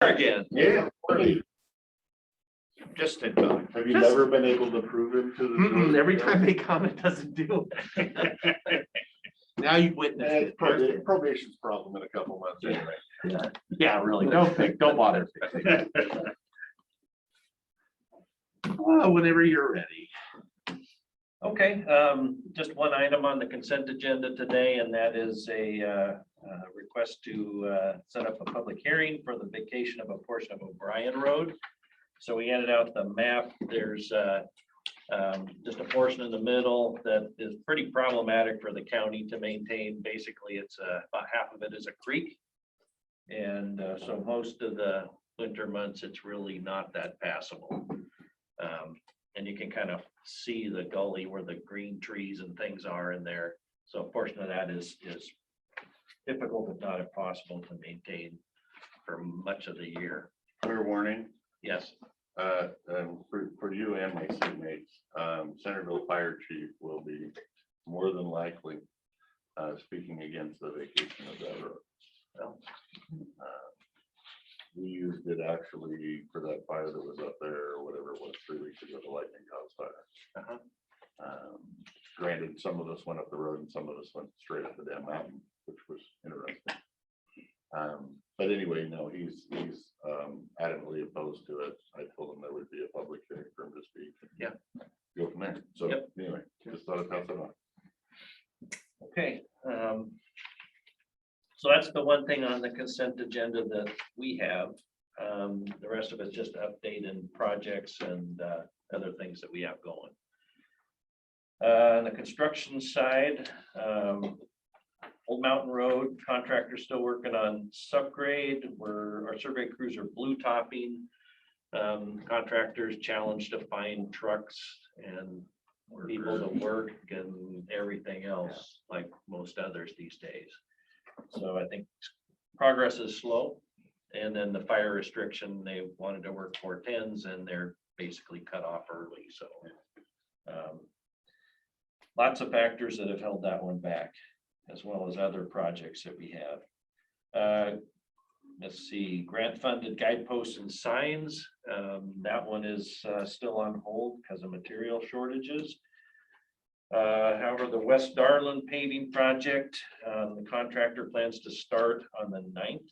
Again. Yeah. Just in time. Have you never been able to prove him to the? Every time they come, it doesn't do it. Now you witnessed it. Probation's problem in a couple months anyway. Yeah, really, don't bother fixing it. Whenever you're ready. Okay, just one item on the consent agenda today, and that is a request to set up a public hearing for the vacation of a portion of O'Brien Road. So we handed out the map. There's just a portion in the middle that is pretty problematic for the county to maintain. Basically, it's about half of it is a creek. And so most of the winter months, it's really not that passable. And you can kind of see the gully where the green trees and things are in there. So a portion of that is difficult, if not impossible, to maintain for much of the year. Fair warning, Yes. for you and my teammates, Centerville Fire Chief will be more than likely speaking against the vacation of that road. Well, We used it actually for that fire that was up there, or whatever it was, 3 weeks ago, the lightning caused fire. Granted, some of us went up the road and some of us went straight up the damn mountain, which was interesting. But anyway, no, he's adamantly opposed to it. I told him there would be a public hearing for him to speak. Yeah. Go from there. So Yep. anyway, just thought I'd pass it on. Okay. So that's the one thing on the consent agenda that we have. The rest of it's just update and projects and other things that we have going. On the construction side, Old Mountain Road, contractor still working on subgrade, where our survey crews are blue topping. Contractors challenged to find trucks and people to work and everything else, like most others these days. So I think progress is slow. And then the fire restriction, they wanted to work 410s and they're basically cut off early, so. Lots of factors that have held that one back, as well as other projects that we have. Let's see, grant funded guideposts and signs. That one is still on hold because of material shortages. However, the West Darlin paving project, the contractor plans to start on the 9th.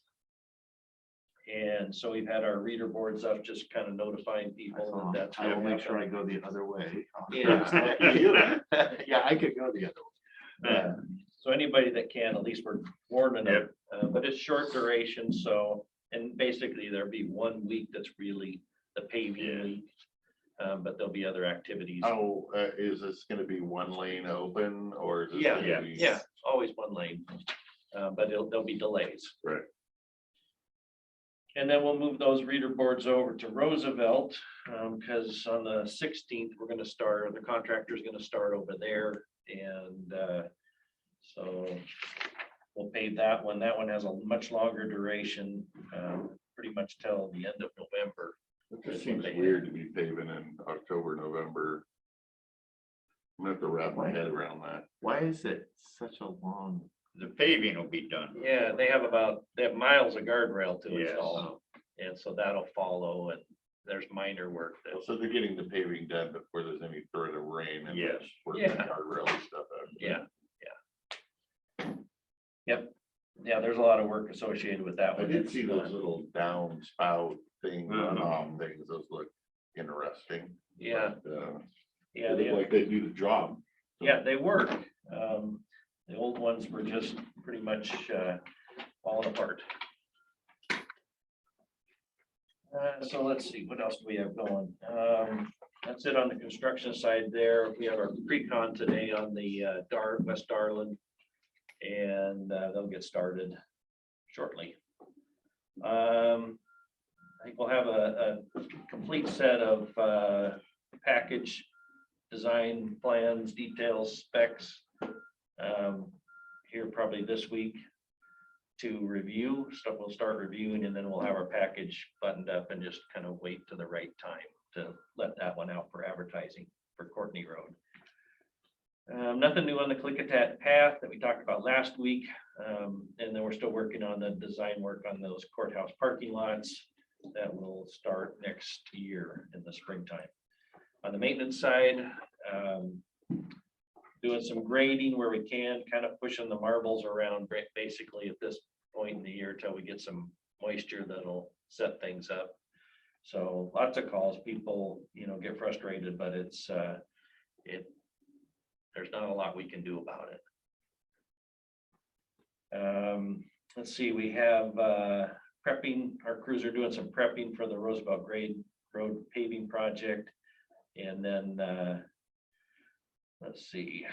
And so we've had our reader boards up, just kind of notifying people that that's. I will make sure I go the other way. Yeah. Yeah, I could go the other way. So anybody that can, at least we're warning them, but it's short duration, so, and basically there'll be 1 week that's really the paving week. But there'll be other activities. Oh, is this gonna be one lane open or? Is this Yeah, gonna be- yeah, always one lane. But there'll be delays. Right. And then we'll move those reader boards over to Roosevelt, because on the 16th, we're gonna start, or the contractor's gonna start over there. And so we'll pave that one. That one has a much longer duration, pretty much till the end of November. It just seems weird to be paving in October, November. I'm gonna have to wrap my head around that. Why is it such a long? The paving will be done. Yeah, they have miles of guardrail to Yes. install. And so that'll follow, and there's minor work that, So they're getting the paving done before there's any threat of rain and. Yes. Working Yeah. guardrail and stuff out. yeah. Yep, yeah, there's a lot of work associated with that I one. did see those little down spout things, runoff things, those look interesting. Yeah, But, yeah, they look like they do the job. yeah, they work. The old ones were just pretty much falling apart. So let's see, what else do we have going? That's it on the construction side there. We have our pre-con today on the West Darlin. And they'll get started shortly. I think we'll have a complete set of package design plans, details, specs here probably this week to review. So we'll start reviewing and then we'll have our package buttoned up and just kind of wait to the right time to let that one out for advertising for Courtney Road. Nothing new on the Klickitat path that we talked about last week. And then we're still working on the design work on those courthouse parking lots. that will start next year in the springtime. On the maintenance side, doing some grading where we can, kind of pushing the marbles around basically at this point in the year till we get some moisture that'll set things up. So lots of calls, people, get frustrated, but it's, there's not a lot we can do about it. Let's see, we have prepping, our crews are doing some prepping for the Roosevelt Grade Road paving project. And then, let's see,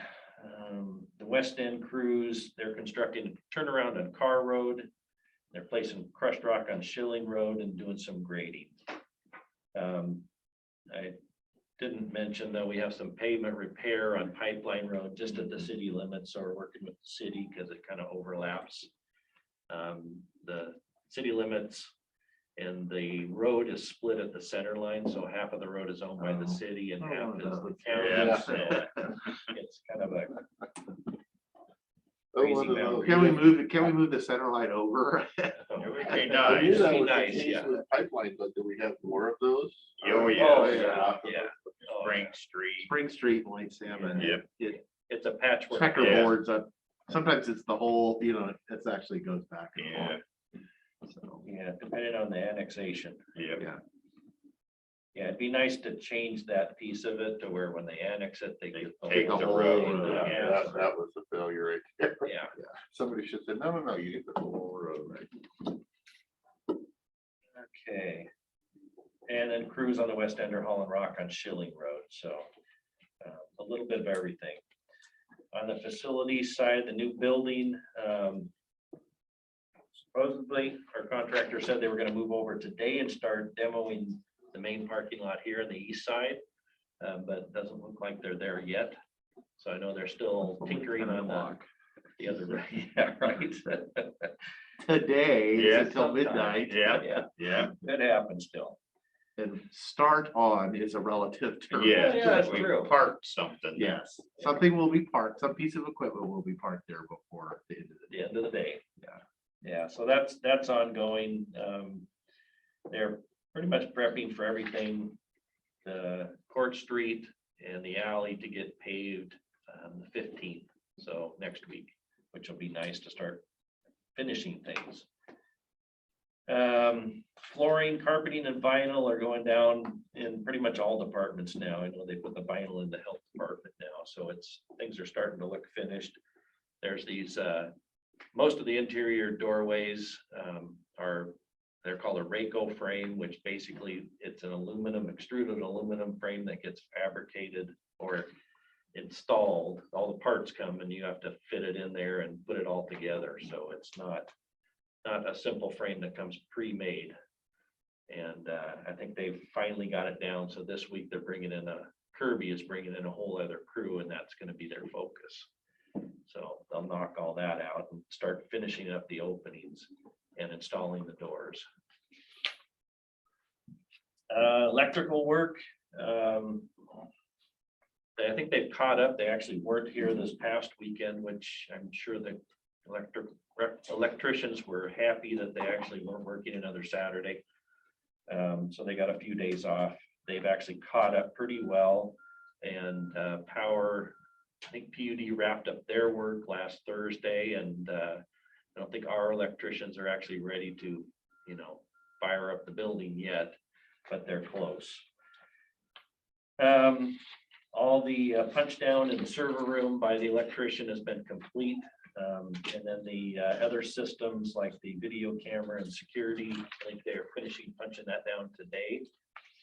the West End crews, they're constructing a turnaround on Carr Road. They're placing crushed rock on Schilling Road and doing some grading. I didn't mention though, we have some pavement repair on Pipeline Road just at the city limits, so we're working with the city because it kind of overlaps. The city limits and the road is split at the center line, so half of the road is owned by the city and half is the county. Yeah. So it's kind of a Oh, crazy one of boundary. those. Can we move the center line over? It would be I knew nice. that Be was the nice, case yeah. with Pipeline, but do we have more of those? Oh, yeah. Oh, yeah. yeah. Spring Street. Spring Street and White Salmon. Yep. It's a patchwork. Checkerboards up. Sometimes it's the whole, it actually goes back. and Yeah. forth. So, Yeah, depending on the annexation. Yep. yeah. Yeah, it'd be nice to change that piece of it to where when they annex it, they get Take the whole whole road. road. Yeah, That was the failure right there. yeah. Somebody should say, no, you get the whole road, right? Okay. And then crews on the West End are hauling rock on Schilling Road, so a little bit of everything. On the facility side, the new building, supposedly our contractor said they were gonna move over today and start demoing the main parking lot here on the east side. But it doesn't look like they're there yet. So I know they're still tinkering on the other, yeah, right. Today Yeah, is until sometime. midnight. Yeah. Yeah, Yeah. that happens still. And start on is a relative term. Yeah. Yeah, that's We true. Parked something. Yes, something will be parked, some piece of equipment will be parked there before the end of the The end of the day. Yeah. Yeah, so that's ongoing. They're pretty much prepping for everything. The Court Street and the alley to get paved the 15th, so next week, which will be nice to start finishing things. Flooring, carpeting, and vinyl are going down in pretty much all departments now. I know they put the vinyl in the health department now, so things are starting to look finished. There's these, most of the interior doorways they're called a Rayco frame, which basically it's an extruded aluminum frame that gets fabricated or installed. All the parts come and you have to fit it in there and put it all together. So it's not a simple frame that comes pre-made. And I think they've finally got it down. So this week they're Kirby is bringing in a whole other crew, and that's going to be their focus. So they'll knock all that out and start finishing up the openings and installing the doors. Electrical work. I think they've caught up. They actually weren't here this past weekend, which I'm sure the electricians were happy that they actually weren't working another Saturday. So they got a few days off. They've actually caught up pretty well. And power, I think PUD wrapped up their work last Thursday, and I don't think our electricians are actually ready to, fire up the building yet, but they're close. All the punch down in the server room by the electrician has been complete. And then the other systems like the video camera and security, I think they're finishing punching that down today.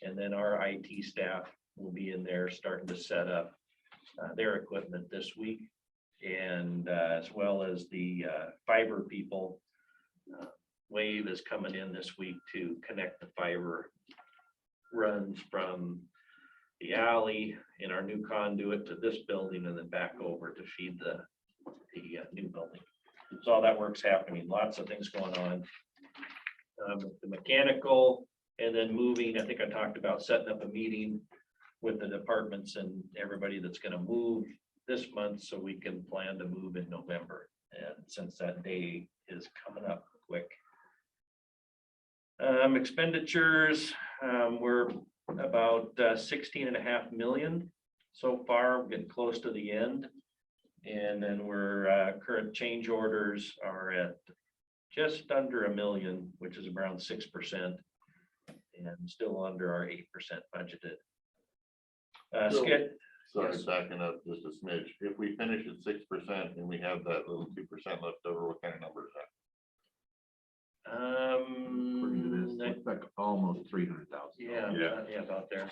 And then our IT staff will be in there starting to set up their equipment this week. And as well as the fiber people, Wave is coming in this week to connect the fiber runs from the alley in our new conduit to this building and then back over to feed the new building. So all that work's happening, lots of things going on. The mechanical and then moving, I think I talked about setting up a meeting with the departments and everybody that's going to move this month so we can plan to move in November. And since that day is coming up quick, Expenditures, we're about 16.5 million so far, we're getting close to the end. And then we're, current change orders are at just under 1 million, which is around 6%. And still under our 8% budgeted. So- Skid, Sorry, Yes. backing up just a smidge. If we finish at 6% and we have that little 2% left over, what kind of number is that? According to this, looks like almost 300,000. yeah, about there.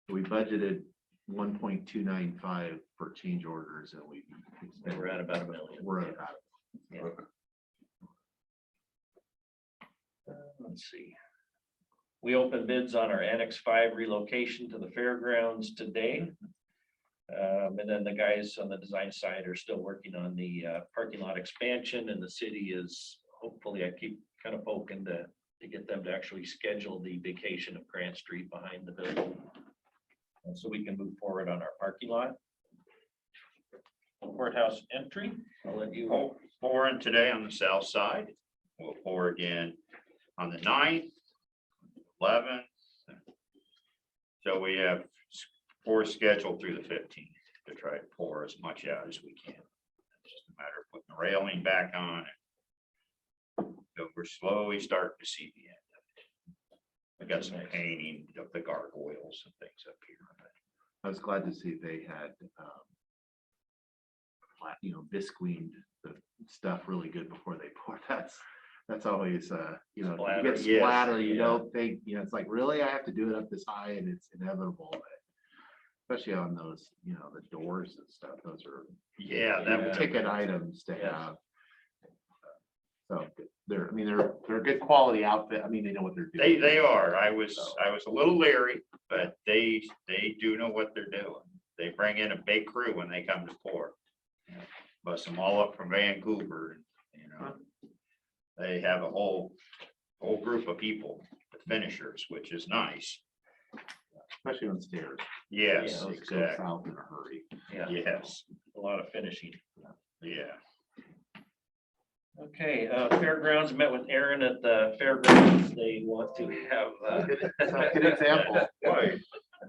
We budgeted 1.295 for change orders and we. And we're at about 1 million. We're at about. Let's see. We opened bids on our Annex 5 relocation to the fairgrounds today. And then the guys on the design side are still working on the parking lot expansion, and the city is hopefully, I keep kind of poking to get them to actually schedule the vacation of Grant Street behind the building. And so we can move forward on our parking lot. Courthouse entry, I'll let you. Pouring today on the south side. We'll pour again on the 9th, 11th. So we have 4 scheduled through the 15th to try to pour as much out as we can. It's just a matter of putting the railing back on it. So we're slowly starting to see the end of it. We got some painting of the gargoyles and things up here. I was glad to see they had, bisqueened the stuff really good before they pour. That's always, you Splatter, get yes, splatter, you yeah. don't think, it's like, really, I have to do it up this high and it's inevitable. Especially on those, the doors and stuff, those are Yeah, that was ticket items to Yes. have. So they're a good quality outfit. I mean, they know what they're doing. They are. I was a little leery, but they do know what they're doing. They bring in a big crew when they come to pour. Bust them all up from Vancouver, They have a whole group of people, the finishers, which is nice. Especially on stairs. Yes, Those go exactly. south in a hurry. Yeah, Yes, a lot of finishing. yeah. Okay, fairgrounds, met with Aaron at the fairgrounds. They want to have. Good example. Boy,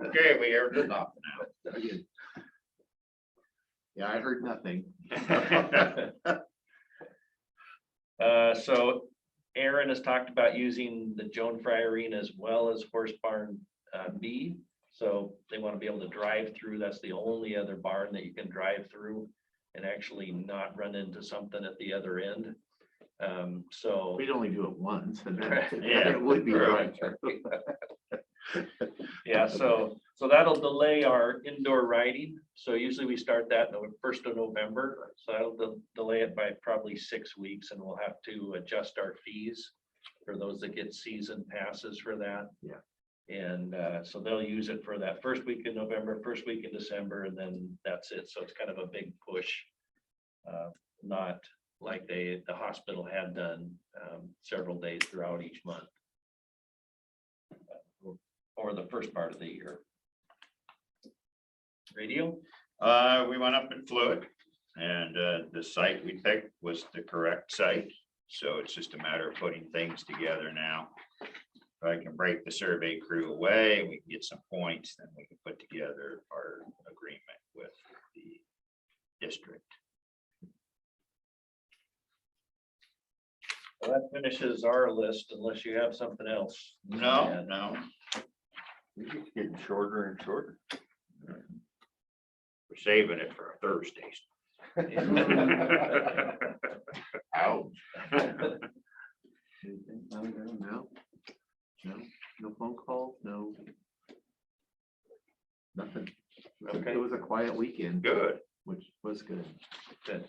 okay, we heard enough Yeah, I heard nothing. So Aaron has talked about using the Joan Fry Arena as well as Horse Barn B. So they want to be able to drive through. That's the only other barn that you can drive through and actually not run into something at the other end. So We'd only do it once and then Yeah, it would be true. right. yeah, so that'll delay our indoor riding. So usually we start that the 1st of November. So that'll delay it by probably 6 weeks, and we'll have to adjust our fees for those that get season passes for that. Yeah. And so they'll use it for that 1st week in November, 1st week in December, and then that's it. So it's kind of a big push. Not like the hospital had done several days throughout each month. Or the first part of the year. Radio? We went up and flew it, and the site we picked was the correct site. So it's just a matter of putting things together now. If I can break the survey crew away, we can get some points, then we can put together our agreement with the district. Well, that finishes our list unless you have something else. No, no, It's getting shorter and shorter. we're saving it for Thursdays. Ouch. No phone calls, no. Nothing. Okay. It was a quiet weekend, Good. which was good. Good.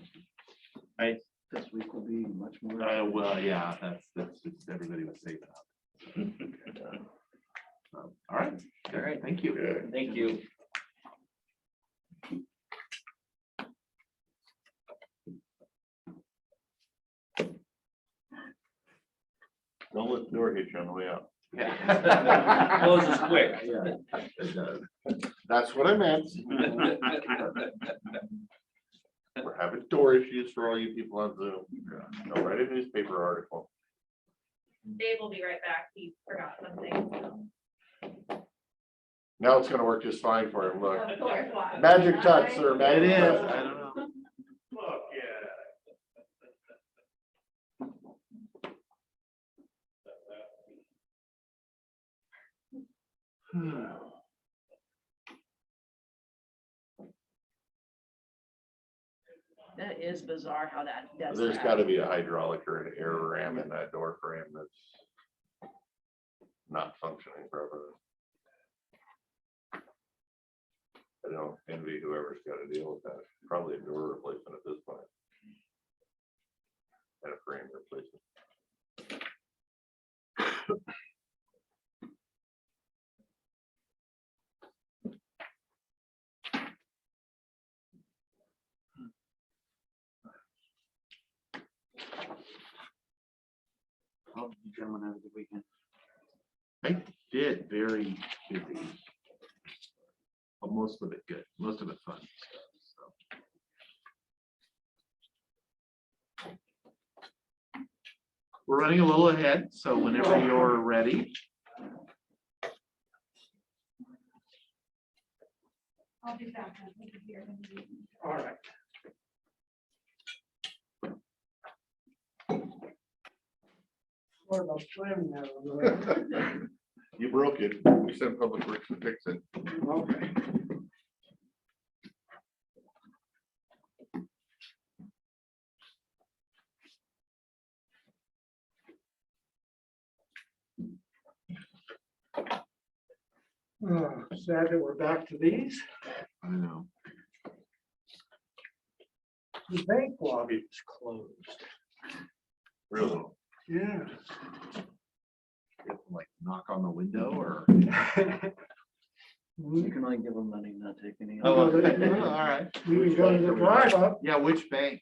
This week will be much more. Well, yeah, that's just everybody was safe out. All right. All right. Thank you. Good. Thank you. Don't let the door hit you on the way out. Closes quick. Yeah, it does. That's what I meant. We're having door issues for all you people on Zoom. I'll write a newspaper article. Dave will be right back. He forgot something. So. Now it's gonna work just fine for him, look. Of course, why? Magic touch, sir, It magic is, touch. I don't know. Look, yeah. That is bizarre how that does There's that. gotta be a hydraulic or an air ram in that door frame that's not functioning properly. I don't envy whoever's gotta deal with that. Probably a door replacement at this point. And a frame replacement. Hope you gentlemen have a good weekend. I did, very busy. But most of it good, most of it fun. So. We're running a little ahead, so whenever you're ready. I'll be back. Here. All right. What about slamming that one? You broke it. We sent Public Works to fix it. Okay. Sad that we're back to these. I know. The bank lobby is closed. Really? Yeah. Like knock on the window or? You can only give them money, not take any. Oh, okay. all right. We can go to the drive up, Yeah, which bank?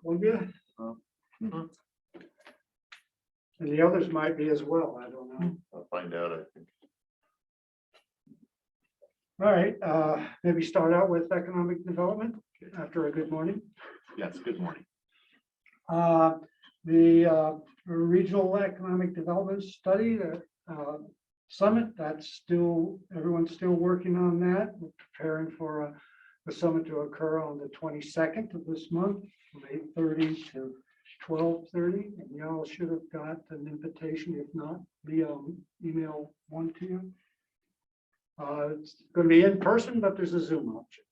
will you? Oh. And the others might be as well, I don't know. I'll find out, I think. All right, maybe start out with economic development after a good morning. Yes, good morning. The regional economic development study, the summit, that's still, everyone's still working on that. We're preparing for the summit to occur on the 22nd of this month, from 8:30 to 12:30. And y'all should have got an invitation. If not, I'll email one to you. It's going to be in person, but there's a Zoom option.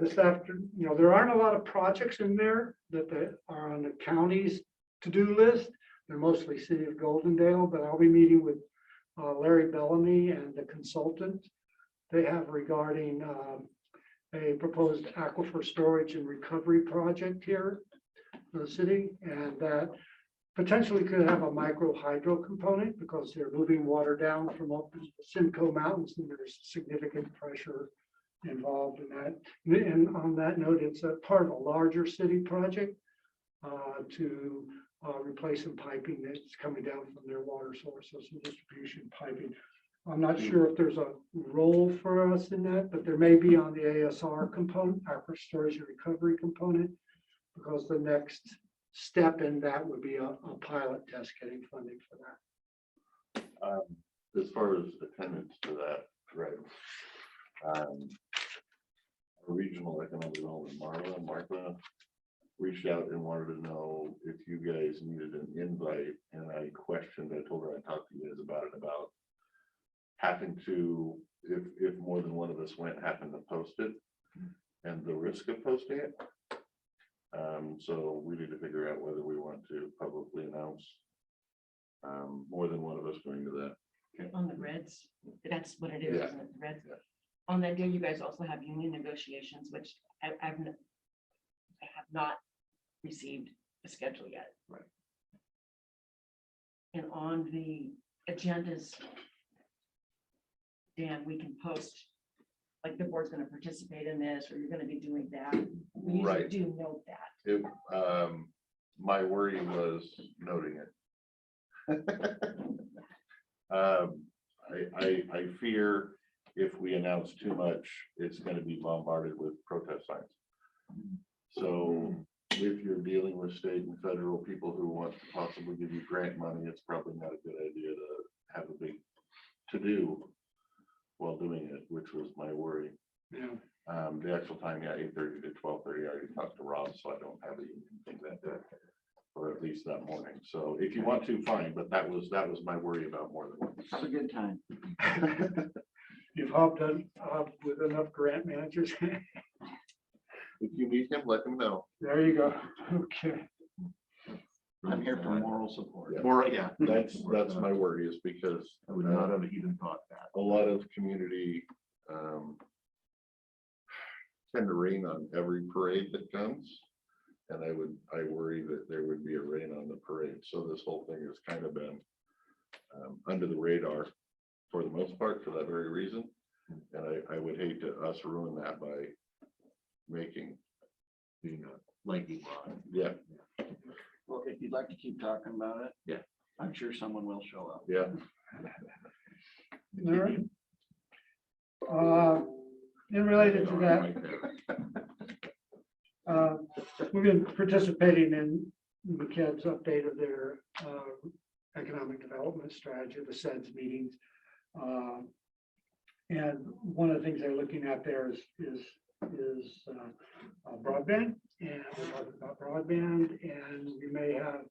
This afternoon, there aren't a lot of projects in there that are on the county's to-do list. They're mostly City of Goldendale, but I'll be meeting with Larry Bellamy and the consultant they have regarding a proposed aquifer storage and recovery project here for the city, and that potentially could have a micro hydro component because they're moving water down from up the Simcoe Mountains, and there's significant pressure involved in that. And on that note, it's a part of a larger city project to replace some piping that's coming down from their water sources and distribution piping. I'm not sure if there's a role for us in that, but there may be on the ASR component, aquifer storage and recovery component, because the next step in that would be a pilot test getting funding for that. As far as attendance to that, right? Regional economic development, Martha reached out and wanted to know if you guys needed an invite, and I questioned, I told her I talked to you guys about it, about having to, if more than one of us went, happen to post it and the risk of posting it. So we need to figure out whether we want to publicly announce more than one of us going to that. On the Reds, that's what it is, Yeah. isn't it? The Reds. Yeah. On that day, you guys also have union negotiations, which I have not received a schedule yet. Right. And on the agendas, Dan, we can post, like the board's gonna participate in this, or you're gonna be doing that. We usually Right. do note that. It, my worry was noting it. I fear if we announce too much, it's going to be bombarded with protest signs. So if you're dealing with state and federal people who want to possibly give you grant money, it's probably not a good idea to have a big to-do while doing it, which was my worry. Yeah. The actual time, yeah, 8:30 to 12:30, I already talked to Rob, so I don't have anything that day, or at least that morning. So if you want to, fine, but that was my worry about more than once. Have a good time. You've hopped with enough grant managers. If you meet him, let him know. There you go. Okay. I'm here for moral support. Yeah. Moral, yeah. That's my worry, is because I would not have even thought that. a lot of community tend to rain on every parade that comes. And I worry that there would be a rain on the parade. So this whole thing has kind of been under the radar for the most part, for that very reason. And I would hate to us ruin that by making, Being a lightning rod. yeah, Well, if you'd like to keep talking about it. Yeah. I'm sure someone will show up. yeah. All right. And related to that, we've been participating in the kids' update of their economic development strategy, the SEDS meetings. And one of the things they're looking at there is broadband, and we're talking about broadband, and we may have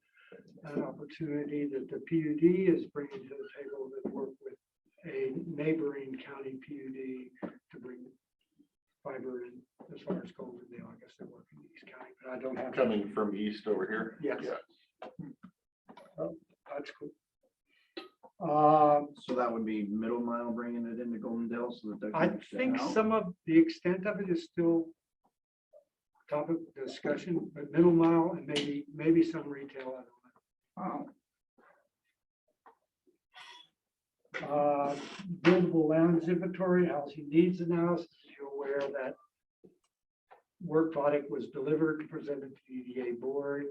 an opportunity that the PUD is bringing to the table that work with a neighboring county PUD to bring fiber in as far as Goldendale. I guess they work in East County, but I don't have. Coming from east over here. Yes. Yeah. Oh, that's cool. So that would be Middle Mile bringing it into Goldendale so that. they can I extend think out? some of the extent of it is still topic of discussion, but Middle Mile and maybe some retail. I don't know. Buildable land inventory, housing needs analysis. You're aware that work product was delivered, presented to the EDA board.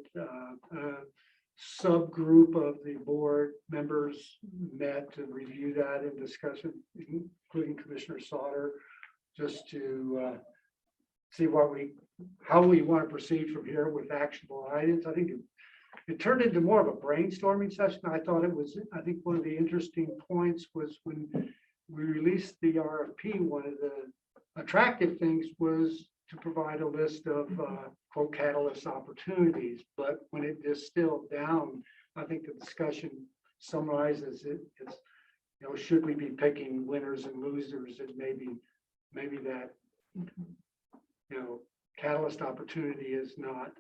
Subgroup of the board members met to review that in discussion, including Commissioner Sauter, just to see how we want to proceed from here with actionable items. I think it turned into more of a brainstorming session. I think one of the interesting points was when we released the RFP, one of the attractive things was to provide a list of quote catalyst opportunities, but when it distilled down, I think the discussion summarizes it as, should we be picking winners and losers, and maybe that, catalyst opportunity is not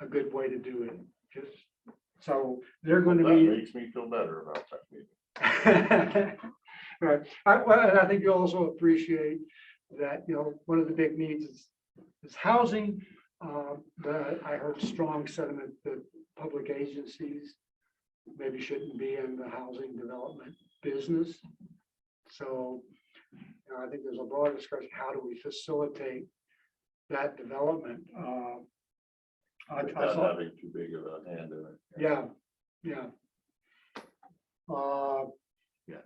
a good way to do it. Just so they're going to That be. makes me feel better about that meeting. Right. And I think you also appreciate that, one of the big needs is housing. But I heard strong sentiment that public agencies maybe shouldn't be in the housing development business. So I think there's a broad discussion, how do we facilitate that development? I Without thought, having too big of a hand in it. yeah. Yeah,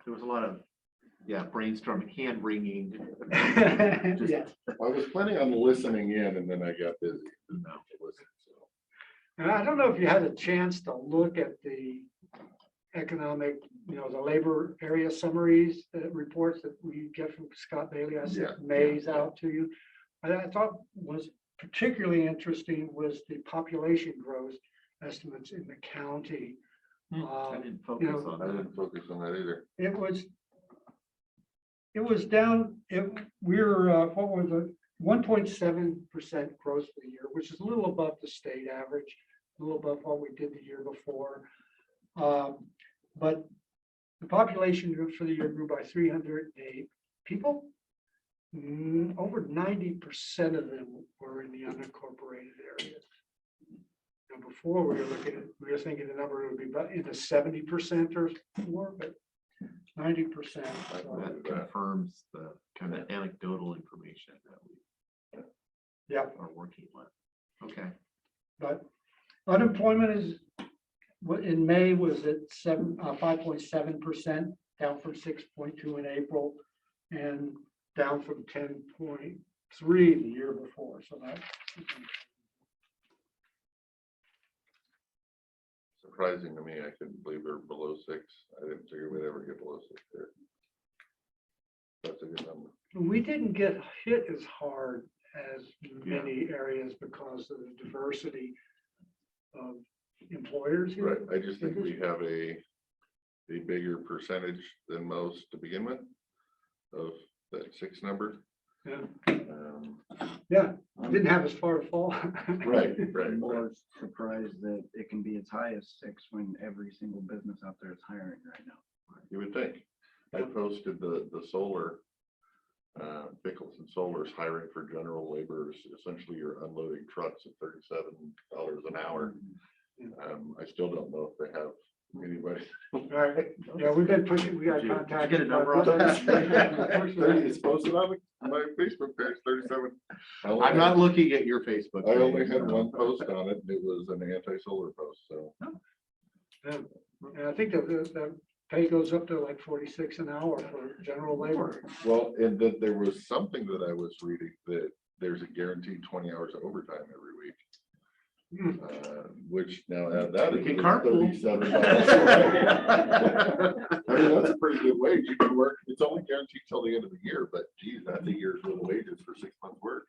there was a lot of, brainstorming, hand wringing. Yeah. I was planning on listening in and then I got busy. And I don't know if you had a chance to look at the economic, the labor area summaries, reports that we get from Scott Bailey. I sent Mays out to you. And I thought was particularly interesting was the population growth estimates in the county. I didn't focus on I that. didn't focus on that either. It was down, we're, what was it? 1.7% growth for the year, which is a little above the state average, a little above what we did the year before. But the population for the year grew by 308 people. Over 90% of them were in the unincorporated areas. Now, before we were thinking the number would be about in the 70% or more, but 90%. That confirms the kind of anecdotal information that we are working with. Okay. But unemployment is, in May was at 5.7%, down from 6.2 in April, and down from 10.3 the year before. So that surprising to me. I couldn't believe they're below 6. I didn't figure we'd ever get below 6 there. That's a good number. We didn't get hit as hard as many areas because of the diversity of employers here. Right, I just think we have a bigger percentage than most to begin with of that 6 number. Yeah. Um, Yeah, didn't have as far to fall. Right, I'm right. more surprised that it can be as high as 6 when every single business out there is hiring right now. You would think. I posted the solar, Pickleton Solar's hiring for general laborers. Essentially, you're unloading trucks at $37 an hour. I still don't know if they have anybody. All right, yeah, we've been pushing, we got Did you contacted. get a number on that? It's posted on my Facebook page, 37. I'm not looking at your Facebook. I only page, had so. one post on it. It was an anti-solar post, so. And I think that the pay goes up to like 46 an hour for general labor. Well, and that there was something that I was reading that there's a guaranteed 20 hours of overtime every week. Which now add that We is can carpool. $37. I mean, that's a pretty good wage. You can work, it's only guaranteed till the end of the year, but geez, that's a year's worth of wages for 6 months work.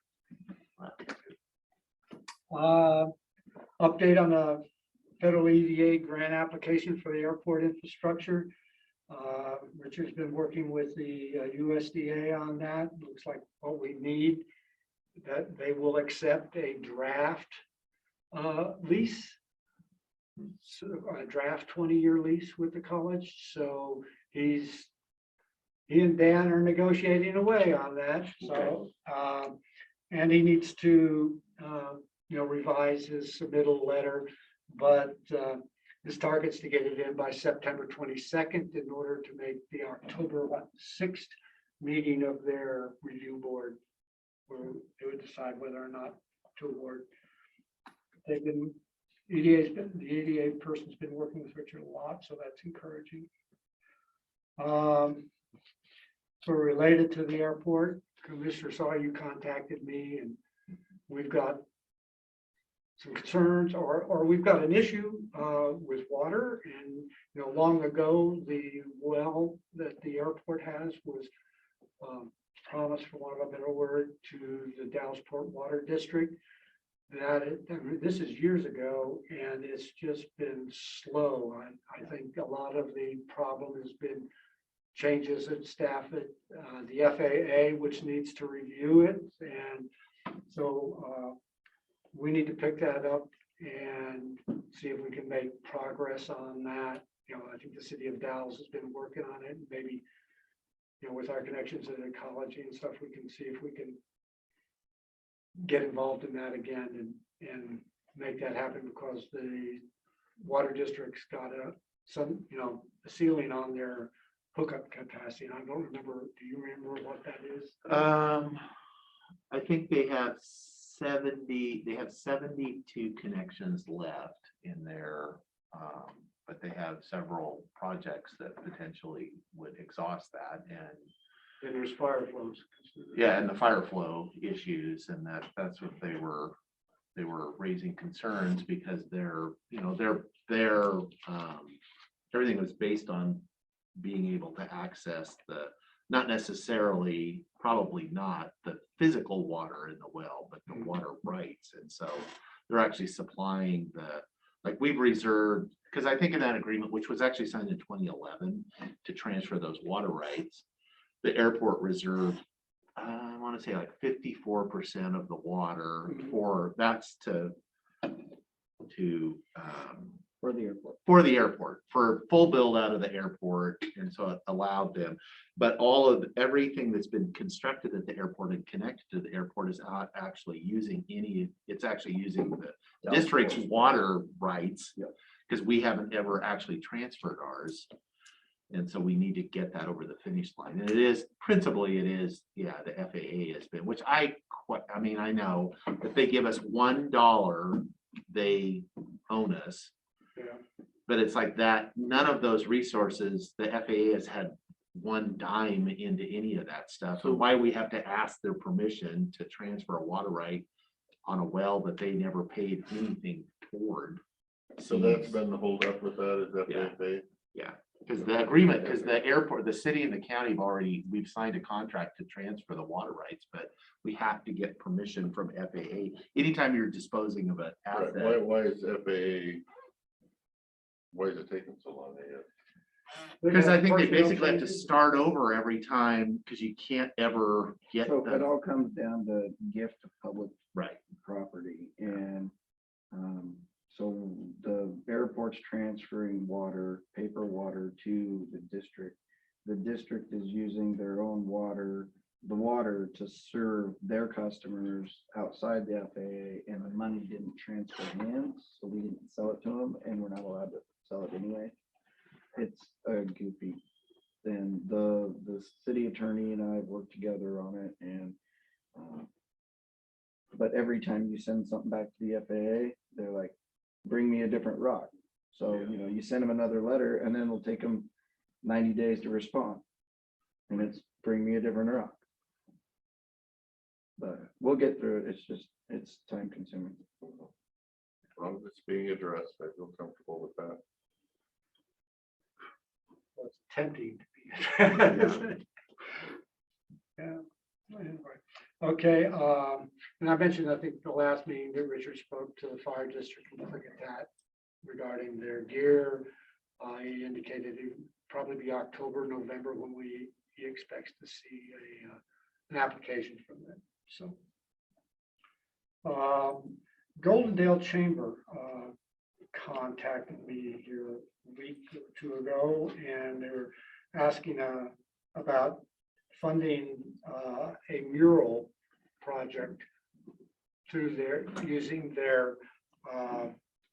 Update on the federal EDA grant application for the airport infrastructure. Richard's been working with the USDA on that. Looks like what we need, that they will accept a draft lease, so a draft 20-year lease with the college. So he and Dan are negotiating away on that. So, and he needs to, revise his submittal letter, but his target's to get it in by September 22nd in order to make the October 6th meeting of their review board, where they would decide whether or not to award. They've been, the EDA person's been working with Richard a lot, so that's encouraging. So related to the airport, Commissioner Saw, you contacted me, and we've got some concerns, or we've got an issue with water. And long ago, the well that the airport has was promised, for want of a better word, to the Dallasport Water District. This is years ago, and it's just been slow. I think a lot of the problem has been changes in staff at the FAA, which needs to review it. And so we need to pick that up and see if we can make progress on that. I think the city of Dallas has been working on it. Maybe, with our connections in ecology and stuff, we can see if we can get involved in that again and make that happen, because the water district's got a ceiling on their hookup capacity. And I don't remember, do you remember what that is? I think they have 72 connections left in there. But they have several projects that potentially would exhaust that, and And there's fire flows. yeah, and the fire flow issues, and that's what they were raising concerns, because their everything was based on being able to access not necessarily, probably not the physical water in the well, but the water rights. And so they're actually supplying we've reserved, because I think in that agreement, which was actually signed in 2011 to transfer those water rights, the airport reserved, I want to say like 54% of the water for the airport, for full build out of the airport. And so it allowed them, but everything that's been constructed at the airport and connected to the airport is not actually using it's actually using the district's water rights, because we haven't ever actually transferred ours. And so we need to get that over the finish line. And the FAA has been, which I know if they give us $1, they own us. Yeah. But it's like that, none of those resources, the FAA has had one dime into any of that stuff. So why we have to ask their permission to transfer a water right on a well that they never paid anything toward. So that's been the holdup with that, is that Yeah. they? Yeah, because the agreement, because the airport, the city and the county have already, we've signed a contract to transfer the water rights, but we have to get permission from FAA. Anytime you're disposing of an Right, asset. why is FAA? Why is it taking so long? Because I think they Personnel basically have to changes. start over every time, because you can't ever get So it the, all comes down to gift of public right, property and, so the airport's transferring water, paper water to the district. The district is using their own water, the water to serve their customers outside the FAA, and the money didn't transfer hands, so we didn't sell it to them, and we're not allowed to sell it anyway. It's a goofy. Then the city attorney and I have worked together on it, and but every time you send something back to the FAA, they're like, bring me a different rock. So, you know, you send them another letter and then it'll take them 90 days to respond. And it's bring me a different rock. But we'll get through it. It's just, it's time consuming. As long as it's being addressed, I feel comfortable with that. It's tempting to be. Yeah. Anyway. Okay, and I mentioned, I think the last meeting that Richard spoke to the fire district in Klickitat regarding their gear. He indicated it would probably be October, November when he expects to see an application from them, so. Goldendale Chamber contacted me here a week or two ago, and they were asking about funding a mural project through using their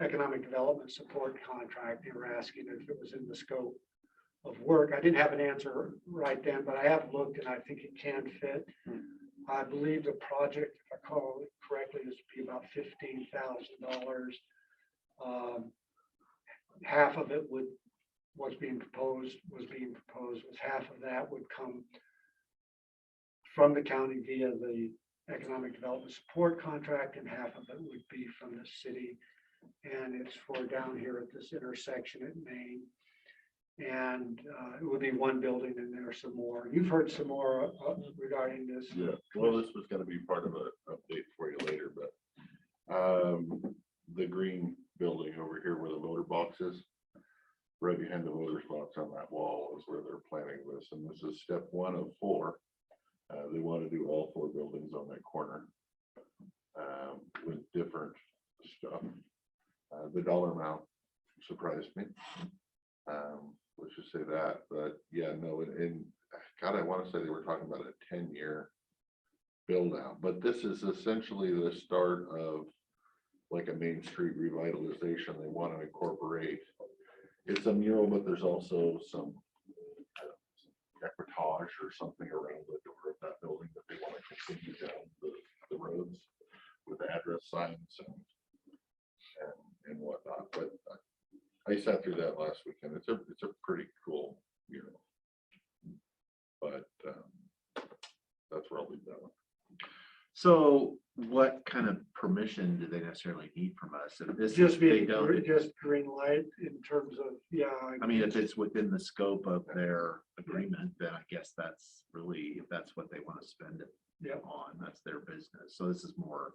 economic development support contract. They were asking if it was in the scope of work. I didn't have an answer right then, but I have looked and I think it can fit. I believe the project, if I call it correctly, is to be about $15,000. Half of it was being proposed was half of that would come from the county via the economic development support contract, and half of it would be from the city. And it's for down here at this intersection at Main. And it would be one building, and there are some more. You've heard some more regarding this. Yeah, well, this was gonna be part of an update for you later, but the green building over here where the voter box is, right behind the voter's box on that wall is where they're planning this, and this is step 1 of 4. They want to do all 4 buildings on that corner with different stuff. The dollar amount surprised me. Let's just say that, but yeah, no, and God, I want to say they were talking about a 10-year build out, but this is essentially the start of like a Main Street revitalization. They want to incorporate, it's a mural, but there's also some equitage or something around the door of that building that they want to continue down the roads with address signs and whatnot. But I sat through that last weekend. It's a pretty cool mural. But that's where I'll leave that one. so what kind of permission do they necessarily need from us? If this, Just they be don't, just green light in terms of, yeah. I mean, if it's within the scope of their agreement, then I guess that's really, if that's what they want to spend it Yeah. on, that's their business. So this is more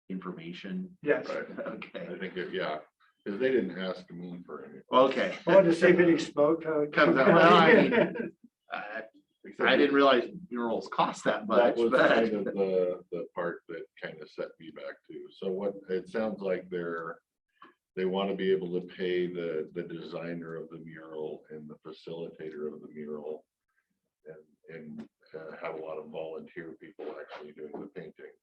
information. Yes. Right. Okay, I think, yeah, because they didn't ask me for any. okay. I wanted to see if any smoke. Comes out, well, I mean, I didn't realize murals cost that much, That was but kind of the part that kind of set me back too. So what it sounds like they want to be able to pay the designer of the mural and the facilitator of the mural and have a lot of volunteer people actually doing the painting.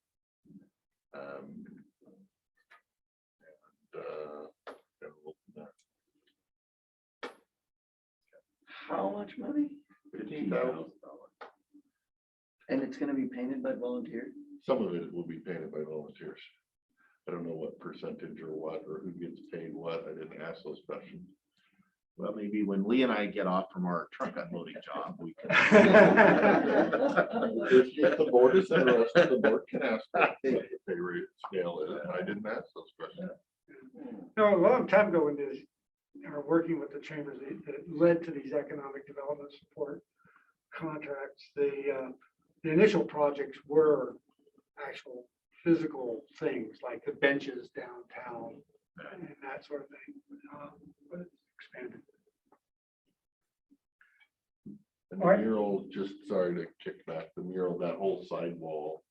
How much money? $15,000. And it's gonna be painted by volunteers? Some of it will be painted by volunteers. I don't know what percentage or what, or who gets paid what. I didn't ask those questions. well, maybe when Lee and I get off from our truck unloading job, we can. If the board is interested, the board can ask what the pay rate scale is. I didn't ask those questions. No, a long time ago when this, or working with the chambers, that led to these economic development support contracts. The initial projects were actual physical things like the benches downtown and that sort of thing. But it's expanded. And All right. the mural, just sorry to kick back, the mural, that whole side wall,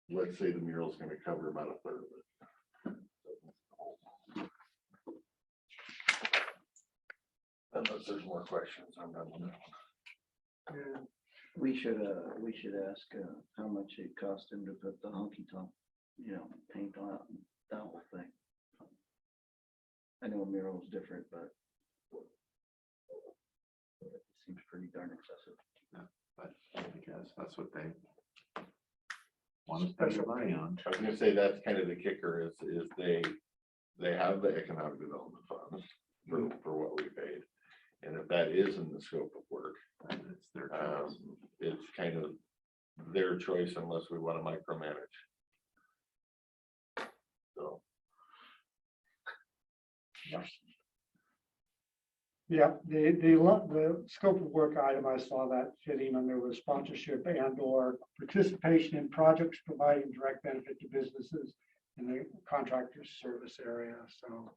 let's say the mural's gonna cover about a third of it. Unless there's more questions, I'm done with that one. Yeah. We should ask, how much it cost him to put the honky tonk, paint on it, that whole thing. I know a mural is different, but it seems pretty darn excessive. But I guess that's what they want to spend their money on. I was gonna say, that's kind of the kicker is they have the economic development funds for what we paid. And if that is in the scope of work, And it's their choice. it's kind of their choice unless we want to micromanage. So, Yeah, the scope of work item, I saw that fitting under was sponsorship and or participation in projects providing direct benefit to businesses in the contractor's service area. So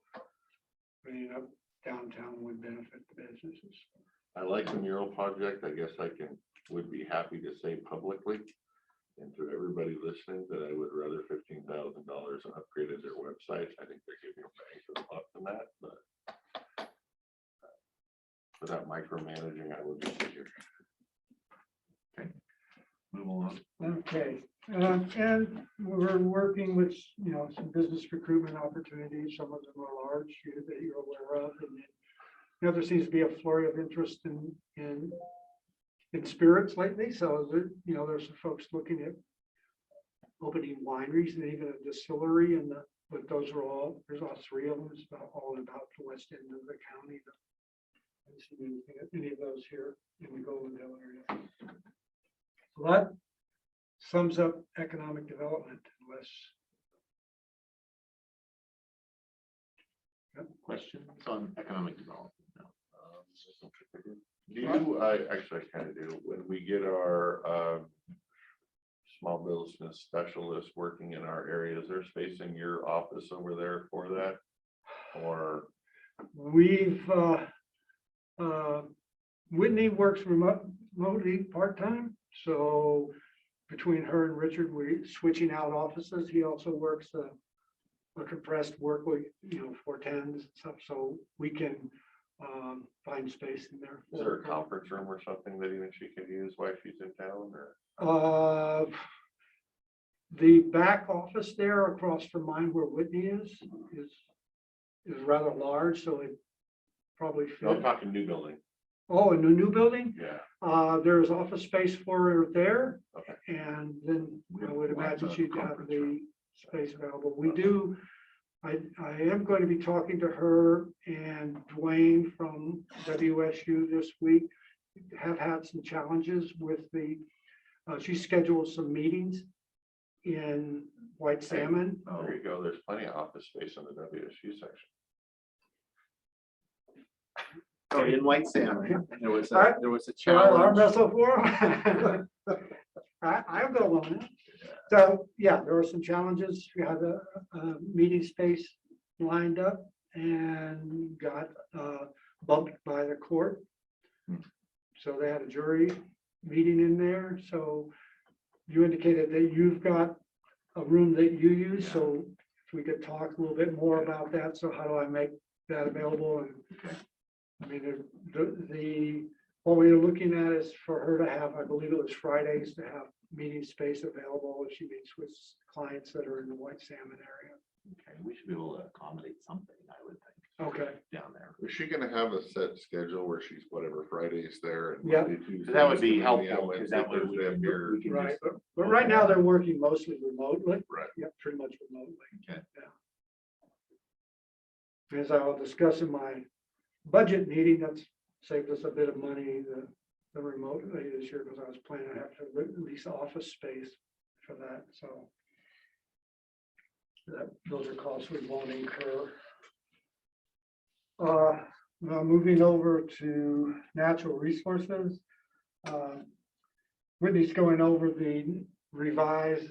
bringing up downtown would benefit the businesses. I like the mural project. I guess would be happy to say publicly and to everybody listening that I would rather $15,000 on upgraded their website. I think they're giving a bang for the buck than that, but without micromanaging, I will just sit here. Move along. Okay, and we're working with, some business recruitment opportunities. Some of them are large that you're aware of. And then, there seems to be a flurry of interest in spirits lately. So, there's some folks looking at opening wineries and even a distillery. But those are there's all three of them. It's all about the west end of the county. I don't see any of those here in the Goldendale area. So that sums up economic development, unless. Questions on economic development? No. Do you, actually, I kind of do, when we get our small business specialist working in our area, is there space in your office over there for that? Or, We've, Whitney works remotely part-time, so between her and Richard, we're switching out offices. He also works a compressed work week, 4/10s and stuff, so we can find space in there. is there a conference room or something that even she can use while she's in town, or? The back office there across from mine where Whitney is rather large, so it probably No, I'm fit. talking new building. Oh, in the new building, Yeah. there's office space for her there. Okay. And then I would Lots imagine of she'd have conference the room. space available. We do, I am going to be talking to her and Dwayne from WSU this week. Have had some challenges with she scheduled some meetings in White Salmon. There you go. There's plenty of office space in the WSU section. So in White Salmon, there was Alright. a So I'll challenge. wrestle for him. I'll go on that. So, yeah, there were some challenges. We had a meeting space lined up and got bumped by the court. So they had a jury meeting in there. So you indicated that you've got a room that you use. So if we could talk a little bit more about that. So how do I make that available? And Okay. I mean, what we were looking at is for her to have, I believe it was Fridays, to have meeting space available if she meets with clients that are in the White Salmon area. Okay, we should be able to accommodate something, I would think, Okay, down there. Is she gonna have a set schedule where she's whatever Fridays there and Yeah. Monday, Tuesday? That would be helpful, because that way we can Here. do right. some- But right now they're working mostly remotely. Right. Yeah, pretty much remotely. Okay. Yeah. As I'll discuss in my budget meeting, that's saved us a bit of money, the remote this year, because I was planning to have to lease office space for that, so. Those are costs we won't incur. Now moving over to natural resources. Whitney's going over the revised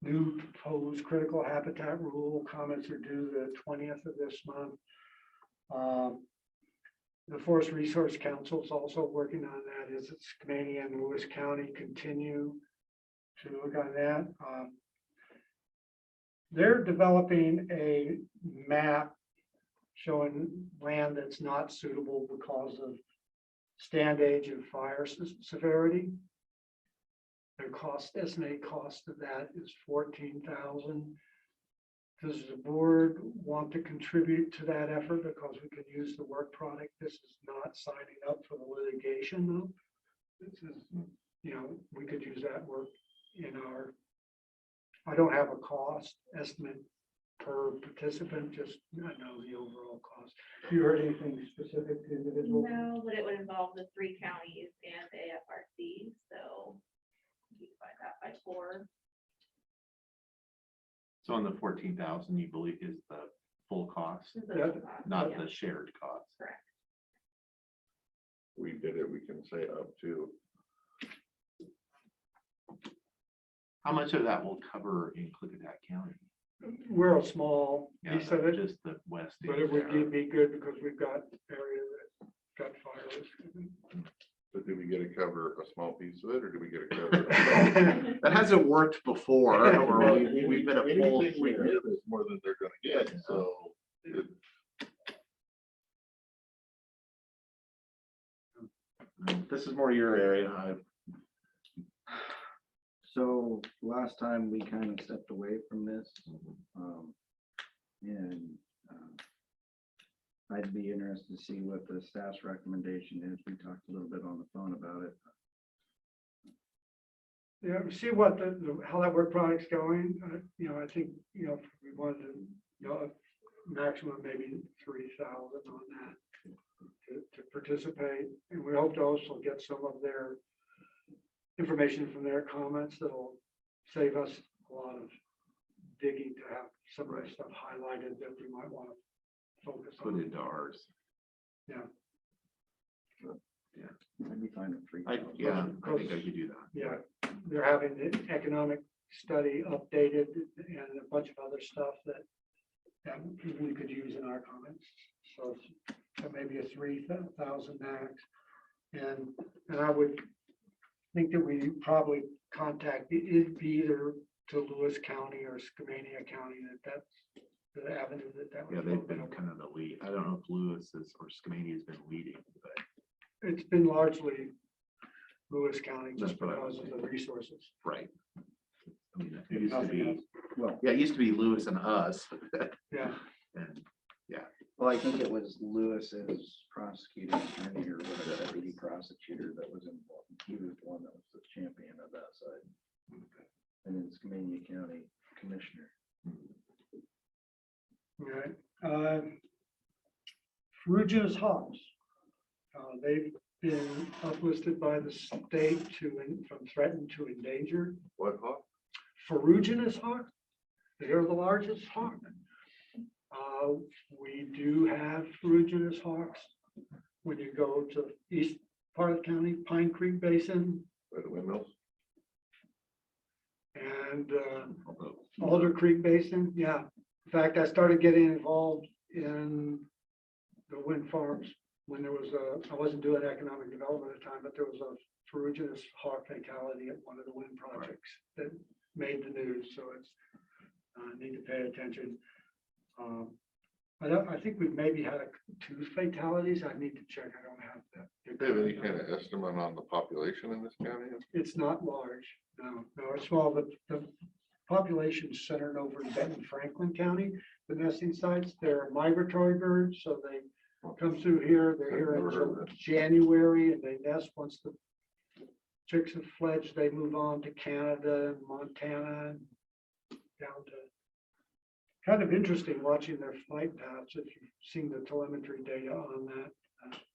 new proposed critical habitat rule. Comments are due the 20th of this month. The Forest Resource Council is also working on that. As it's Canadian and Lewis County continue to look on that. They're developing a map showing land that's not suitable because of stand age and fire severity. Their estimated cost of that is $14,000. Does the board want to contribute to that effort because we could use the work product? This is not signing up for the litigation though. This is, we could use that work in our, I don't have a cost estimate per participant, just I know the overall cost. You heard anything specific to individual? No, but it would involve the 3 counties and the AFRC, so you divide that by 4. So on the 14,000, you believe is the full cost, is the Yeah. total cost. not Yeah, the shared cost? correct. We did it, we can say up to. How much of that will cover in Klickitat County? We're a small Yeah, piece of it, just the west. but it would be good because we've got area that got fire risk. But do we get to cover a small piece of it, or do we get to cover? That hasn't worked before, or we've been a full. Anything we give is more than they're gonna get, so. This is more your area. So last time we kind of stepped away from this. And I'd be interested to see what the staff's recommendation is. We talked a little bit on the phone about it. Yeah, see what how that work product's going. I think, if we wanted to, a maximum maybe 3,000 on that to participate. And we hope to also get some of their information from their comments that'll save us a lot of digging to have some of the stuff highlighted that we might want to focus Put on. into ours. I'd be fine with 3,000. Yeah, I think I could do that. Yeah, they're having the economic study updated and a bunch of other stuff that we could use in our comments. So maybe a 3,000 max. And I would think that we probably contact it'd be either to Lewis County or Skamania County that's the avenue that would. Yeah, they've been kind of the lead. I don't know if Lewis is or Skamania has been leading, but It's been largely Lewis County just That's what I because was of the resources. right. I mean, it used to Nothing be, else. Well, yeah, it used to be Lewis and us. Yeah, And well, I think it was Lewis's prosecuting attorney or whatever, deputy prosecutor that was involved. He was the one that was the champion of that side. And then Skamania County Commissioner. right. Ferruginous hogs. They've been uplisted by the state from threatened to endangered. What, Hawk? Ferruginous hawk, they are the largest hawk. We do have ferruginous hawks. When you go to east part of the county, Pine Creek Basin By the windmills? and although Alder Creek Basin, yeah. In fact, I started getting involved in the wind farms when there was I wasn't doing economic development at the time, but there was a ferruginous hawk fatality at one of the wind projects that made the news, so it's, need to pay attention. I think we've maybe had 2 fatalities. I need to check. I don't have that. Do you have any kind of estimate on the population in this county? It's not large. No, it's small. The population is centered over in Benton, Franklin County. The nesting sites, they're migratory birds, so they come through here. They're here I've never heard until of that. January, and they nest. Once the chicks have fledged, they move on to Canada and Montana and down to. Kind of interesting watching their flight paths. If you've seen the telemetry data on that,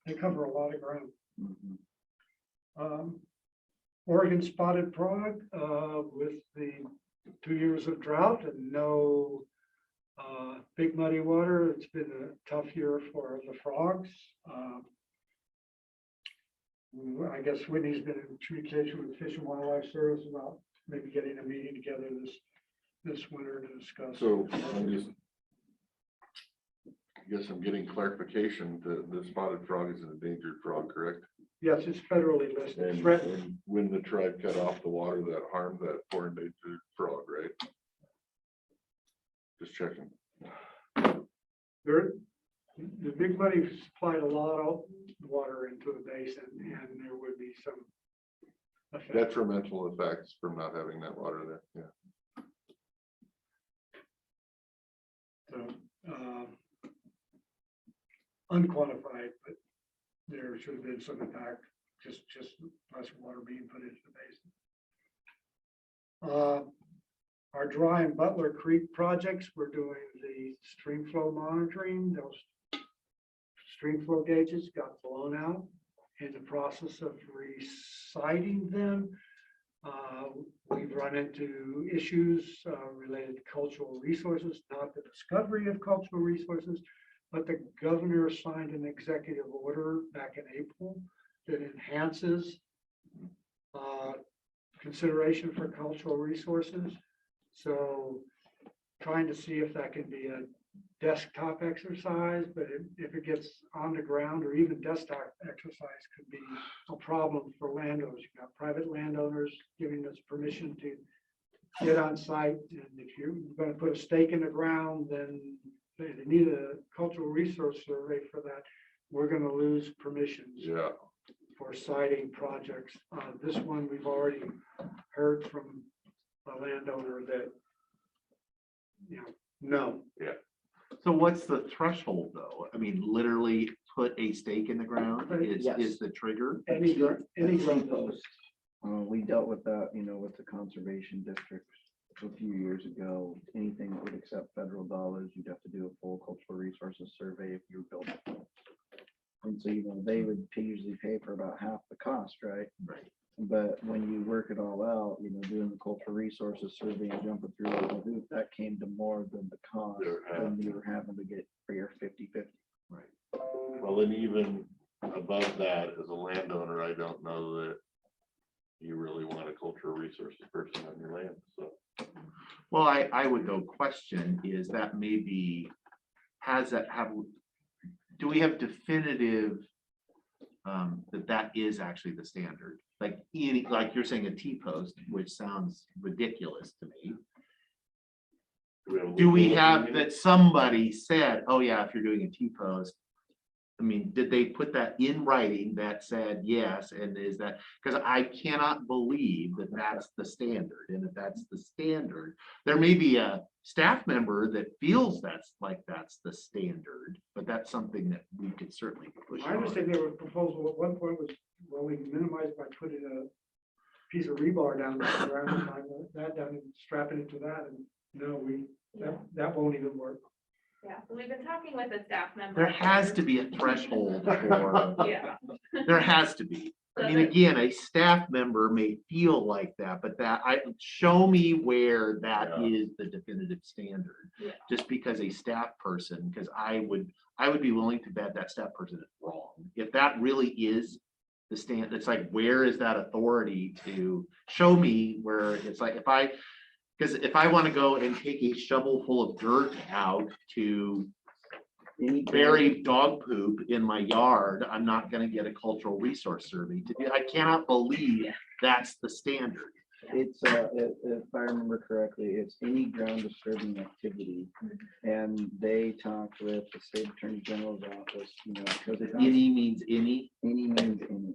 they cover a lot of ground. Mhm. Oregon spotted frog with the 2 years of drought and no Big muddy water, it's been a tough year for the frogs. I guess Whitney's been in communication with Fish and Wildlife Service about maybe getting a meeting together this winter to discuss. So I guess I'm getting clarification that the spotted frog is an endangered frog, correct? Yes, it's federally listed. And Threatened. and when the tribe cut off the water, that harmed that poor endangered frog, right? Just checking. The Big Muddy supplied a lot of water into the basin, and there would be some effect. Detrimental effects from not having that water there, yeah. So, unquantified, but there should have been some impact, just less water being put into the basin. Our Dry and Butler Creek projects, we're doing the stream flow monitoring. Those stream flow gauges got blown out. In the process of reciting them, we've run into issues related to cultural resources, not the discovery of cultural resources, but the governor signed an executive order back in April that enhances consideration for cultural resources. So trying to see if that can be a desktop exercise, but if it gets on the ground or even desktop exercise could be a problem for landowners. You've got private landowners giving us permission to get on site. And if you're going to put a stake in the ground, then they need a cultural resource survey for that. We're going to lose permissions Yeah, for siting projects. This one, we've already heard from a landowner that, no. So what's the threshold though? I mean, literally put a stake in the ground Yes. is the trigger? Any ground Post. We dealt with that, with the conservation districts a few years ago. Anything that would accept federal dollars, you'd have to do a full cultural resources survey if you were building. And so, they would usually pay for about half the cost, right? Right. But when you work it all out, doing the cultural resources survey and jumping through all the hoops, that came to more than the cost than you were having to get for your 50/50. Right. well, and even above that, as a landowner, I don't know that you really want a cultural resources person on your land, so. Well, I would go question is that maybe, do we have definitive that is actually the standard? Like you're saying a T-post, which sounds ridiculous to me. Do we have that somebody said, oh yeah, if you're doing a T-post, I mean, did they put that in writing that said yes? And is that, because I cannot believe that that's the standard. And if that's the standard, there may be a staff member that feels that's the standard, but that's something that we could certainly push I on. understand there was a proposal at one point was, well, we can minimize by putting a piece of rebar down the ground, tying that down and strapping it to that. And no, that won't even work. Yeah, so we've been talking with a staff member. There has to be a threshold for, Yeah. there has to be. I mean, again, a staff member may feel like that, but show me where that is the definitive standard. Yeah. Just because a staff person, because I would be willing to bet that staff person is wrong. If that really is the stand, it's like, where is that authority to show me where it's like, because if I want to go and take a shovel full of dirt out to bury dog poop in my yard, I'm not going to get a cultural resource survey to do. I cannot believe that's the standard. It's, if I remember correctly, it's any ground disturbing activity. And they talked with the state attorney general's office, because it's Any means any. any means any.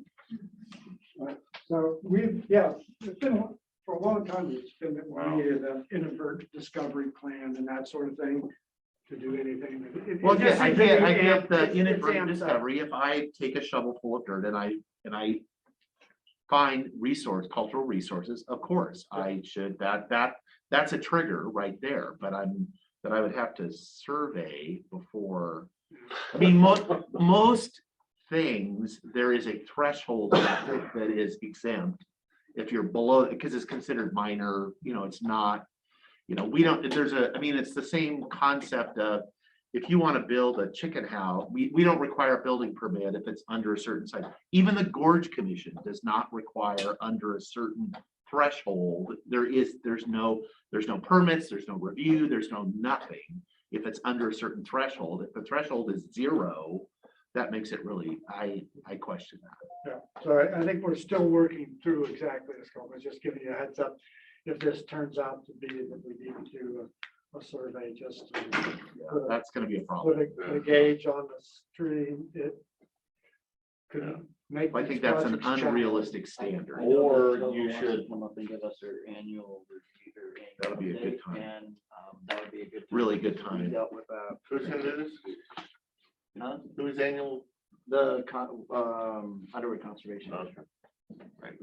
So it's been, for a long time, it's been that we needed an inadvertent discovery plan and that sort of thing to do anything. Well, yeah, I get the it's inadvertent amped up. discovery. If I take a shovel full of dirt and I find cultural resources, of course, I should, that's a trigger right there, but I would have to survey before. I mean, most things, there is a threshold that is exempt. If you're below, because it's considered minor, it's not, You know, we don't, I mean, it's the same concept of, if you want to build a chicken house, we don't require a building permit if it's under a certain size. Even the Gorge Commission does not require under a certain threshold. There's no permits, there's no review, there's no nothing. If it's under a certain threshold, if the threshold is 0, that makes it really, I question that. Yeah, so I think we're still working through exactly this. I was just giving you a heads up. If this turns out to be that we need to do a survey just to put That's gonna be a put problem. a gauge on the stream, it could make. I think these that's an projects challenging. unrealistic standard. Or you should- Come up and give us their annual review. their annual That'd be a good update, time. And that would be a good. Really good We time. Dealt with that. Who's gonna do this? Huh? Who's annual? The Underwood Conservation. Okay. Right.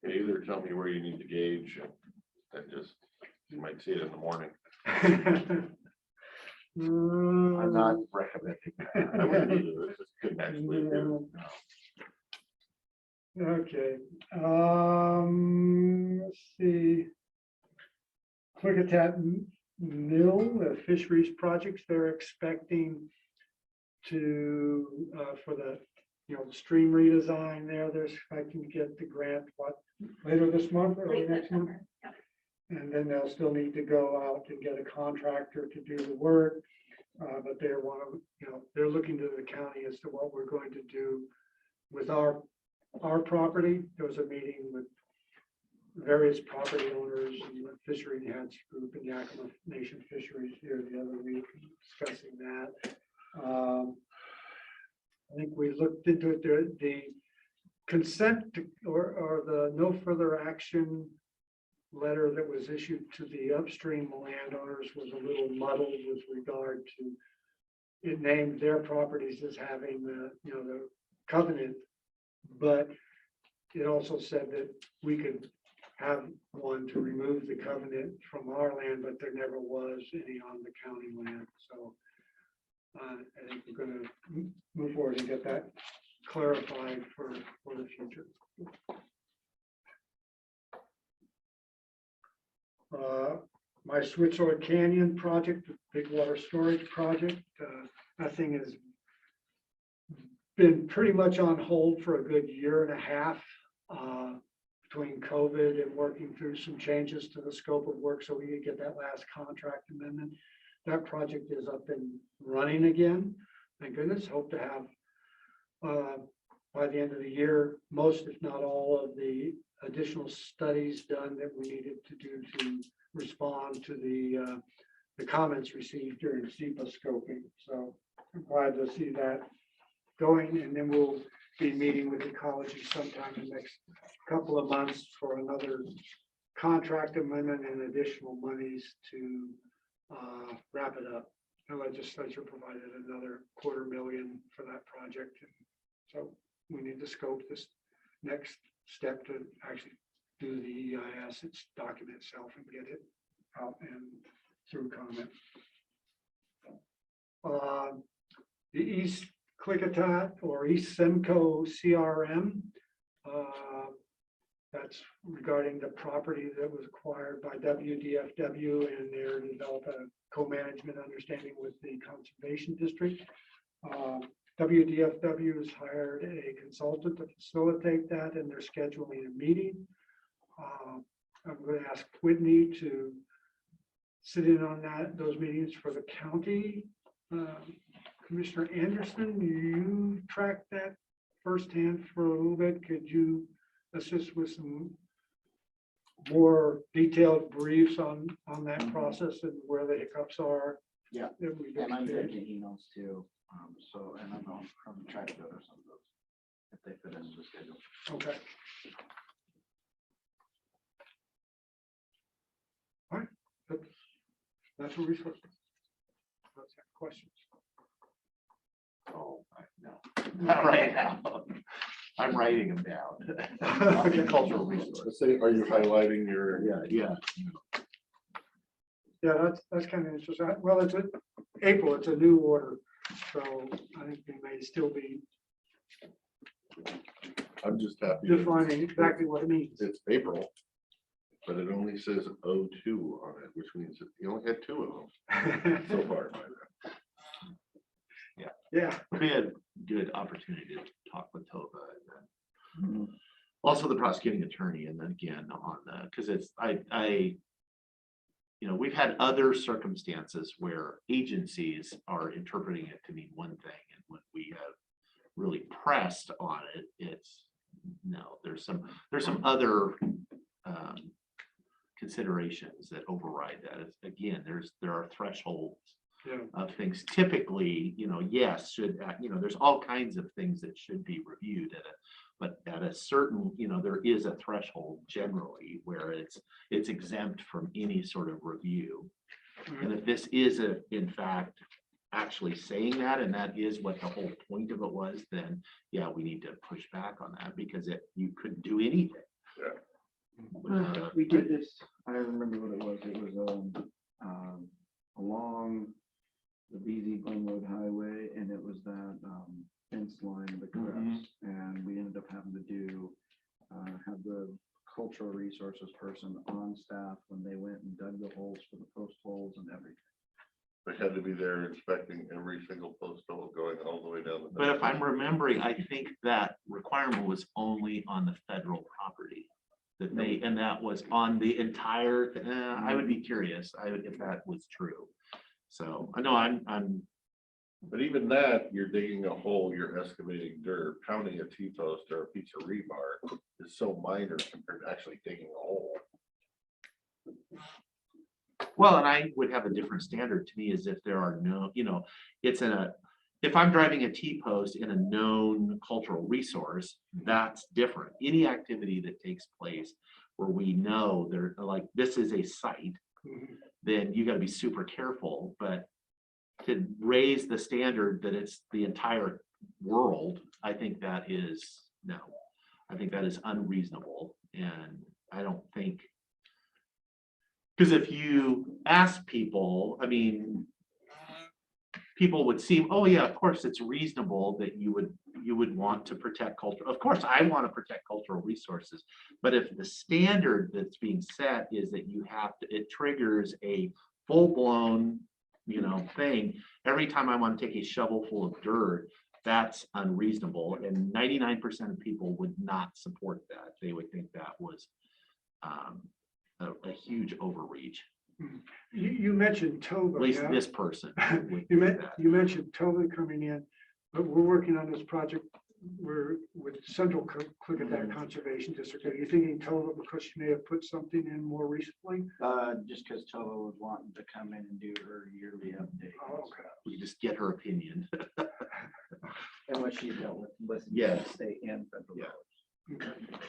You either tell me where you need to gauge and just, you might see it in the morning. I'm not recommending I wouldn't either. This couldn't actually do. Okay, let's see. Klickitat Mill, the fisheries projects, they're expecting to, for the, the stream redesign there, they're expecting to get the grant, later this month, early Late next month? September. Yep. And then they'll still need to go out and get a contractor to do the work. But they want to, they're looking to the county as to what we're going to do with our property. There was a meeting with various property owners and the fishery heads group in Yakima Nation Fisheries here the other week, discussing that. I think we looked into it, the consent or the no further action letter that was issued to the upstream landowners was a little muddled with regard to, it named their properties as having the covenant, but it also said that we could have one to remove the covenant from our land, but there never was any on the county land. So I think we're going to move forward and get that clarified for the future. My Switzerland Canyon project, the big water storage project, that thing has been pretty much on hold for a good year and a half between COVID and working through some changes to the scope of work so we could get that last contract amendment. That project is up and running again. Thank goodness. Hope to have by the end of the year, most if not all of the additional studies done that we needed to do to respond to the comments received during SEPA scoping. So I'm glad to see that going, and then we'll be meeting with ecology sometime in the next couple of months for another contract amendment and additional monies to wrap it up. The legislature provided another $250,000 for that project. And so we need to scope this next step to actually do the EIS, its document itself, and get it out and through comment. The East Klickitat or East Semco CRM, that's regarding the property that was acquired by WDFW, and they're developed a co-management understanding with the Conservation District. WDFW has hired a consultant to facilitate that, and they're scheduling a meeting. I'm going to ask Whitney to sit in on those meetings for the county. Commissioner Anderson, you tracked that firsthand for a little bit. Could you assist with some more detailed briefs on that process and where the hiccups are? Yeah, that we've and I'm experienced? getting emails too. So, and I'm going to try to go to some of those if they fit into the schedule. Okay. All right, that's what we're supposed to. Let's have questions. Oh, no, not right now. I'm writing them down. Cultural resource. Let's say, are you highlighting your? Yeah. Yeah, that's kind of interesting. Well, it's April, it's a new order, so I think they may still be I'm just happy. defining exactly what it means. It's April. But it only says O2 on it, which means that you only had 2 of them so far. Yeah, We had good opportunity to talk with Tova and then Mhm. also the prosecuting attorney, and then again on the, because it's, you know, we've had other circumstances where agencies are interpreting it to mean one thing, and when we have really pressed on it, it's, no, there's some other considerations that override that. It's, again, there are thresholds yeah. of things. Typically, you know, yes, should, you know, there's all kinds of things that should be reviewed but at a certain, you know, there is a threshold generally where it's exempt from any sort of review. And if this is in fact, actually saying that, and that is what the whole point of it was, then yeah, we need to push back on that, because you couldn't do anything. Yeah. We did this, I remember what it was. It was along the BZ Glenwood Highway, and it was that fence line of the cliffs. And we ended up having to do, have the cultural resources person on staff when they went and dug the holes for the post holes and everything. They had to be there inspecting every single post hole going all the way down the. But if I'm remembering, I think that requirement was only on the federal property. And that was on the entire, I would be curious, if that was true. So I know I'm. But even that, you're digging a hole, you're excavating dirt, pounding a T-post or a piece of rebar is so minor compared to actually digging a hole. Well, and I would have a different standard to me, as if there are no, you know, if I'm driving a T-post in a known cultural resource, that's different. Any activity that takes place where we know they're like, this is a site, then you got to be super careful. But to raise the standard that it's the entire world, I think that is, no, I think that is unreasonable. And I don't think, because if you ask people, I mean, people would seem, oh yeah, of course it's reasonable that you would want to protect culture. Of course, I want to protect cultural resources, but if the standard that's being set is that you have to, it triggers a full-blown, you know, thing every time I want to take a shovel full of dirt, that's unreasonable. And 99% of people would not support that. They would think that was a huge overreach. You mentioned At Tova. least yeah? this person would You think that. mentioned Tova coming in, but we're working on this project. We're with Central Klickitat Conservation District. Are you thinking Tova because she may have put something in more recently? Just because Tova was wanting to come in and do her yearly update. Oh, okay. We just get her opinion. And what she dealt with Yes. state and federal. Yeah.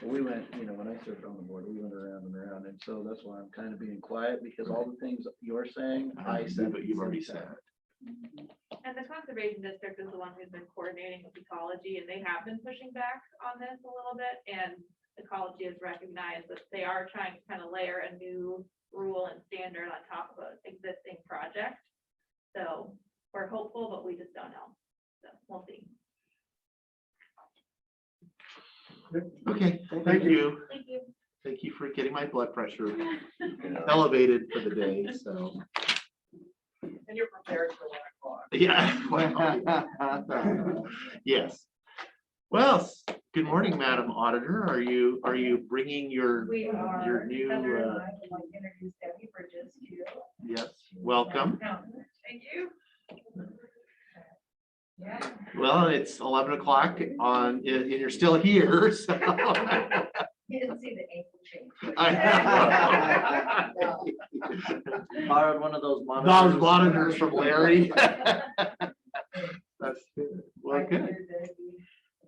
So we went, you know, when I served on the board, we went around and around, and so that's why I'm kind of being quiet, because all the things you're saying, I said. But you've already said. And the conservation district is the one who's been coordinating with ecology, and they have been pushing back on this a little bit, and ecology has recognized that they are trying to kind of layer a new rule and standard on top of an existing project. So we're hopeful, but we just don't know. So we'll see. Okay, thank you. Thank you. Thank you for getting my blood pressure Yeah. elevated for the day, so. And you're prepared for 1 o'clock. Yeah. well, Yes. Well, good morning, Madam Auditor. Are you bringing your We are. your new, Heather and I would like to introduce Debbie Bridges to you. yes, welcome. Thank you. Yeah. Well, it's 11 o'clock and you're still here, so. You didn't see the ankle change. I Borrowed one of those Those monitors from Larry. That's good. Well, Right good. here, Debbie.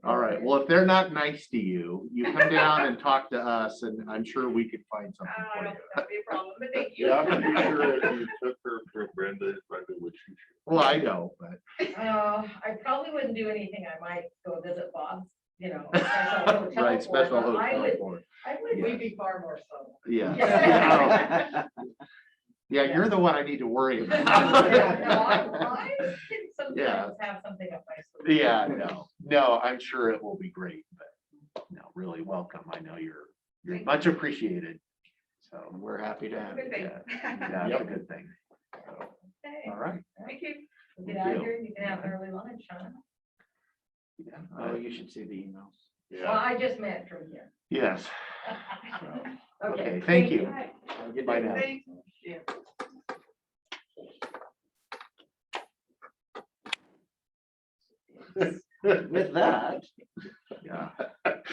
All right. Well, if they're not nice to you, you come down and talk to us, and I'm sure we could find something I for don't you. think that'd be a problem, but thank you. Yeah, I'm pretty sure if you took her for Brenda, Brenda would shoot you. Well, I know, but I probably wouldn't do anything. I might go visit Bob's, you know. special hotel right, special for, but hotel I board. would Yeah. be far more subtle. Yeah. Yeah. Yeah, you're the one I need to worry No, about. I can Yeah. sometimes have something up my sleeve. Yeah, no, I'm sure it will be great, but no, really welcome. I know you're much appreciated. So, We're happy to have Good you, thing. Chad. yeah, it's a good thing. Okay, All right. Thank you. get out of here, you can have early lunch, huh? Oh, you should see the emails. Well, I just meant from here. Yes. Okay, Thank you. Bye. Bye now. Thanks. With that, Yeah.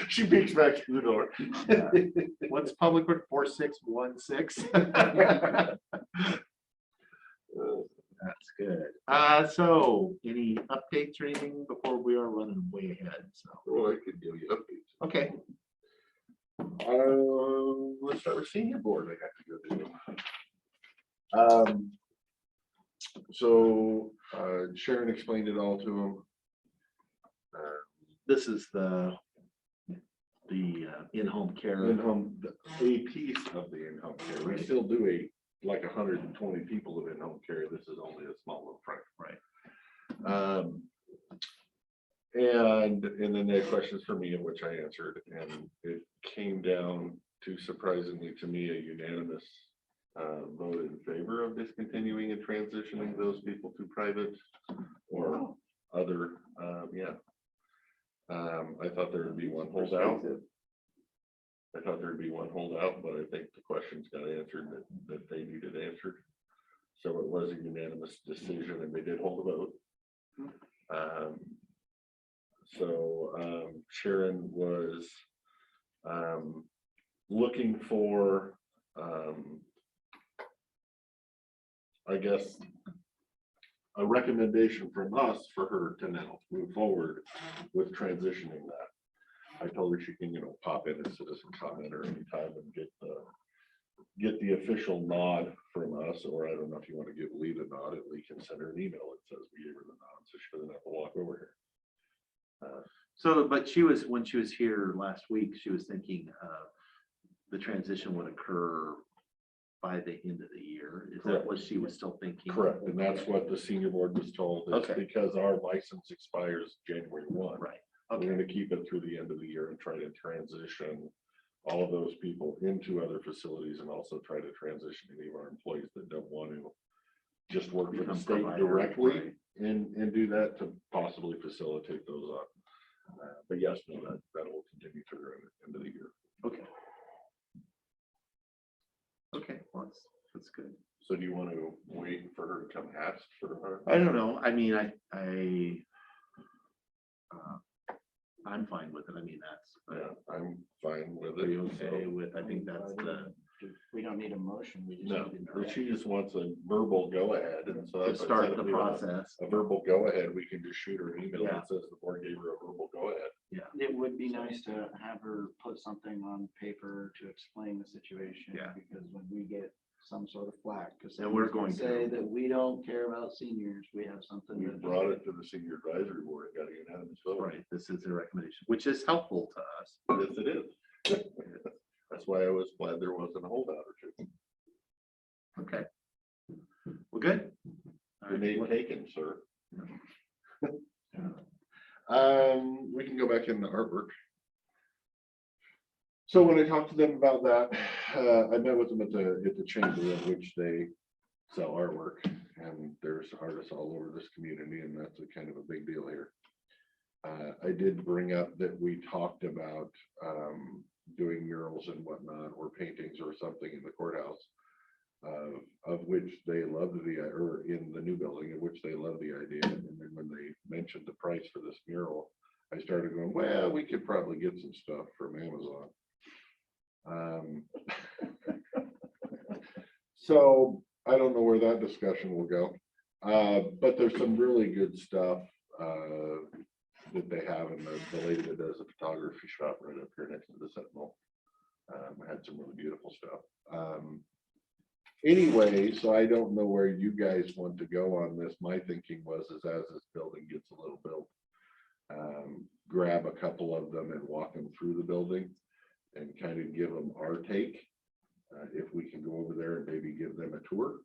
She peeks back to the door. What's public work 4616? That's good. So any updates or anything before we are running way ahead? So, Well, I could give you updates. okay. Let's start with senior board. I got to go do. So Sharon explained it all to him. This is the in-home care. In-home, a piece of the in-home care. We still do like 120 people of in-home care. This is only a small little front. Right. And then they had questions for me, in which I answered, and it came down to, surprisingly to me, a unanimous vote in favor of discontinuing and transitioning those people to private or other, yeah. I thought there would be one holdout. I thought there'd be one holdout, but I think the questions got answered that they needed answered. So it was a unanimous decision, and they did hold a vote. Sharon was looking for, I guess, a recommendation from us for her to now move forward with transitioning that. I told her she can, pop in as citizen commenter anytime and get the official nod from us, or I don't know if you want to give Lee the nod, and Lee can send her an email that says we gave her the nod, so she doesn't have to walk over here. So, but when she was here last week, she was thinking the transition would occur by the end of the year. Is that Correct. what she was still thinking? Correct, and that's what the senior board was told, is Okay. because our license expires January 1. Right. We're Okay. gonna keep it through the end of the year and try to transition all of those people into other facilities, and also try to transition any of our employees that don't want to just work for the Become state provider, directly right. and do that, to possibly facilitate those up. But yes, no, that will continue through the end of the year. Okay. Okay, well, that's good. So do you want to wait for her to come ask for her? I don't know. I mean, I'm fine with it. I mean, that's. Yeah, I'm fine with Are it. you okay so- with, I think that's the, we don't need a motion, we just No, need to know. she just wants a verbal go-ahead, and so. to that's what I start said, the if we want process. A verbal go-ahead, we can just shoot her an email Yeah. that says the board gave her a verbal go-ahead. It would be nice to have her put something on paper to explain the situation. Yeah. Because when we get some sort of flack, because. And we're going to. Say that we don't care about seniors, we have something. We that- brought it to the senior advisory board and got a unanimous vote. Right, this is a recommendation, which is helpful to us. Yes, it is. That's why I was glad there wasn't a holdout or two. Okay. Well, good. All Your right, name what- taken, sir. We can go back into artwork. So when I talked to them about that, I met with them at the chamber, in which they sell artwork, and there's artists all over this community, and that's a kind of a big deal here. I did bring up that we talked about doing murals and whatnot, or paintings or something in the courthouse, of which they loved or in the new building, in which they loved the idea. And then when they mentioned the price for this mural, I started going, well, we could probably get some stuff from Amazon. So I don't know where that discussion will go. But there's some really good stuff that they have, and the lady that does the photography shop right up here next to the Sentinel had some really beautiful stuff. Anyway, so I don't know where you guys want to go on this. My thinking was, is as this building gets a little built, grab a couple of them and walk them through the building and kind of give them our take. If we can go over there and maybe give them a tour,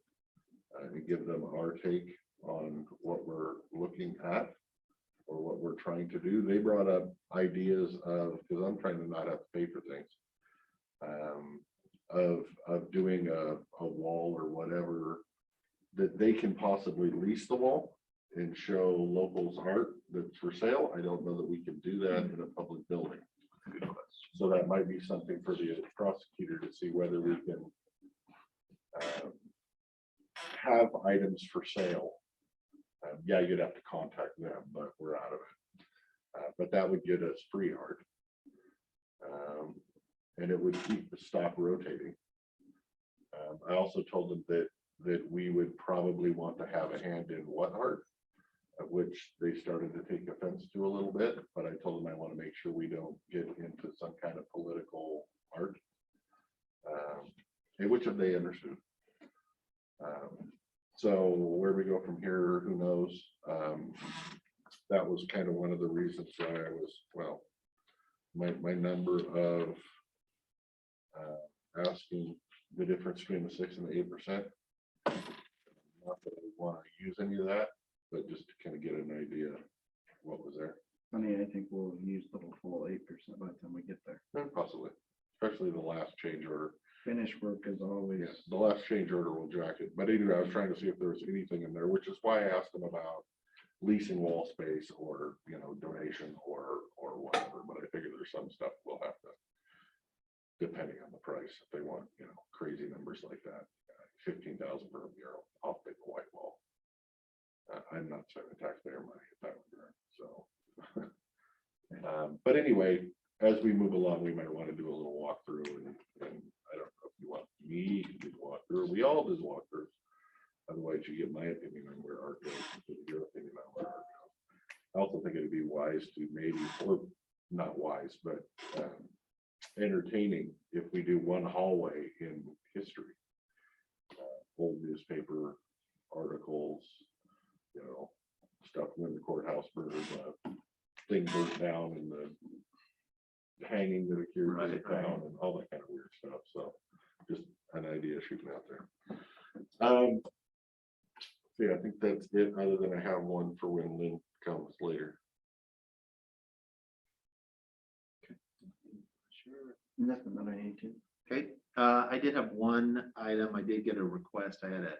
and give them our take on what we're looking at or what we're trying to do. They brought up ideas of, because I'm trying to not have to pay for things, of doing a wall or whatever, that they can possibly lease the wall and show locals art that's for sale. I don't know that we can do that in a public building. So that might be something for the prosecutor to see whether we can have items for sale. Yeah, you'd have to contact them, but we're out of it. But that would get us free art. And it would keep the stock rotating. I also told them that we would probably want to have a hand in what art, of which they started to take offense to a little bit, but I told them I want to make sure we don't get into some kind of political art, and which have they understood. So where we go from here, who knows? That was kind of one of the reasons why I was, well, my number of asking the difference between the 6 and the 8%. Not that I want to use any of that, but just to kind of get an idea of what was there. Funny, I think we'll use the full 8% by the time we get there. Possibly, especially the last change order. Finish work is always. Yes, the last change order will jack it. But anyway, I was trying to see if there was anything in there, which is why I asked them about leasing wall space or, you know, donation or whatever. But I figure there's some stuff we'll have to, depending on the price, if they want, you know, crazy numbers like that. 15,000 per mural, I'll take a white wall. I'm not spending taxpayer money at that regard, so. But anyway, as we move along, we might want to do a little walkthrough, and I don't know if you want me to do the walkthrough, we all do walkthroughs. Otherwise, you get my opinion on where art goes, and your opinion on where art goes. I also think it'd be wise to maybe, or not wise, but entertaining if we do one hallway in history. Old newspaper articles, you know, stuff when the courthouse burned, thing burnt down, and the hanging that occurred in the town, and all that kind of weird stuff. So just an idea shooting out there. So yeah, I think that's it, other than I have one for when Lynn comes later. Sure. Nothing that I need to. Okay, I did have one item. I did get a request. I had an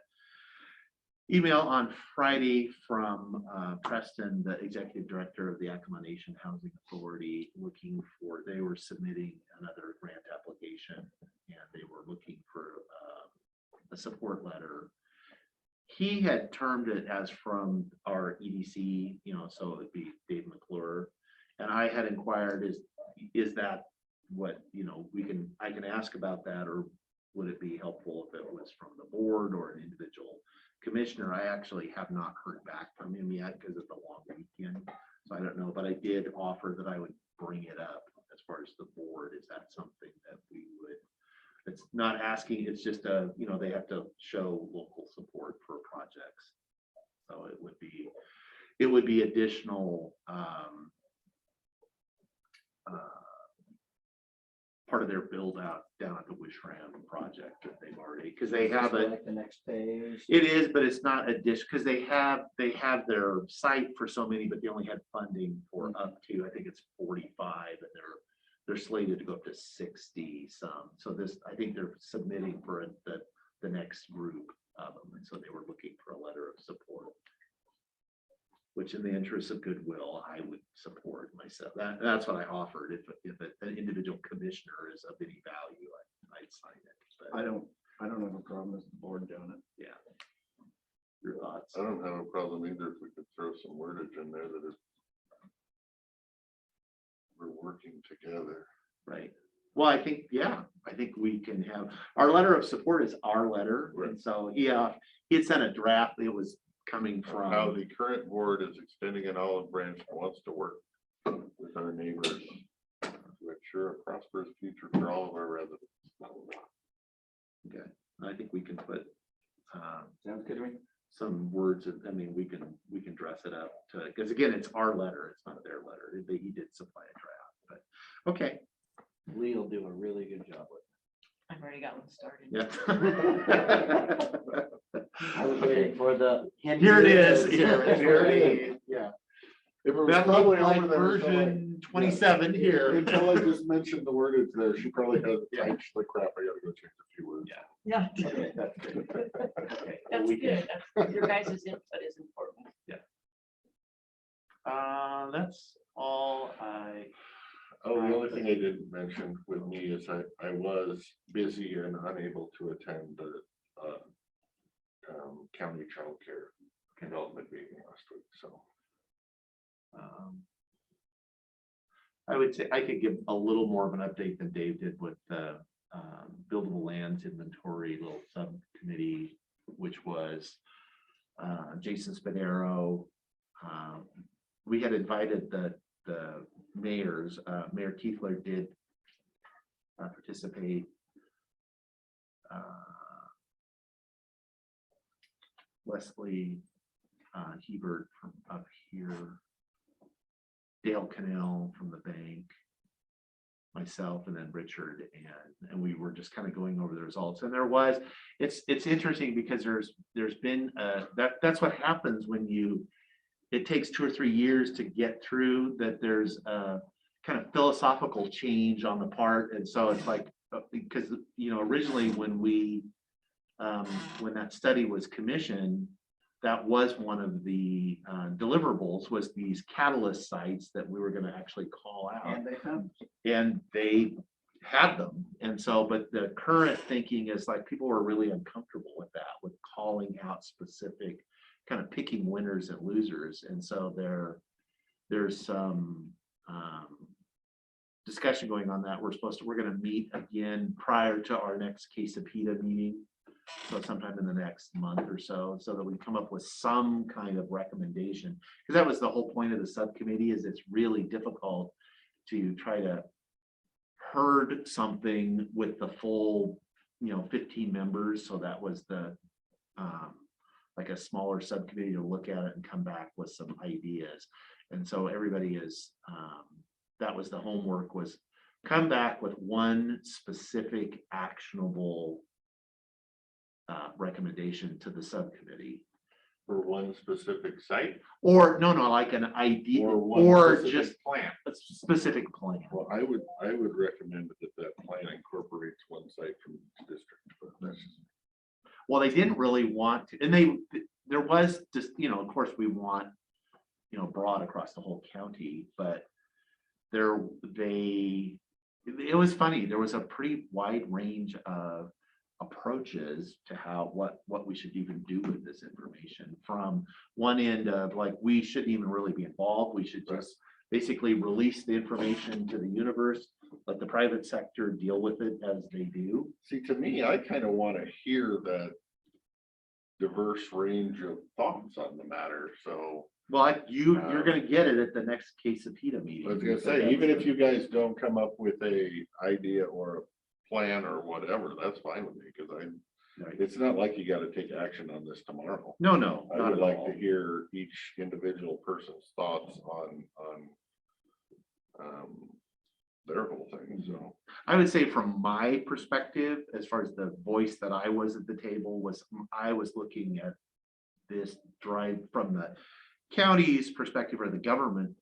email on Friday from Preston, the executive director of the Yakima Nation Housing Authority, looking for, they were submitting another grant application, and they were looking for a support letter. He had termed it as from our EDC, you know, so it'd be Dave McClure. And I had inquired, is that what, you know, I can ask about that, or would it be helpful if it was from the board or an individual commissioner? I actually have not heard back from him yet because of the long weekend, so I don't know, but I did offer that I would bring it up as far as the board. Is that something that we would, it's not asking, it's just you know, they have to show local support for projects, so it would be additional part of their build out down at the Wishram project that they've already, because they have it. Like the next phase. It is, but it's not addition, because they have their site for so many, but they only had funding for up to, I think it's 45, and they're slated to go up to 60 some. So this, I think they're submitting for the next group of them, and so they were looking for a letter of support, which in the interest of goodwill, I would support myself. That's what I offered. If an individual commissioner is of any value, I'd sign it. But I don't have a problem with the board doing it. yeah. Your thoughts? I don't have a problem either if we could throw some wordage in there that is, we're working together. Right. Well, I think we can have, our letter of support is our letter. Right. And so, yeah, he sent a draft. It was coming from. How the current board is extending an olive branch and wants to work with our neighbors to ensure a prosperous future for all of our residents. Okay, I think we can put Sounds good to me. some words, I mean, we can dress it up to, because again, it's our letter, it's not their letter. He did supply a draft, but okay. Lee will do a really good job with I've already got one started. Yeah. I was waiting for the. Here it is. Here it is. Yeah. If it was That probably looked like over there, version 27 here. Until I just mentioned the word, it's there. She probably has, actually crap, I gotta go change a few words. Yeah. Yeah, Okay, that's good. Okay, that's we can- good. Your guys' input is important. That's all I. Oh, the only thing I didn't mention with me is I was busy and unable to attend the county childcare development meeting last week, so. I would say I could give a little more of an update than Dave did with the buildable lands inventory little subcommittee, which was Jason Spadero. We had invited the mayors, Mayor Keithler did participate. Leslie Hebert from up here. Dale Cannell from the bank, myself, and then Richard, and we were just kind of going over the results. And there was, it's interesting because there's been that's what happens when it takes 2 or 3 years to get through that. There's a kind of philosophical change on the part, and so it's like because originally when that study was commissioned, that was one of the deliverables, was these catalyst sites that we were going to actually call out. And they had them. And so, but the current thinking is like people were really uncomfortable with that, with calling out specific, kind of picking winners and losers. And so there's some discussion going on that. We're going to meet again prior to our next Klickitat meeting. So sometime in the next month or so that we come up with some kind of recommendation, because that was the whole point of the subcommittee. Is it's really difficult to try to herd something with the full 15 members. So that was the like a smaller subcommittee to look at it and come back with some ideas. And so everybody is that was the homework, was come back with one specific actionable recommendation to the subcommittee. For one specific site? Or no, like an idea Or or just plan? a specific plan. Well, I would recommend that plan incorporates one site from each district, but that's just. Well, they didn't really want to, and there was just, of course we want, broad across the whole county, but it was funny. There was a pretty wide range of approaches to what we should even do with this information. From one end of like, we shouldn't even really be involved. We should just basically release the information to the universe, let the private sector deal with it as they do. See, to me, I kind of want to hear that diverse range of thoughts on the matter, so. Well, you're gonna get it at the next Klickitat meeting. I was gonna say, even if you guys don't come up with a idea or a plan or whatever, that's fine with me, because Right. it's not like you gotta take action on this tomorrow. No, I not would at like all. to hear each individual person's thoughts on their whole thing, so. I would say from my perspective, as far as the voice that I was at the table, I was looking at this drive from the county's perspective, or the government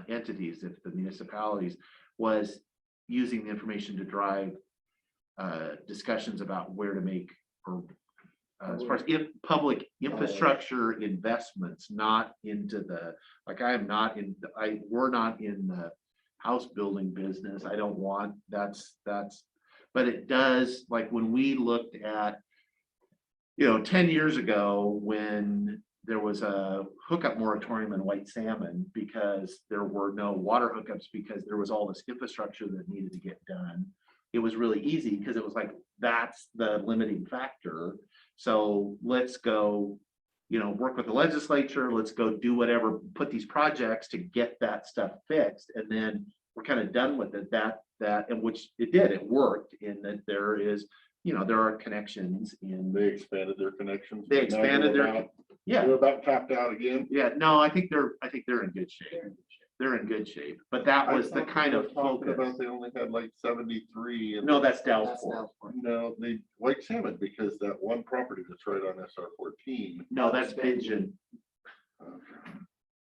entities, if the municipalities, was using the information to drive discussions about where to make, or as far as public infrastructure investments, not into the, like, we're not in the house building business. I don't want, but it does, like when we looked at, 10 years ago, when there was a hookup moratorium in White Salmon, because there were no water hookups, because there was all this infrastructure that needed to get done. It was really easy because it was like, that's the limiting factor. So let's go, work with the legislature. Let's go do whatever, put these projects to get that stuff fixed. And then we're kind of done with it. And which it did, it worked in that there is, there are connections in. They expanded their connections. They but now expanded they're their, about- yeah. They're about tapped out again. Yeah, no, I think they're in good shape. They're in good shape, but that was the kind of Talking focus. about they only had like 73. And No, that's Dalesport. No, White Salmon, because that one property that's right on SR 14. No, that's Pigeon.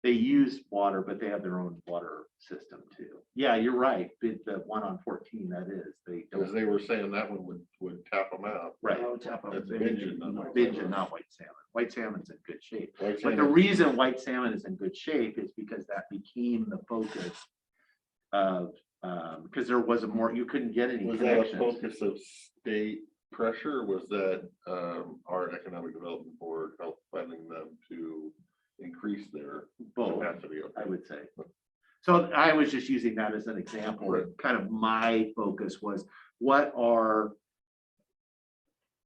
they use water, but they have their own water system too. Yeah, you're right. The one on 14, that is, they Because don't. they were saying that one would tap them out. Right. Oh, tap out That's Bingen, Bingen, not Bingen, not white salmon. White salmon's in good shape. Like But saying the that- reason white salmon is in good shape is because that became the focus of, because there was a more, you couldn't get any Was that a connections. focus of state pressure? Was that our economic development board helped funding them to increase their Both, capacity? I would say. So I was just using that as an example. Right. Kind of my focus was what are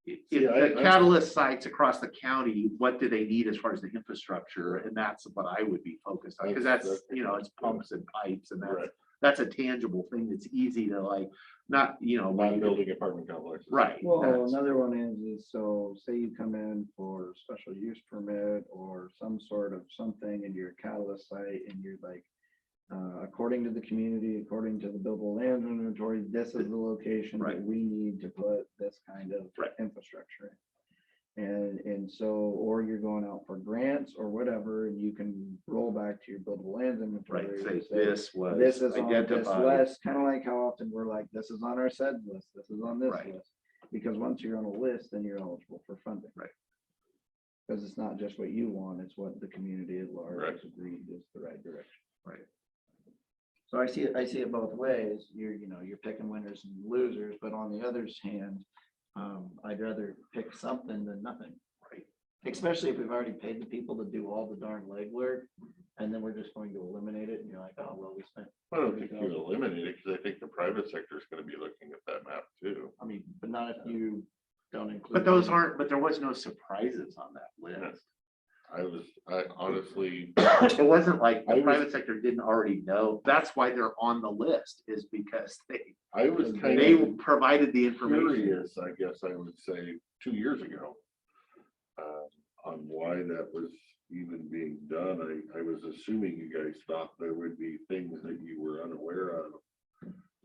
if See, the I- catalyst sites across the county, what do they need as far as the infrastructure? And that's what I would be focused on, because that's, it's pumps and pipes and Right. that's a tangible thing that's easy to like, not, Not building apartment complexes. right. Well, that's- another one is, so say you come in for special use permit or some sort of something and you're a catalyst site and you're like, according to the community, according to the buildable land inventory, this is the location Right. that we need to put this kind of Right. infrastructure in. And so, or you're going out for grants or whatever, and you can roll back to your buildable lands inventory. Right, and say this was This is on this identified. list, kind of like how often we're like, this is on our said list, this is on this Right. list. Because once you're on a list, then you're eligible for funding. Right. Because it's not just what you want, it's what the community at large Right. has agreed is the right direction. Right. So I see it both ways. You're picking winners and losers, but on the other's hand, I'd rather pick something than nothing. Right. Especially if we've already paid the people to do all the darn legwork, and then we're just going to eliminate it, and you're like, oh, well, we spent. I don't think you eliminate it, because I think the private sector is gonna be looking at that map too. I mean, but not if you don't include. But those aren't, but there was no surprises on that list. I honestly, It wasn't like I the was- private sector didn't already know. That's why they're on the list, is because I was kind they of provided the information. curious, I guess I would say, 2 years ago. On why that was even being done. I was assuming you guys thought there would be things that you were unaware of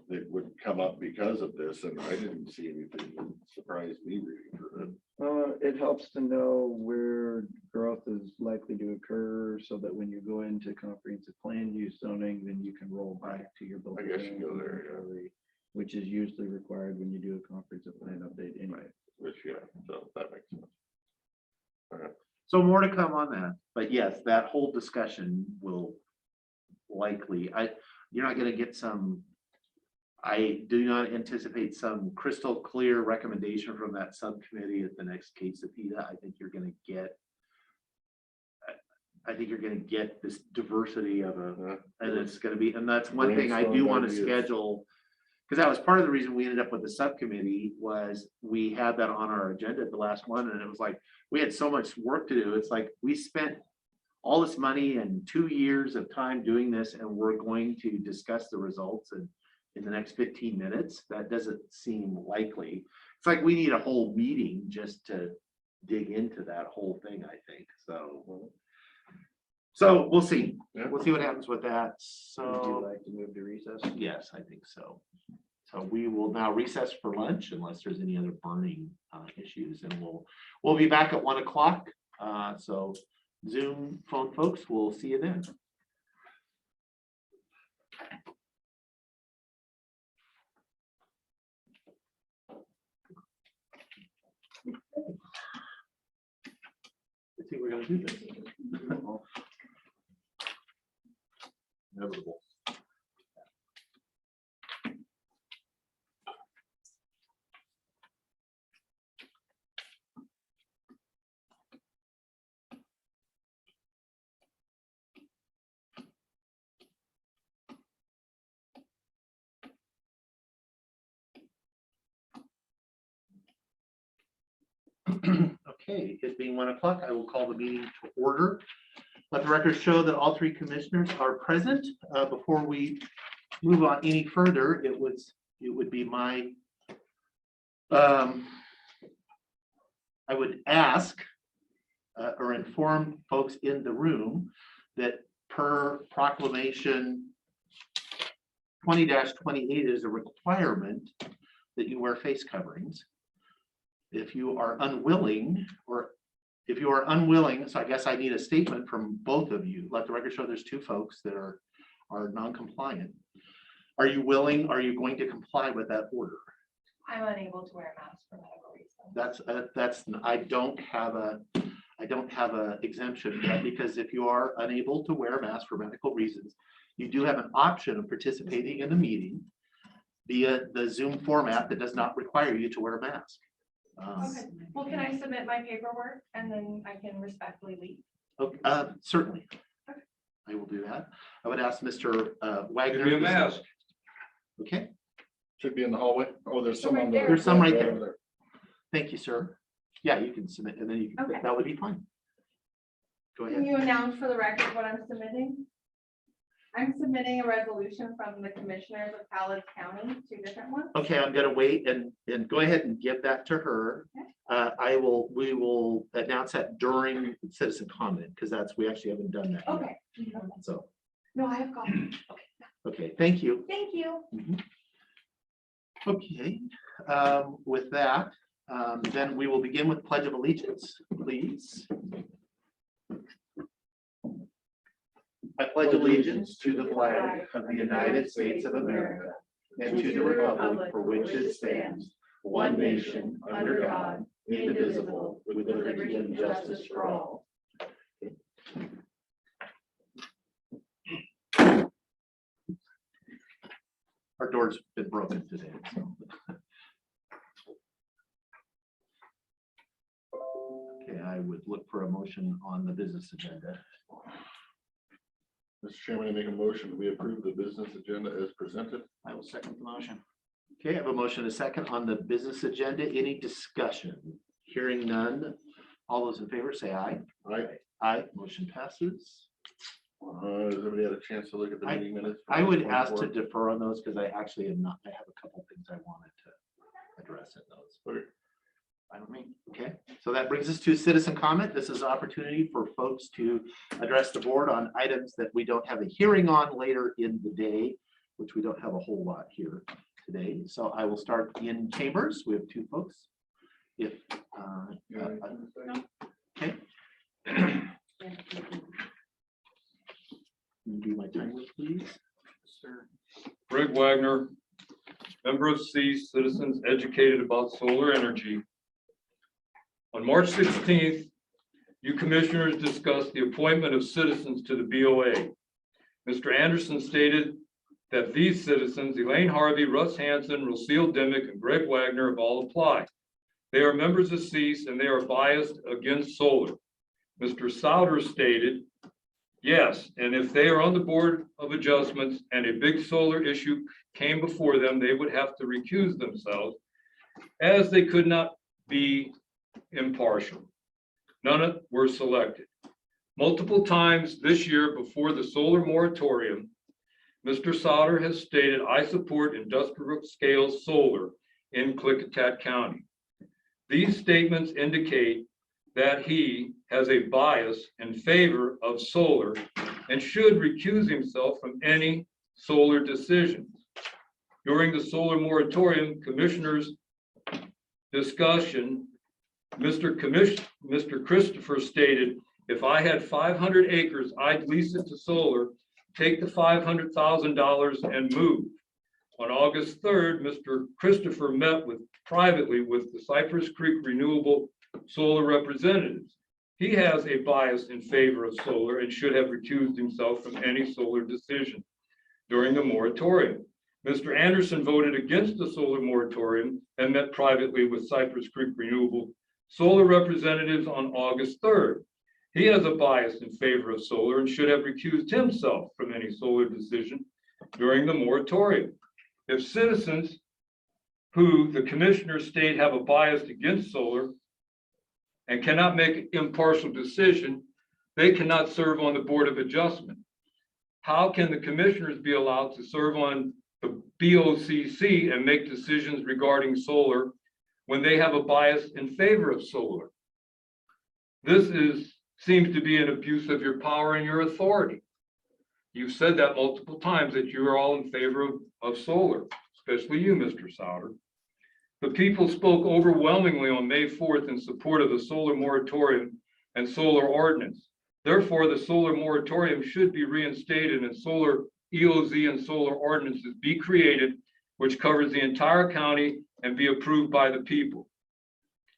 that would come up because of this, and I didn't see anything that surprised me reading through it. It helps to know where growth is likely to occur, so that when you go into comprehensive plan use zoning, then you can roll back to your. I guess you go there, yeah. inventory, which is usually required when you do a comprehensive plan update anyway. Which, yeah, so that makes sense. So more to come on that, but yes, that whole discussion will likely, you're not gonna get some. I do not anticipate some crystal clear recommendation from that subcommittee at the next case of PETA. I think you're gonna get this diversity of and it's gonna be, and that's one thing I do Brainstorm want to ideas. schedule. Because that was part of the reason we ended up with the subcommittee, was we had that on our agenda at the last one, and it was like, we had so much work to do. It's like, we spent all this money and 2 years of time doing this, and we're going to discuss the results in the next 15 minutes. That doesn't seem likely. It's like we need a whole meeting just to dig into that whole thing, I think. So we'll see. Yeah. We'll see what happens with that. Would you So like to move to recess? yes, I think so. So we will now recess for lunch unless there's any other burning issues, and we'll be back at 1 o'clock. So Zoom phone folks, we'll see you then. I think we're gonna do this. Inevitable. Okay, it being 1 o'clock, I will call the meeting to order. Let the record show that all three commissioners are present. Before we move on any further, it would be my, I would ask or inform folks in the room that per proclamation 20-28 is a requirement that you wear face coverings. If you are unwilling or if you are unwilling, so I guess I need a statement from both of you. Let the record show there's two folks that are non-compliant. Are you willing, are you going to comply with that order? I'm unable to wear a mask for medical reasons. I don't have a exemption for that, because if you are unable to wear a mask for medical reasons, you do have an option of participating in the meeting via the Zoom format that does not require you to wear a mask. Okay, well, can I submit my paperwork and then I can respectfully leave? Okay, certainly. I will do that. I would ask Mr. Wagner. Give me a mask. Okay, Should be in the hallway. Oh, there's some on the. There's some right there. over there. thank you, sir. Yeah, you can submit, and then you can, Okay. that would be fine. Go Can ahead. you announce for the record what I'm submitting? I'm submitting a resolution from the commissioners of Palace County, two different ones. Okay, I'm gonna wait and go ahead and give that to her. We will announce that during citizen comment, because we actually haven't done that yet. Okay. So, No, I have copies. okay, thank you. Thank you. Okay, with that, then we will begin with Pledge of Allegiance, please. I pledge allegiance to the flag of the United States of America and to the republic for which it stands, one nation, under God, indivisible, with liberty and justice for all. Our door's been broken today, so. Okay, I would look for a motion on the business agenda. Mr. Chairman, I make a motion, we approve the business agenda as presented. I will second the motion. Okay, I have a motion, a second on the business agenda. Any discussion? Hearing none. All those in favor say aye. Aye. Aye, motion passes. Has everybody had a chance to look at the meeting minutes? for I would March ask to 24th? defer on those because I actually have not, I have a couple things I wanted to address in those. Okay. I don't mean, okay, so that brings us to citizen comment. This is an opportunity for folks to address the board on items that we don't have a hearing on later in the day, which we don't have a whole lot here today. So I will start in chambers. We have two folks. If, okay. Can you do my timer, please? Sir. Greg Wagner, member of C, citizens educated about solar energy. On March 16th, you commissioners discussed the appointment of citizens to the BOA. Mr. Anderson stated that these citizens, Elaine Harvey, Russ Hansen, Rocio Dimick, and Greg Wagner, have all applied. They are members of CEAS and they are biased against solar. Mr. Souter stated, yes, and if they are on the Board of Adjustments and a big solar issue came before them, they would have to recuse themselves, as they could not be impartial. None were selected. Multiple times this year before the solar moratorium, Mr. Souter has stated, I support industrial scale solar in Klickitat County. These statements indicate that he has a bias in favor of solar and should recuse himself from any solar decisions. During the solar moratorium commissioners discussion, Mr. Christopher stated, if I had 500 acres, I'd lease it to solar, take the $500,000 and move. On August 3rd, Mr. Christopher met privately with the Cypress Creek Renewable Solar representatives. He has a bias in favor of solar and should have recused himself from any solar decision during the moratorium. Mr. Anderson voted against the solar moratorium and met privately with Cypress Creek Renewable Solar representatives on August 3rd. He has a bias in favor of solar and should have recused himself from any solar decision during the moratorium. If citizens who the commissioners state have a bias against solar and cannot make an impartial decision, they cannot serve on the Board of Adjustment. How can the commissioners be allowed to serve on the BOCC and make decisions regarding solar when they have a bias in favor of solar? This seems to be an abuse of your power and your authority. You've said that multiple times that you are all in favor of solar, especially you, Mr. Souter. The people spoke overwhelmingly on May 4th in support of the solar moratorium and solar ordinance. Therefore, the solar moratorium should be reinstated and solar EOZ and solar ordinances be created, which covers the entire county and be approved by the people.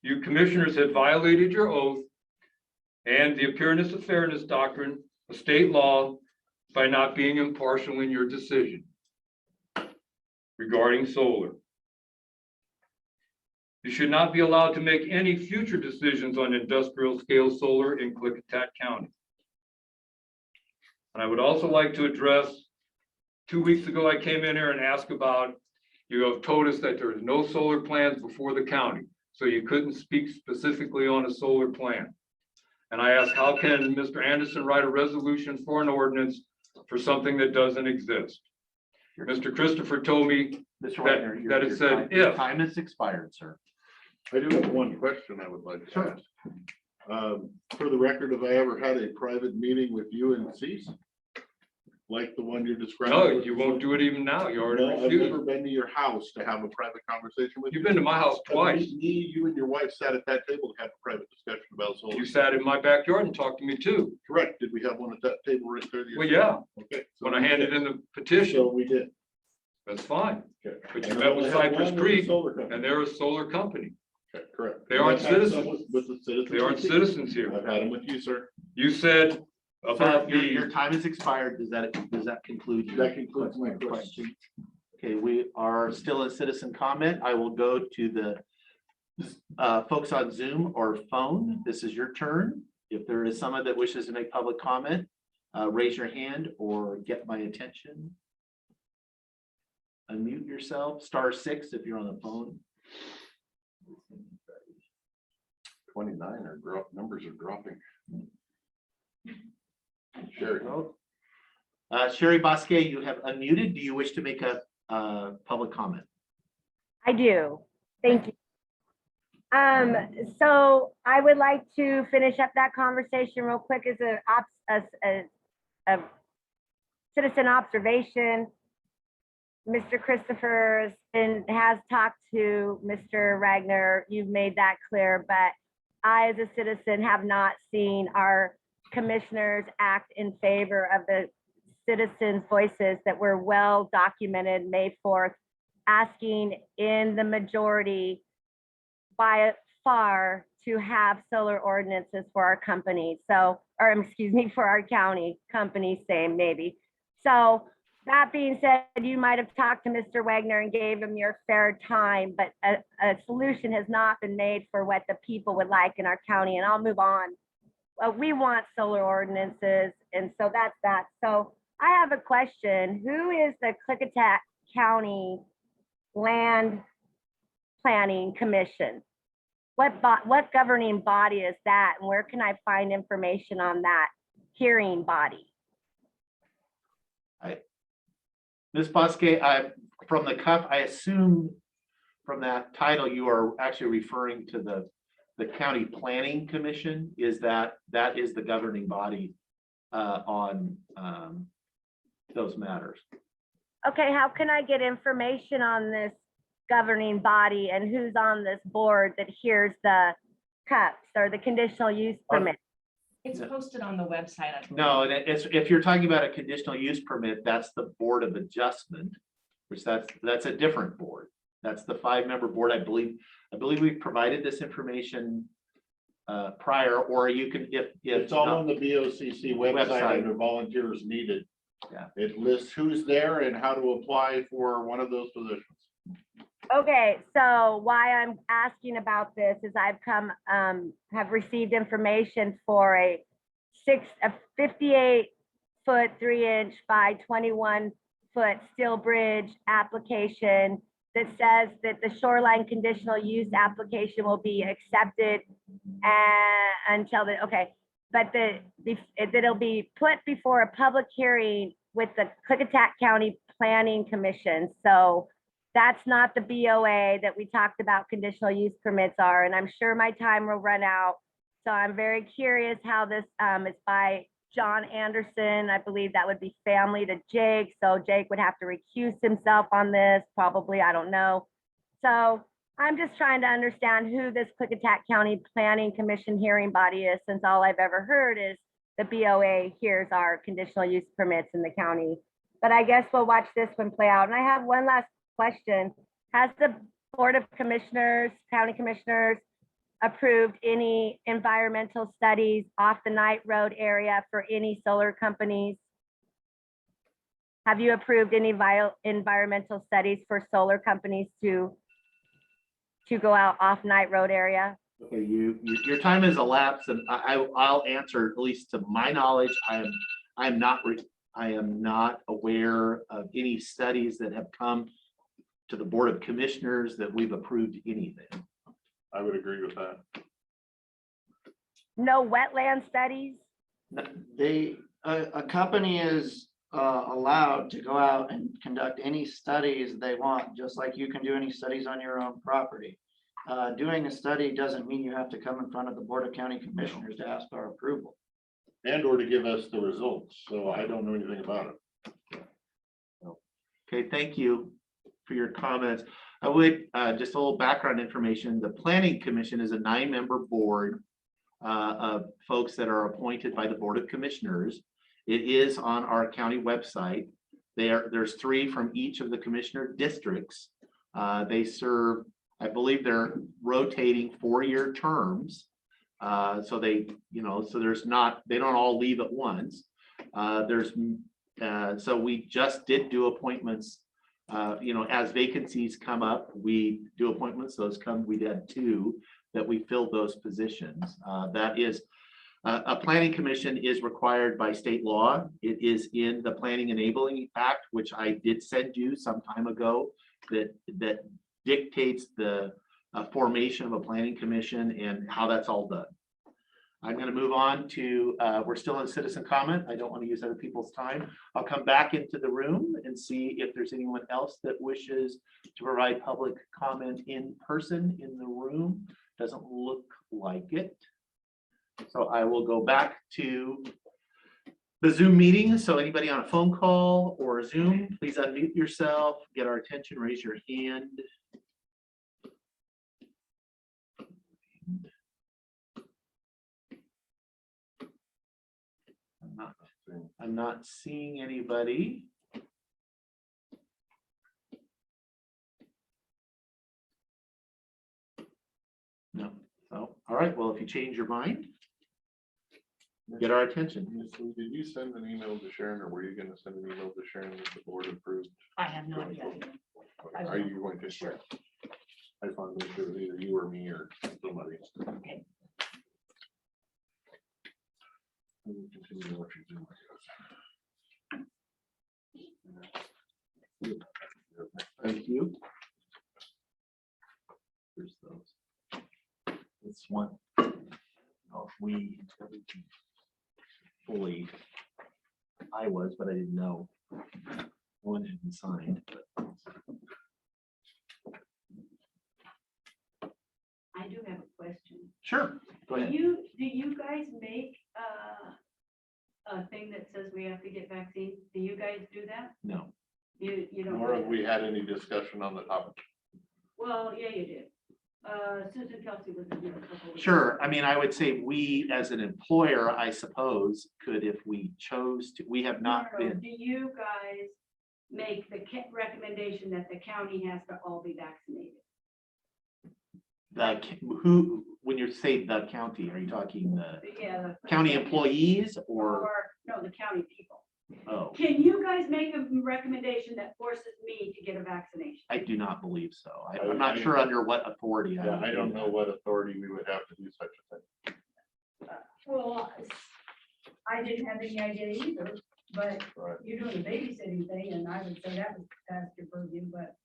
You commissioners have violated your oath and the appearance of fairness doctrine of state law by not being impartial in your decision regarding solar. You should not be allowed to make any future decisions on industrial scale solar in Klickitat County. And I would also like to address, 2 weeks ago, I came in here and asked about, you have told us that there is no solar plans before the county, so you couldn't speak specifically on a solar plan. And I asked, how can Mr. Anderson write a resolution for an ordinance for something that doesn't exist? Mr. Christopher told me Mr. Wagner, that it your said time- your if. time has expired, sir. I do have one question I would like to ask. For the record, have I ever had a private meeting with you and Cease? Like the one you're describing? No, you won't do it even now. You already No, I've refused. never been to your house to have a private conversation with you. You've been to my house twice. Me, you and your wife sat at that table to have a private discussion about solar. You sat in my backyard and talked to me too. Correct. Did we have one at that table right there? Well, yeah, Okay. so when I we handed did. in the petition, So we did. that's fine. Okay. But you And met I with only had Cypress one with the Creek solar company. and they're a solar company. Okay, correct. They And aren't I've had some citizens. with the citizens. They aren't with you. citizens here. I've had them with you, sir. You said about Your the, time has expired. Does that conclude? your That concludes my question. Okay, we are still in citizen comment. I will go to the folks on Zoom or phone. This is your turn. If there is someone that wishes to make public comment, raise your hand or get my attention. Unmute yourself, *6 if you're on the phone. 29 numbers are dropping. Sherry. Sherry Bosque, you have unmuted. Do you wish to make a public comment? I do. Thank you. So I would like to finish up that conversation real quick as a citizen observation. Mr. Christopher has talked to Mr. Ragnar. You've made that clear, but I, as a citizen, have not seen our commissioners act in favor of the citizens' voices that were well documented May 4th, asking in the majority by far to have solar ordinances for our company. So, or excuse me, for our county companies, same maybe. So that being said, you might have talked to Mr. Wagner and gave him your fair time, but a solution has not been made for what the people would like in our county. And I'll move on. We want solar ordinances, and so that's that. So I have a question. Who is the Klickitat County Land Planning Commission? What governing body is that, and where can I find information on that hearing body? Ms. Bosque, from the cuff, I assume from that title, you are actually referring to the County Planning Commission. Is that is the governing body on those matters? Okay, how can I get information on this governing body and who's on this board that hears the cups or the conditional use permit? It's posted on the website. I believe. No, and it's, if you're talking about a conditional use permit, that's the Board of Adjustment, which that's a different board. That's the 5-member board. I believe we've provided this information prior, or you can, if It's all not- on the BOCC website Website. under volunteers needed. Yeah. It lists who's there and how to apply for one of those positions. Okay, so why I'm asking about this is I've have received information for a 58-foot 3-inch by 21-foot steel bridge application that says that the shoreline conditional use application will be accepted until but that it'll be put before a public hearing with the Klickitat County Planning Commission. So that's not the BOA that we talked about conditional use permits are, and I'm sure my time will run out. So I'm very curious how this is by John Anderson. I believe that would be family to Jake. So Jake would have to recuse himself on this, probably, I don't know. So I'm just trying to understand who this Klickitat County Planning Commission hearing body is, since all I've ever heard is the BOA hears our conditional use permits in the county. But I guess we'll watch this one play out. And I have one last question. Has the Board of Commissioners, County Commissioners, approved any environmental studies off the Knight Road area for any solar companies? Have you approved any environmental studies for solar companies to go out off Knight Road area? Okay, your time has elapsed, and I'll answer, at least to my knowledge, I am not aware of any studies that have come to the Board of Commissioners that we've approved anything. I would agree with that. No wetland studies? A company is allowed to go out and conduct any studies they want, just like you can do any studies on your own property. Doing a study doesn't mean you have to come in front of the Board of County Commissioners to ask our approval. And or to give us the results. So I don't know anything about it. Okay, thank you for your comments. I would, just a little background information, the Planning Commission is a 9-member board of folks that are appointed by the Board of Commissioners. It is on our county website. There's 3 from each of the commissioner districts. They serve, I believe they're rotating 4-year terms. So they, so there's not, they don't all leave at once. So we just did do appointments. As vacancies come up, we do appointments. We did 2 that we filled those positions. That is, a planning commission is required by state law. It is in the Planning Enabling Act, which I did send you some time ago, that dictates the formation of a planning commission and how that's all done. I'm going to move on to, we're still in citizen comment. I don't want to use other people's time. I'll come back into the room and see if there's anyone else that wishes to provide public comment in person in the room. Doesn't look like it. So I will go back to the Zoom meeting. So anybody on a phone call or Zoom, please unmute yourself, get our attention, raise your hand. I'm not seeing anybody. No. So, all right. Well, if you change your mind, get our attention. Did you send an email to Sharon, or were you going to send an email to Sharon that the board approved? I have no idea. Are you going to share? I just want to make sure that either you or me or somebody. Okay. We'll continue what you're doing, I guess. Thank you. There's those. This one. Oh, we fully, I was, but I didn't know. One had been signed. But. I do have a question. Sure. Go ahead. Do you guys make a thing that says we have to get vaccines? Do you guys do that? No. You don't? Nor do have that? we had any discussion on the topic. Well, yeah, you did. Susan Kelsey was in here a couple weeks Sure. ago. I mean, I would say we, as an employer, I suppose, could, if we chose to, we have not No, been. do you guys make the recommendation that the county has to all be vaccinated? Who, when you say the county, are you talking the Yeah. county employees or? No, the county people. Oh, Can you guys make a recommendation that forces me to get a vaccination? I do not believe so. I'm not sure under what authority. Yeah, would I do don't know that. what authority we would have to do such a thing. Well, I didn't have any idea either, but Right. you're doing the babysitting thing, and I would say that was past your purview, but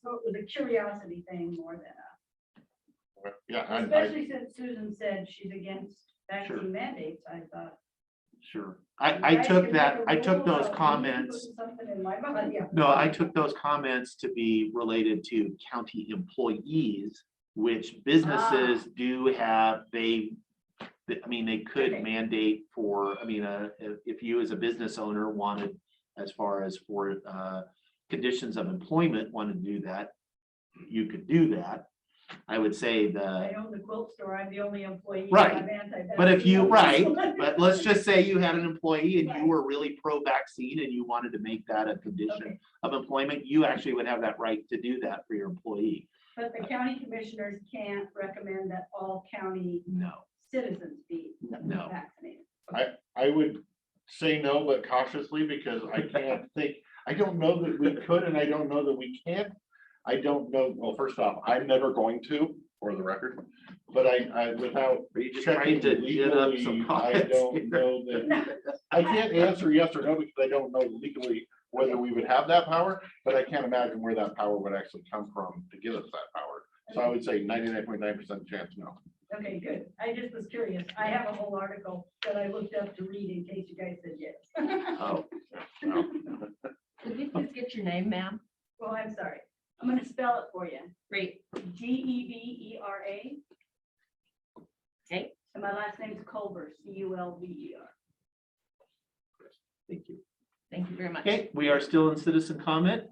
so it was a curiosity thing more than Yeah, especially since Susan said she's against Sure. vaccine mandates, I thought. Sure. you I guys took can that, make a I took rule those about me comments. putting Something in my body. Yeah. No, I took those comments to be related to county employees, which businesses do have, I mean, they could Okay. mandate for, I mean, if you as a business owner wanted, as far as for conditions of employment, wanted to do that, you could do that. I would say I own the quilt store. I'm the only employee. Right. I'm anti-vaccine. but if you, right, but let's just say you had an employee and you were really pro-vaccine and you wanted to make that a condition Okay. of employment, you actually would have that right to do that for your employee. But the county commissioners can't recommend that all county No, citizens be no. vaccinated. I would say no, but cautiously, because I can't think, I don't know that we could, and I don't know that we can't. I don't know, well, first off, I'm never going to, for the record, but I, without Are you just checking trying to gin up some legally, I comments don't here? know that. I can't answer yes or no because I don't know legally whether we would have that power, but I can't imagine where that power would actually come from to give us that power. So I would say 99.9% chance no. Okay, good. I just was curious. I have a whole article that I looked up to read in case you guys said yes. Oh, well, Could we please get your name, ma'am? Well, I'm sorry. I'm gonna spell it for you. Great. Gevera. Okay. And my last name is Culver, Culver. thank you. Thank you very much. Okay, we are still in citizen comment.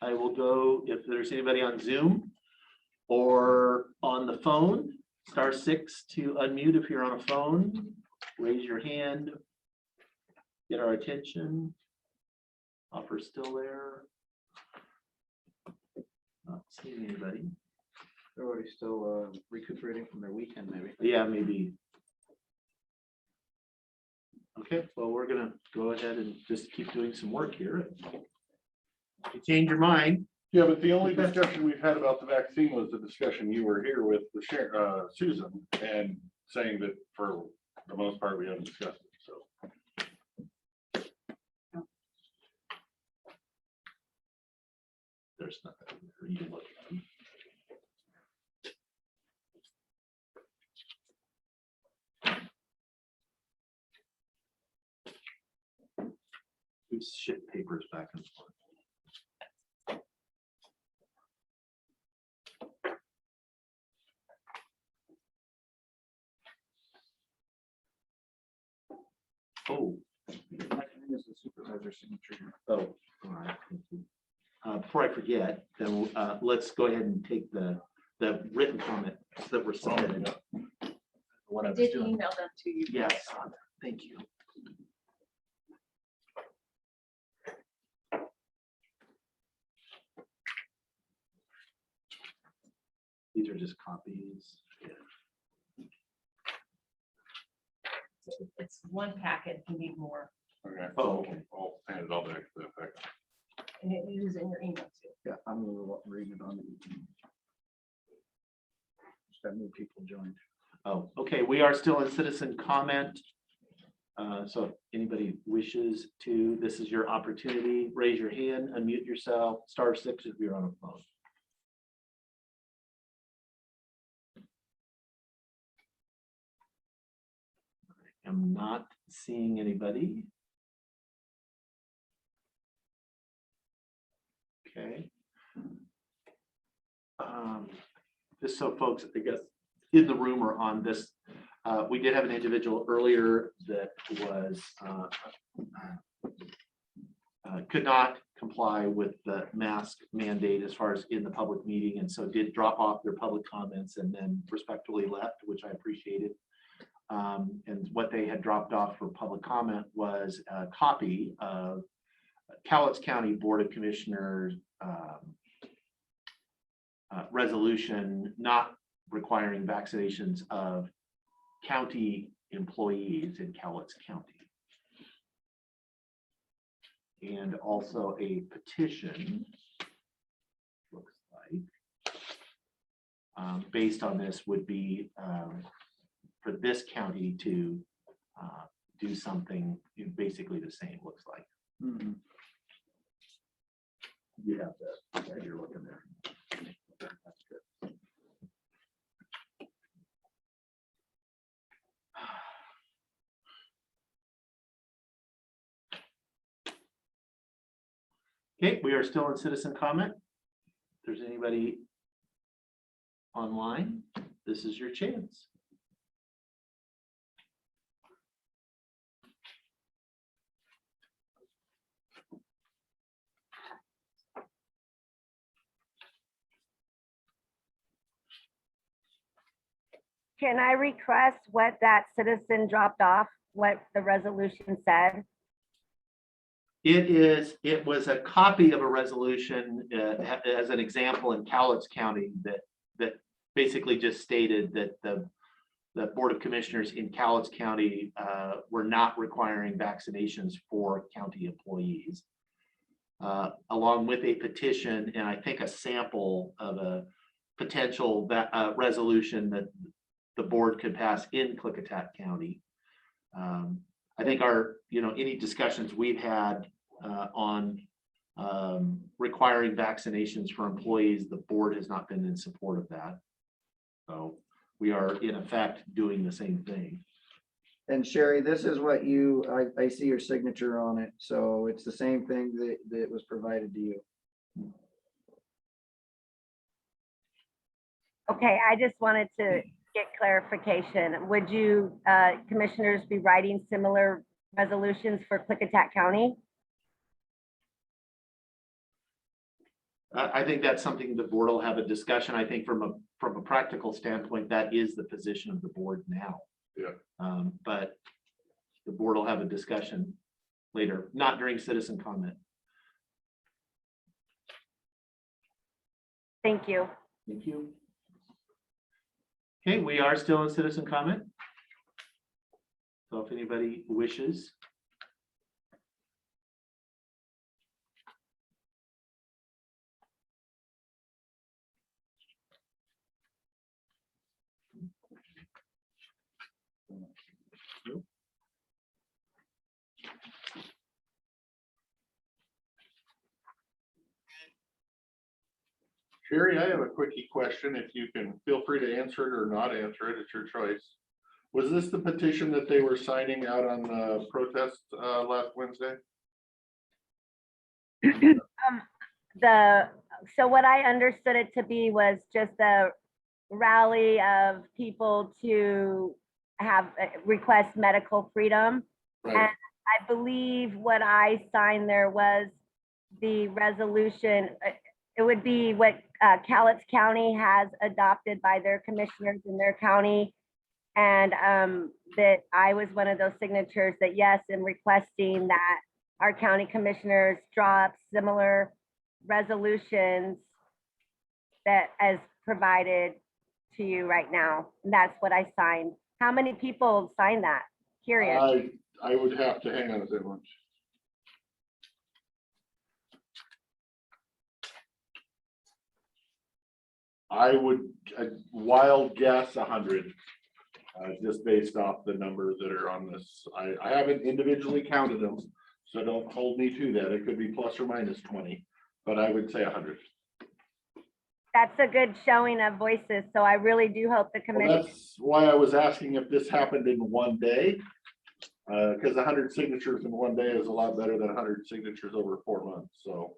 I will go, if there's anybody on Zoom or on the phone, *6 to unmute if you're on a phone, raise your hand, get our attention. Offer still there. Not seeing anybody. They're already still recuperating from their weekend, maybe. Yeah, maybe. Okay, well, we're gonna go ahead and just keep doing some work here. If you change your mind, Yeah, but the only discussion we've had about the vaccine was the discussion you were here with the sheriff, Susan, and saying that for the most part, we haven't discussed it, so. there's nothing there. You can look at them. We ship papers back and forth. Oh, Is the supervisor signature. oh, all right, thank you. Before I forget, then let's go ahead and take the written comments that were submitted. What I was Did doing. email them to you. Yes, thank you. These are just copies. It's one packet. If you need more, Okay. Oh, okay. I'll hand it all back to the effect. and it is in your email too. Yeah, I'm gonna read it on. Just got new people joined. Oh, okay, we are still in citizen comment. So if anybody wishes to, this is your opportunity. Raise your hand, unmute yourself, *6 if you're on a phone. I'm not seeing anybody. Okay. Just so folks, I guess, in the room or on this, we did have an individual earlier that was could not comply with the mask mandate as far as in the public meeting, and so did drop off their public comments and then respectfully left, which I appreciated. And what they had dropped off for public comment was a copy of Cowlitz County Board of Commissioners resolution not requiring vaccinations of county employees in Cowlitz County. And also a petition, looks like, based on this would be for this county to do something basically the same, looks like. Mhm. You have that, yeah, you're looking there. That's good. Okay, we are still in citizen comment. If there's anybody online, this is your chance. Can I request what that citizen dropped off, what the resolution said? It was a copy of a resolution, as an example in Cowlitz County that basically just stated that the Board of Commissioners in Cowlitz County were not requiring vaccinations for county employees. Along with a petition and I think a sample of a potential resolution that the board could pass in Klickitat County. I think any discussions we've had on requiring vaccinations for employees, the board has not been in support of that. So we are in effect doing the same thing. And Sherry, this is what I see your signature on it, so it's the same thing that was provided to you. Okay, I just wanted to get clarification. Would you, commissioners, be writing similar resolutions for Klickitat County? I think that's something the board will have a discussion. I think from a practical standpoint, that is the position of the board now. Yeah. But the board will have a discussion later, not during citizen comment. Thank you. Thank you. Okay, we are still in citizen comment. So if anybody wishes. Sherry, I have a quickie question. If you can, feel free to answer it or not answer it. It's your choice. Was this the petition that they were signing out on the protest last Wednesday? So what I understood it to be was just a rally of people to have request medical freedom. Right. And I believe what I signed there was the resolution. It would be what Cowlitz County has adopted by their commissioners in their county. And that I was one of those signatures that yes, in requesting that our county commissioners draw up similar resolutions that as provided to you right now. And that's what I signed. How many people signed that? Curious. I would have to hang on a second. I would wild guess 100, just based off the numbers that are on this. I haven't individually counted them, so don't hold me to that. It could be plus or minus 20, but I would say 100. That's a good showing of voices. So I really do hope the Well, commission. that's why I was asking if this happened in one day, because 100 signatures in one day is a lot better than 100 signatures over 4 months. So.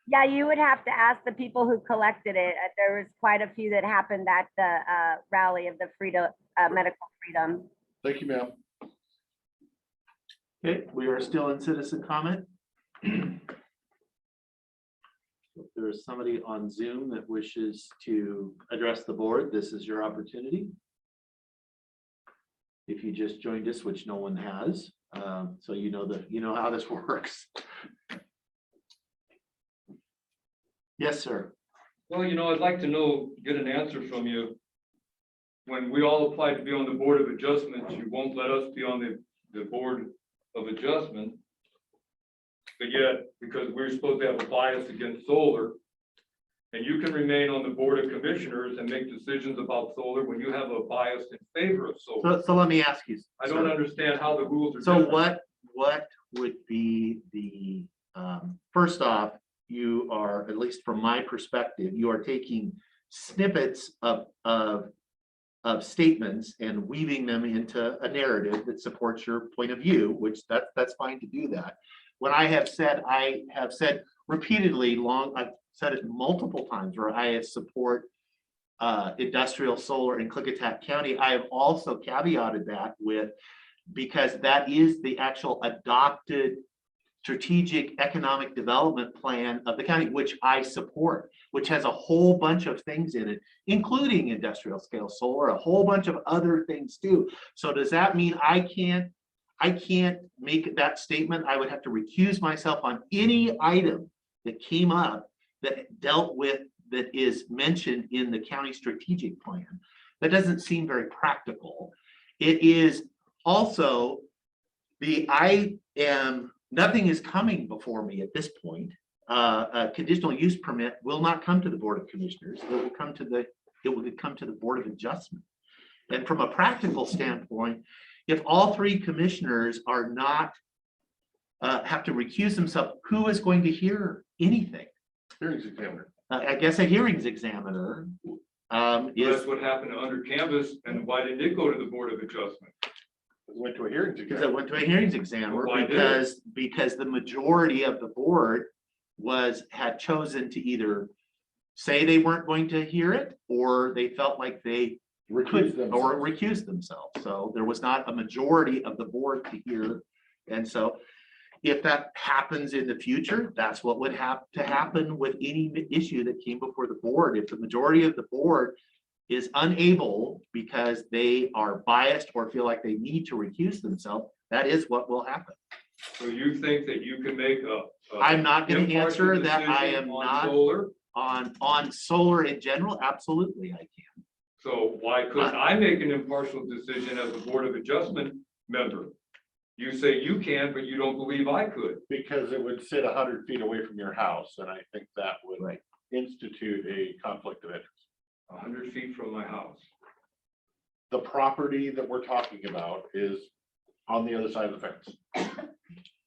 Yeah, you would have to ask the people who collected it. There was quite a few that happened at the rally of the freedom, medical freedom. Thank you, ma'am. Okay, we are still in citizen comment. If there is somebody on Zoom that wishes to address the board, this is your opportunity. If you just joined us, which no one has, so you know how this works. Yes, sir. Well, I'd like to get an answer from you. When we all applied to be on the Board of Adjustments, you won't let us be on the Board of Adjustment. But yet, because we're supposed to have a bias against solar, and you can remain on the Board of Commissioners and make decisions about solar when you have a bias in favor of solar. So let me ask you. I don't understand how the rules are So different. what would be the, first off, you are, at least from my perspective, you are taking snippets of statements and weaving them into a narrative that supports your point of view, which that's fine to do that. When I have said repeatedly, I've said it multiple times, where I support industrial solar in Klickitat County. I have also caveated that with, because that is the actual adopted strategic economic development plan of the county, which I support, which has a whole bunch of things in it, including industrial scale solar, a whole bunch of other things too. So does that mean I can't make that statement? I would have to recuse myself on any item that came up that dealt with, that is mentioned in the county strategic plan. That doesn't seem very practical. It is also nothing is coming before me at this point. A conditional use permit will not come to the Board of Commissioners. It will come to the Board of Adjustment. And from a practical standpoint, if all three commissioners are not, have to recuse themselves, who is going to hear anything? Hearings examiner. I guess a hearings examiner That's is, what happened to under canvas, and why didn't it go to the Board of Adjustment? Went to a hearings because examiner. it went to a hearings examiner, Why did it? because the majority of the board had chosen to either say they weren't going to hear it, or they felt like they Recuse could, or themselves. recuse themselves. So there was not a majority of the board to hear. And so if that happens in the future, that's what would have to happen with any issue that came before the board. If the majority of the board is unable because they are biased or feel like they need to recuse themselves, that is what will happen. So you think that you can make I'm not going to impartial answer that. I decision am on not solar? on solar in general. Absolutely, I can. So why couldn't I make an impartial decision as a Board of Adjustment member? You say you can, but you don't believe I could. Because it would sit 100 feet away from your house, and I think that would Right. institute a conflict of interest. 100 feet from my house. The property that we're talking about is on the other side of the fence.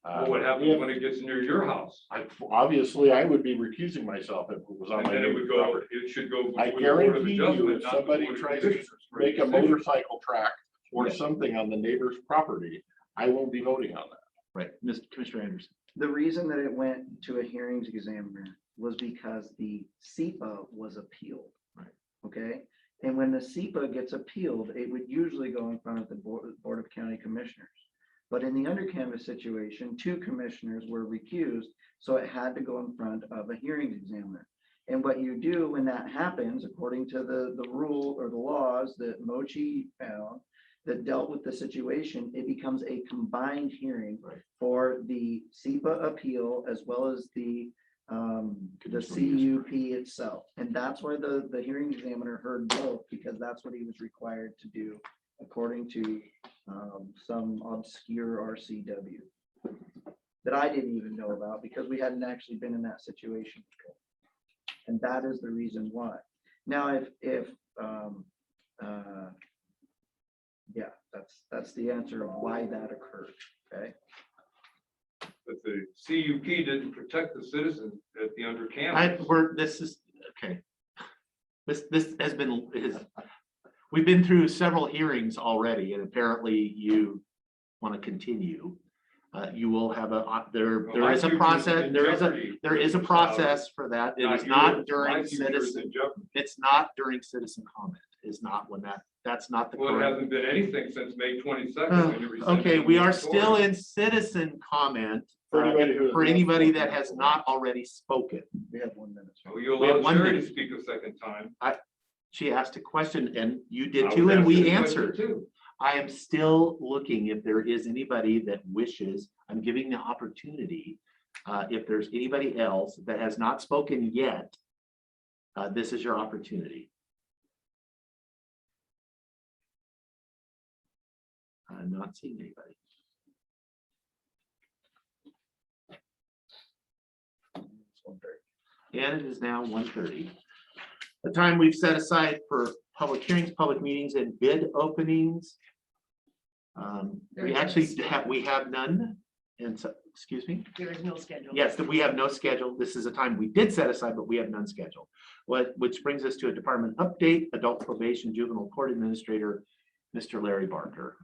Well, what happens when it gets near your house? Obviously, I would be recusing myself if it was on And my then it neighbor's would go, property. it should go I before the Board of guarantee you, Adjustment, if not the somebody Board of tries to Commissioners for make a decision. motorcycle track or Yeah. something on the neighbor's property, I won't be voting on that. Right, Mr. Commissioner Anderson. The reason that it went to a hearings examiner was because the SEPA was appealed. Right. Okay, and when the SEPA gets appealed, it would usually go in front of the Board of County Commissioners. But in the under canvas situation, 2 commissioners were recused, so it had to go in front of a hearings examiner. And what you do when that happens, according to the rule or the laws that Mochi found that dealt with the situation, it becomes a combined hearing Right. for the SEPA appeal as well as the CUP itself. And that's why the hearing examiner heard both, because that's what he was required to do according to some obscure RCW that I didn't even know about because we hadn't actually been in that situation before. And that is the reason why. Now, if yeah, that's the answer of why that occurred, okay? But the CUP didn't protect the citizens at the under I, canvas. this is, okay. This has been, we've been through several hearings already, and apparently you want to continue. You will have there is a process, there is a process for that. It is not during citizen, it's not during citizen comment, is not when that's not the Well, it correct. hasn't been anything since May 22nd. Okay, we are still in citizen comment for anybody that has not already spoken. We have 1 minute. So you We have allowed 1 Sherry to minute. speak a second time. She asked a question and you I did was too, and asking we a question answered. too. I am still looking if there is anybody that wishes, I'm giving the opportunity. If there's anybody else that has not spoken yet, this is your opportunity. I'm not seeing anybody. And it is now 1:30. The time we've set aside for public hearings, public meetings, and bid openings. We actually have none. And so, excuse me? There is no schedule. Yes, that we have no schedule. This is a time we did set aside, but we have none scheduled. Which brings us to a department update, adult probation juvenile court administrator, Mr. Larry Barker.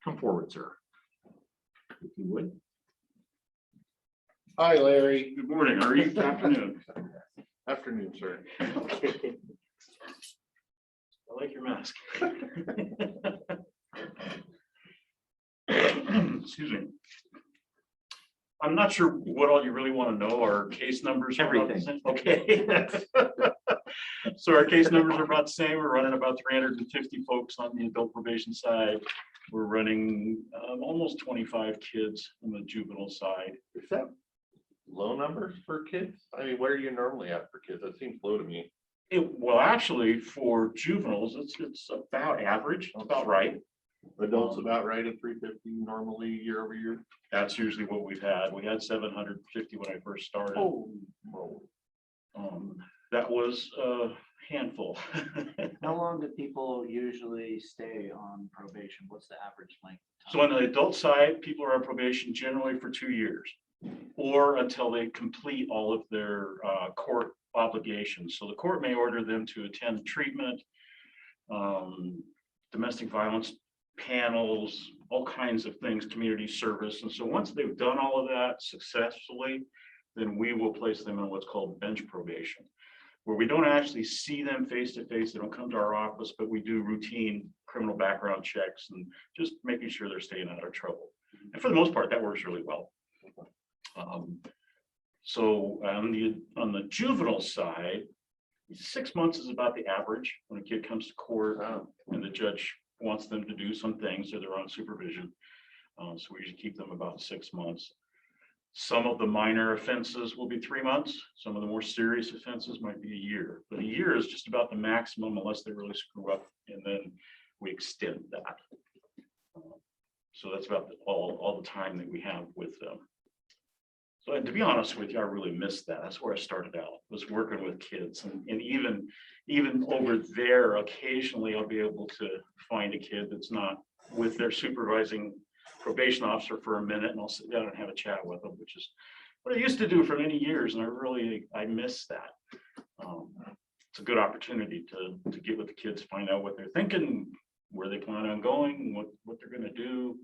Come forward, sir. If you would. Hi, Larry. Good morning, are you? Afternoon. Afternoon, sir. I like your mask. Excuse me. I'm not sure what all you really want to know. Our case numbers. Are about the same. Okay. So our case numbers are about the same. We're running about 350 folks on the adult probation side. We're running almost 25 kids on the juvenile side. Is that low numbers for kids? I mean, where are you normally at for kids? That seems low to me. Well, actually, for juveniles, it's about average, about right. Adults about right at 350 normally year over year. That's usually what we've had. We had 750 when I first started. Oh. That was a handful. How long do people usually stay on probation? What's the average length? So on the adult side, people are on probation generally for 2 years or until they complete all of their court obligations. So the court may order them to attend treatment, domestic violence panels, all kinds of things, community service. And so once they've done all of that successfully, then we will place them in what's called bench probation, where we don't actually see them face to face. They don't come to our office, but we do routine criminal background checks and just making sure they're staying out of trouble. And for the most part, that works really well. So on the juvenile side, 6 months is about the average when a kid comes to court and the judge wants them to do some things or they're on supervision. So we usually keep them about 6 months. Some of the minor offenses will be 3 months. Some of the more serious offenses might be a year, but a year is just about the maximum unless they really screw up, and then we extend that. So that's about all the time that we have with them. So and to be honest with you, I really missed that. That's where I started out, was working with kids, and even over there, occasionally I'll be able to find a kid that's not with their supervising probation officer for a minute, and I'll sit down and have a chat with them, which is what I used to do for many years, and I miss that. It's a good opportunity to get with the kids, find out what they're thinking, where they plan on going, what they're going to do.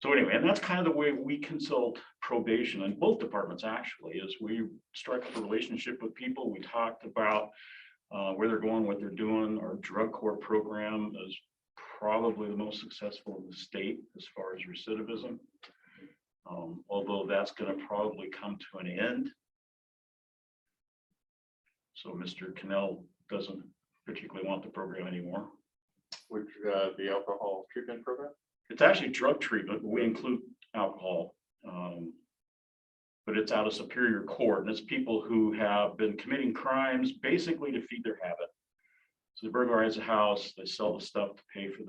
So anyway, and that's kind of the way we consult probation in both departments, actually, is we strike up a relationship with people. We talked about where they're going, what they're doing. Our drug court program is probably the most successful in the state as far as recidivism, although that's going to probably come to an end. So Mr. Cannell doesn't particularly want the program anymore. Which the alcohol treatment program? It's actually drug treatment, but we include alcohol. But it's out of Superior Court, and it's people who have been committing crimes basically to feed their habit. So they burglarize a house, they sell the stuff to pay for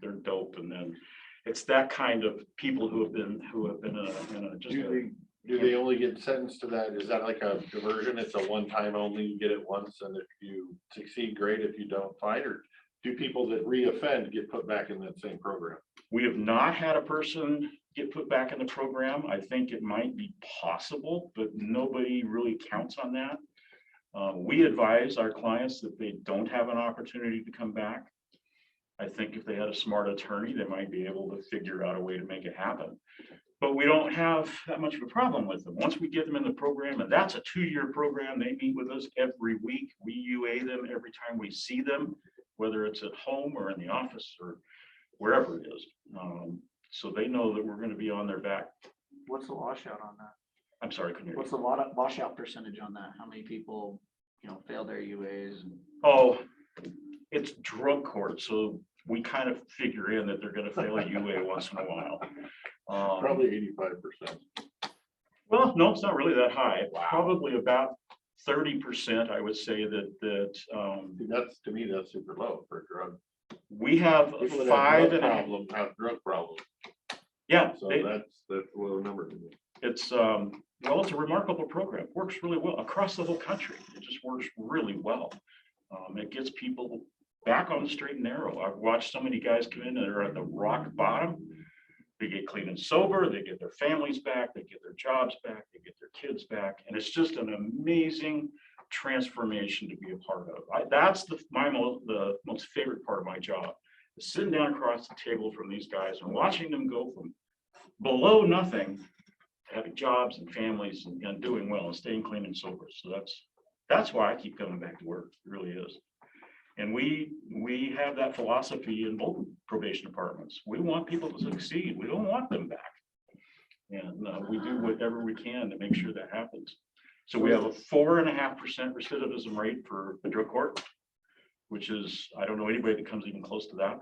their dope, and then it's that kind of people who have been in a just. Do they only get sentenced to that? Is that like a diversion? It's a one-time only, you get it once, and if you succeed, great. If you don't, fine. Or do people that re-offend get put back in that same program? We have not had a person get put back in the program. I think it might be possible, but nobody really counts on that. We advise our clients that they don't have an opportunity to come back. I think if they had a smart attorney, they might be able to figure out a way to make it happen. But we don't have that much of a problem with them. Once we get them in the program, and that's a 2-year program, they meet with us every week. We UA them every time we see them, whether it's at home or in the office or wherever it is. So they know that we're going to be on their back. What's the washout on that? I'm sorry, couldn't hear you. What's the washout percentage on that? How many people, fail their UAs? Oh, it's drug court, so we kind of figure in that they're going to fail a UA once in a while. Probably 85%. Well, no, it's not really that high. Probably about 30%, I would say That's, to me, that's super low for drug. we have People that five have and drug a problem have drug problems. yeah, So that's a low number to me. it's it's a remarkable program. It works really well across the whole country. It just works really well. It gets people back on the straight and narrow. I've watched so many guys come in that are at the rock bottom. They get clean and sober, they get their families back, they get their jobs back, they get their kids back. And it's just an amazing transformation to be a part of. That's the most favorite part of my job, is sitting down across the table from these guys and watching them go from below nothing to having jobs and families and doing well and staying clean and sober. So that's why I keep coming back to work. It really is. And we have that philosophy in both probation departments. We want people to succeed. We don't want them back. And we do whatever we can to make sure that happens. So we have a 4.5% recidivism rate for the drug court, which is, I don't know anybody that comes even close to that.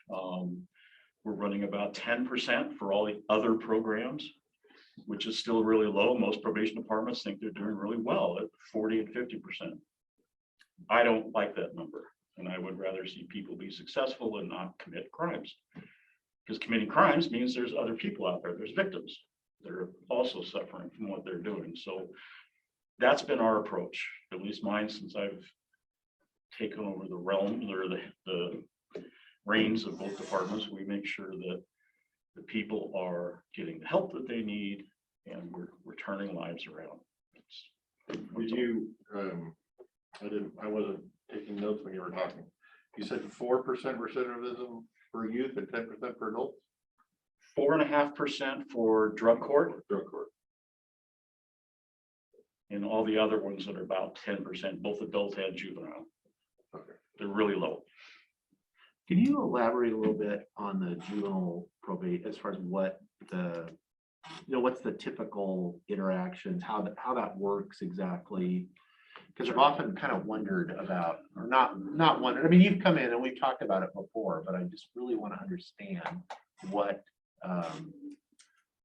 We're running about 10% for all the other programs, which is still really low. Most probation departments think they're doing really well at 40 and 50%. I don't like that number, and I would rather see people be successful and not commit crimes. Because committing crimes means there's other people out there, there's victims that are also suffering from what they're doing. So that's been our approach, at least mine, since I've taken over the realm or the reins of both departments. We make sure that the people are getting the help that they need, and we're turning lives around. Did you, I wasn't taking notes when you were talking. You said 4% recidivism for youth and 10% for adults? 4.5% for drug court, Drug court. and all the other ones that are about 10%, both adult and juvenile. Okay. They're really low. Can you elaborate a little bit on the juvenile probate as far as what the, what's the typical interactions, how that works exactly? Because I've often kind of wondered about, or not wondered, I mean, you've come in and we've talked about it before, but I just really want to understand what,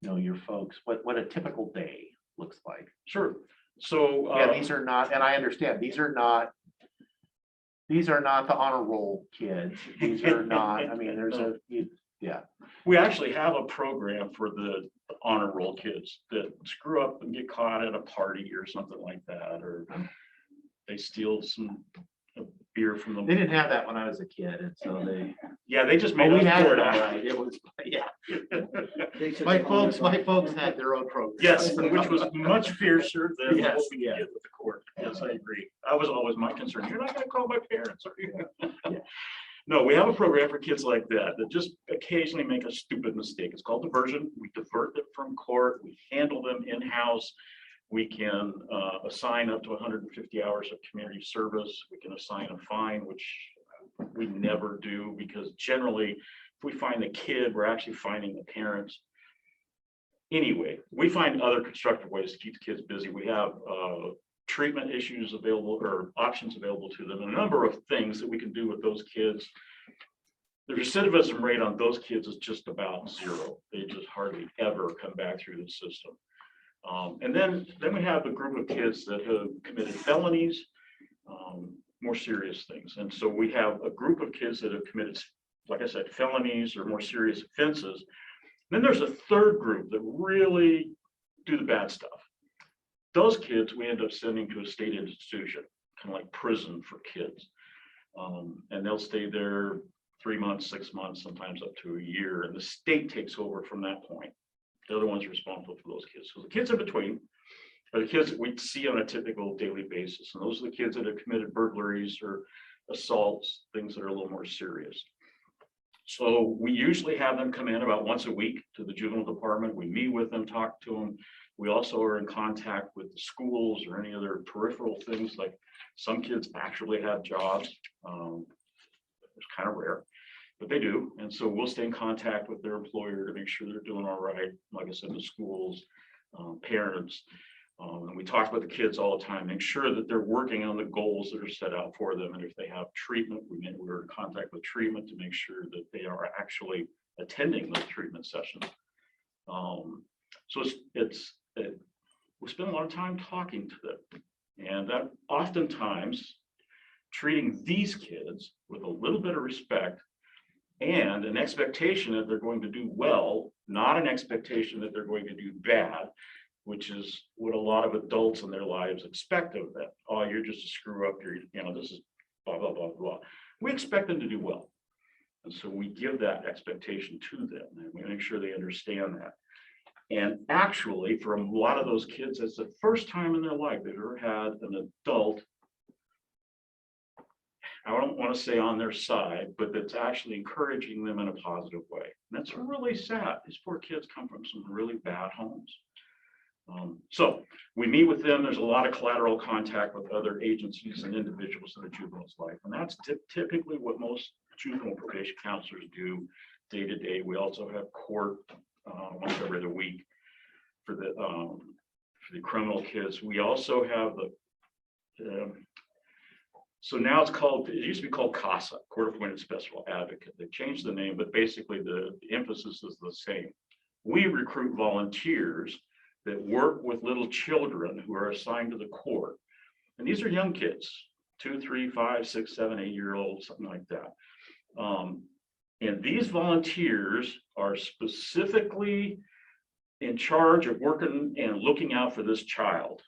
your folks, what a typical day looks like. Sure. So Yeah, these are not, and I understand, these are not the honor roll kids. These are not, I mean, yeah. we actually have a program for the honor roll kids that screw up and get caught at a party or something like that, or they steal some beer from They them. didn't have that when I was a kid, and so Yeah, they just well, made we up had for it it. all right. It was, yeah. My folks had their own program. Yes, which was much fiercer than Yes, what we yeah. did with the court. Yes, I agree. That was always my concern. You're not gonna call my parents, are you? Yeah. No, we have a program for kids like that just occasionally make a stupid mistake. It's called diversion. We divert them from court. We handle them in-house. We can assign up to 150 hours of community service. We can assign a fine, which we never do, because generally, if we find the kid, we're actually finding the parents. Anyway, we find other constructive ways to keep the kids busy. We have treatment issues available, or options available to them, and a number of things that we can do with those kids. The recidivism rate on those kids is just about zero. They just hardly ever come back through the system. And then we have a group of kids that have committed felonies, more serious things. And so we have a group of kids that have committed, like I said, felonies or more serious offenses. Then there's a third group that really do the bad stuff. Those kids we end up sending to a state institution, kind of like prison for kids. And they'll stay there 3 months, 6 months, sometimes up to a year. And the state takes over from that point. They're the ones responsible for those kids. So the kids in between are the kids that we see on a typical daily basis. And those are the kids that have committed burglaries or assaults, things that are a little more serious. So we usually have them come in about once a week to the juvenile department. We meet with them, talk to them. We also are in contact with the schools or any other peripheral things, like some kids actually have jobs. It's kind of rare, but they do. And so we'll stay in contact with their employer to make sure they're doing all right. Like I said, the schools, parents, and we talk with the kids all the time, make sure that they're working on the goals that are set out for them. And if they have treatment, we're in contact with treatment to make sure that they are actually attending those treatment sessions. So we spend a lot of time talking to them, and that oftentimes treating these kids with a little bit of respect and an expectation that they're going to do well, not an expectation that they're going to do bad, which is what a lot of adults in their lives expect of them. Oh, you're just a screw up, this is blah, blah, blah, blah. We expect them to do well. And so we give that expectation to them, and we make sure they understand that. And actually, for a lot of those kids, it's the first time in their life they've ever had an adult, I don't want to say on their side, but that's actually encouraging them in a positive way. And that's really sad. These poor kids come from some really bad homes. So we meet with them. There's a lot of collateral contact with other agencies and individuals in a juvenile's life. And that's typically what most juvenile probation counselors do day to day. We also have court once every other week for the criminal kids. We also have so now it's called, it used to be called CASA, Court Appointed Special Advocate. They changed the name, but basically the emphasis is the same. We recruit volunteers that work with little children who are assigned to the court. And these are young kids, 2, 3, 5, 6, 7, 8-year-olds, something like that. And these volunteers are specifically in charge of working and looking out for this child.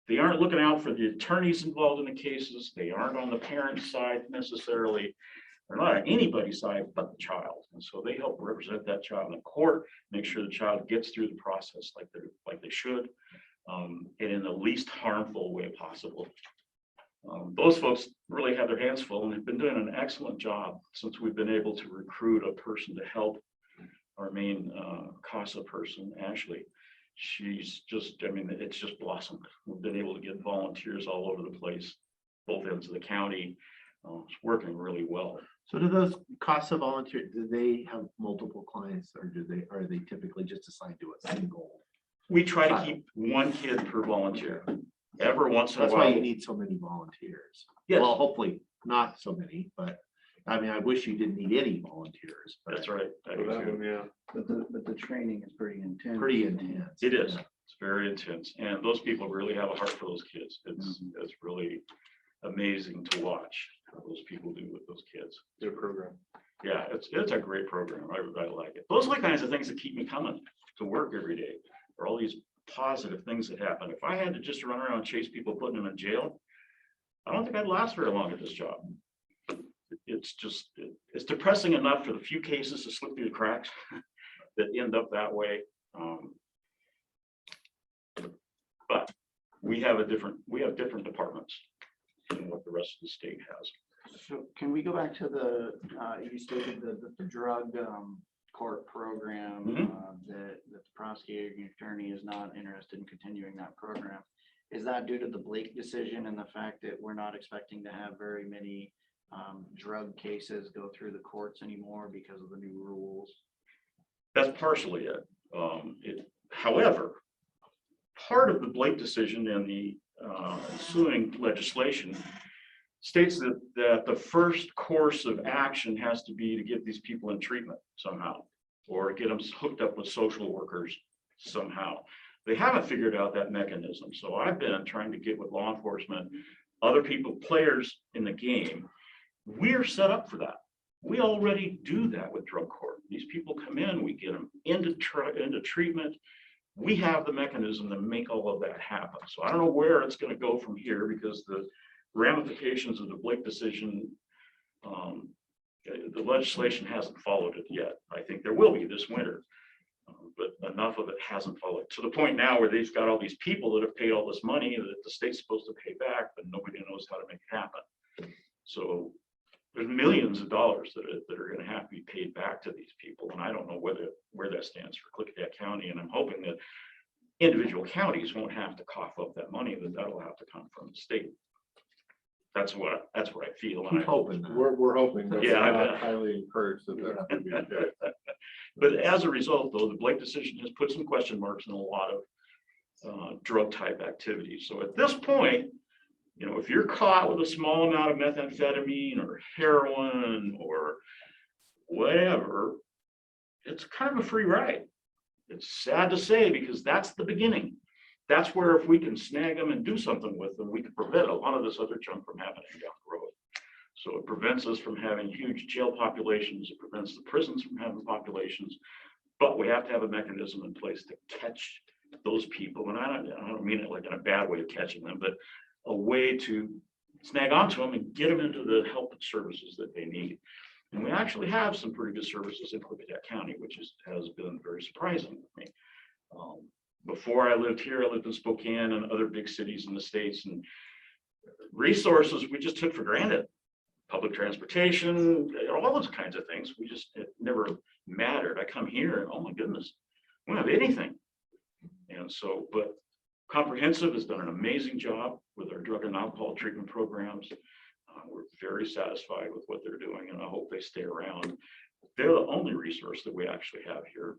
They aren't looking out for the attorneys involved in the cases. They aren't on the parent's side necessarily. They're not on anybody's side but the child. And so they help represent that child in court, make sure the child gets through the process like they should, and in the least harmful way possible. Those folks really have their hands full and have been doing an excellent job since we've been able to recruit a person to help our main CASA person, Ashley. She's just, I mean, it's just blossomed. We've been able to get volunteers all over the place, both ends of the county. It's working really well. So do those CASA volunteers, do they have multiple clients or are they typically just assigned to a single? We try to keep one kid per volunteer. Every once in a That's while. why you need so many volunteers. Yes. Well, hopefully not so many, but I mean, I wish you didn't need any volunteers. But That's right. I do too. But the training is pretty intense. pretty intense. It is. Yeah. It's very intense. And those people really have a heart for those kids. It's really amazing to watch how those people do with those kids. Good program. Yeah, it's a great program. I like it. Those are the kinds of things that keep me coming to work every day. Or all these positive things that happen. If I had to just run around and chase people, putting them in jail, I don't think I'd last very long at this job. It's just, it's depressing enough for the few cases to slip through the cracks that end up that way. But we have different departments than what the rest of the state has. So can we go back to the, you stated the drug court program, that the prosecuting attorney is not interested in continuing that program. Is that due to the Blake decision and the fact that we're not expecting to have very many drug cases go through the courts anymore because of the new rules? That's partially it. However, part of the Blake decision and the ensuing legislation states that the first course of action has to be to get these people in treatment somehow, or get them hooked up with social workers somehow. They haven't figured out that mechanism. So I've been trying to get with law enforcement, other people, players in the game. We're set up for that. We already do that with drug court. These people come in, we get them into treatment. We have the mechanism to make all of that happen. So I don't know where it's going to go from here, because the ramifications of the Blake decision, the legislation hasn't followed it yet. I think there will be this winter, but enough of it hasn't followed to the point now where they've got all these people that have paid all this money that the state's supposed to pay back, but nobody knows how to make it happen. So there's millions of dollars that are going to have to be paid back to these people, and I don't know where that stands for Klickitat County, and I'm hoping that individual counties won't have to cough up that money, that'll have to come from the state. That's what I feel. Keep hoping that. We're hoping that. Yeah, We're not highly encouraged that that would be okay. But as a result, though, the Blake decision has put some question marks in a lot of drug type activities. So at this point, you know, if you're caught with a small amount of methamphetamine or heroin or whatever, it's kind of a free ride. It's sad to say, because that's the beginning. That's where if we can snag them and do something with them, we can prevent a lot of this other junk from happening down the road. So it prevents us from having huge jail populations. It prevents the prisons from having populations. But we have to have a mechanism in place to catch those people. And I don't mean it like in a bad way of catching them, but a way to snag onto them and get them into the help and services that they need. And we actually have some pretty good services in Klickitat County, which has been very surprising to me. Before I lived here, I lived in Spokane and other big cities in the States, and resources we just took for granted. Public transportation, all those kinds of things. It never mattered. I come here and oh my goodness, we don't have anything. And so, but Comprehensive has done an amazing job with our drug and alcohol treatment programs. We're very satisfied with what they're doing, and I hope they stay around. They're the only resource that we actually have here.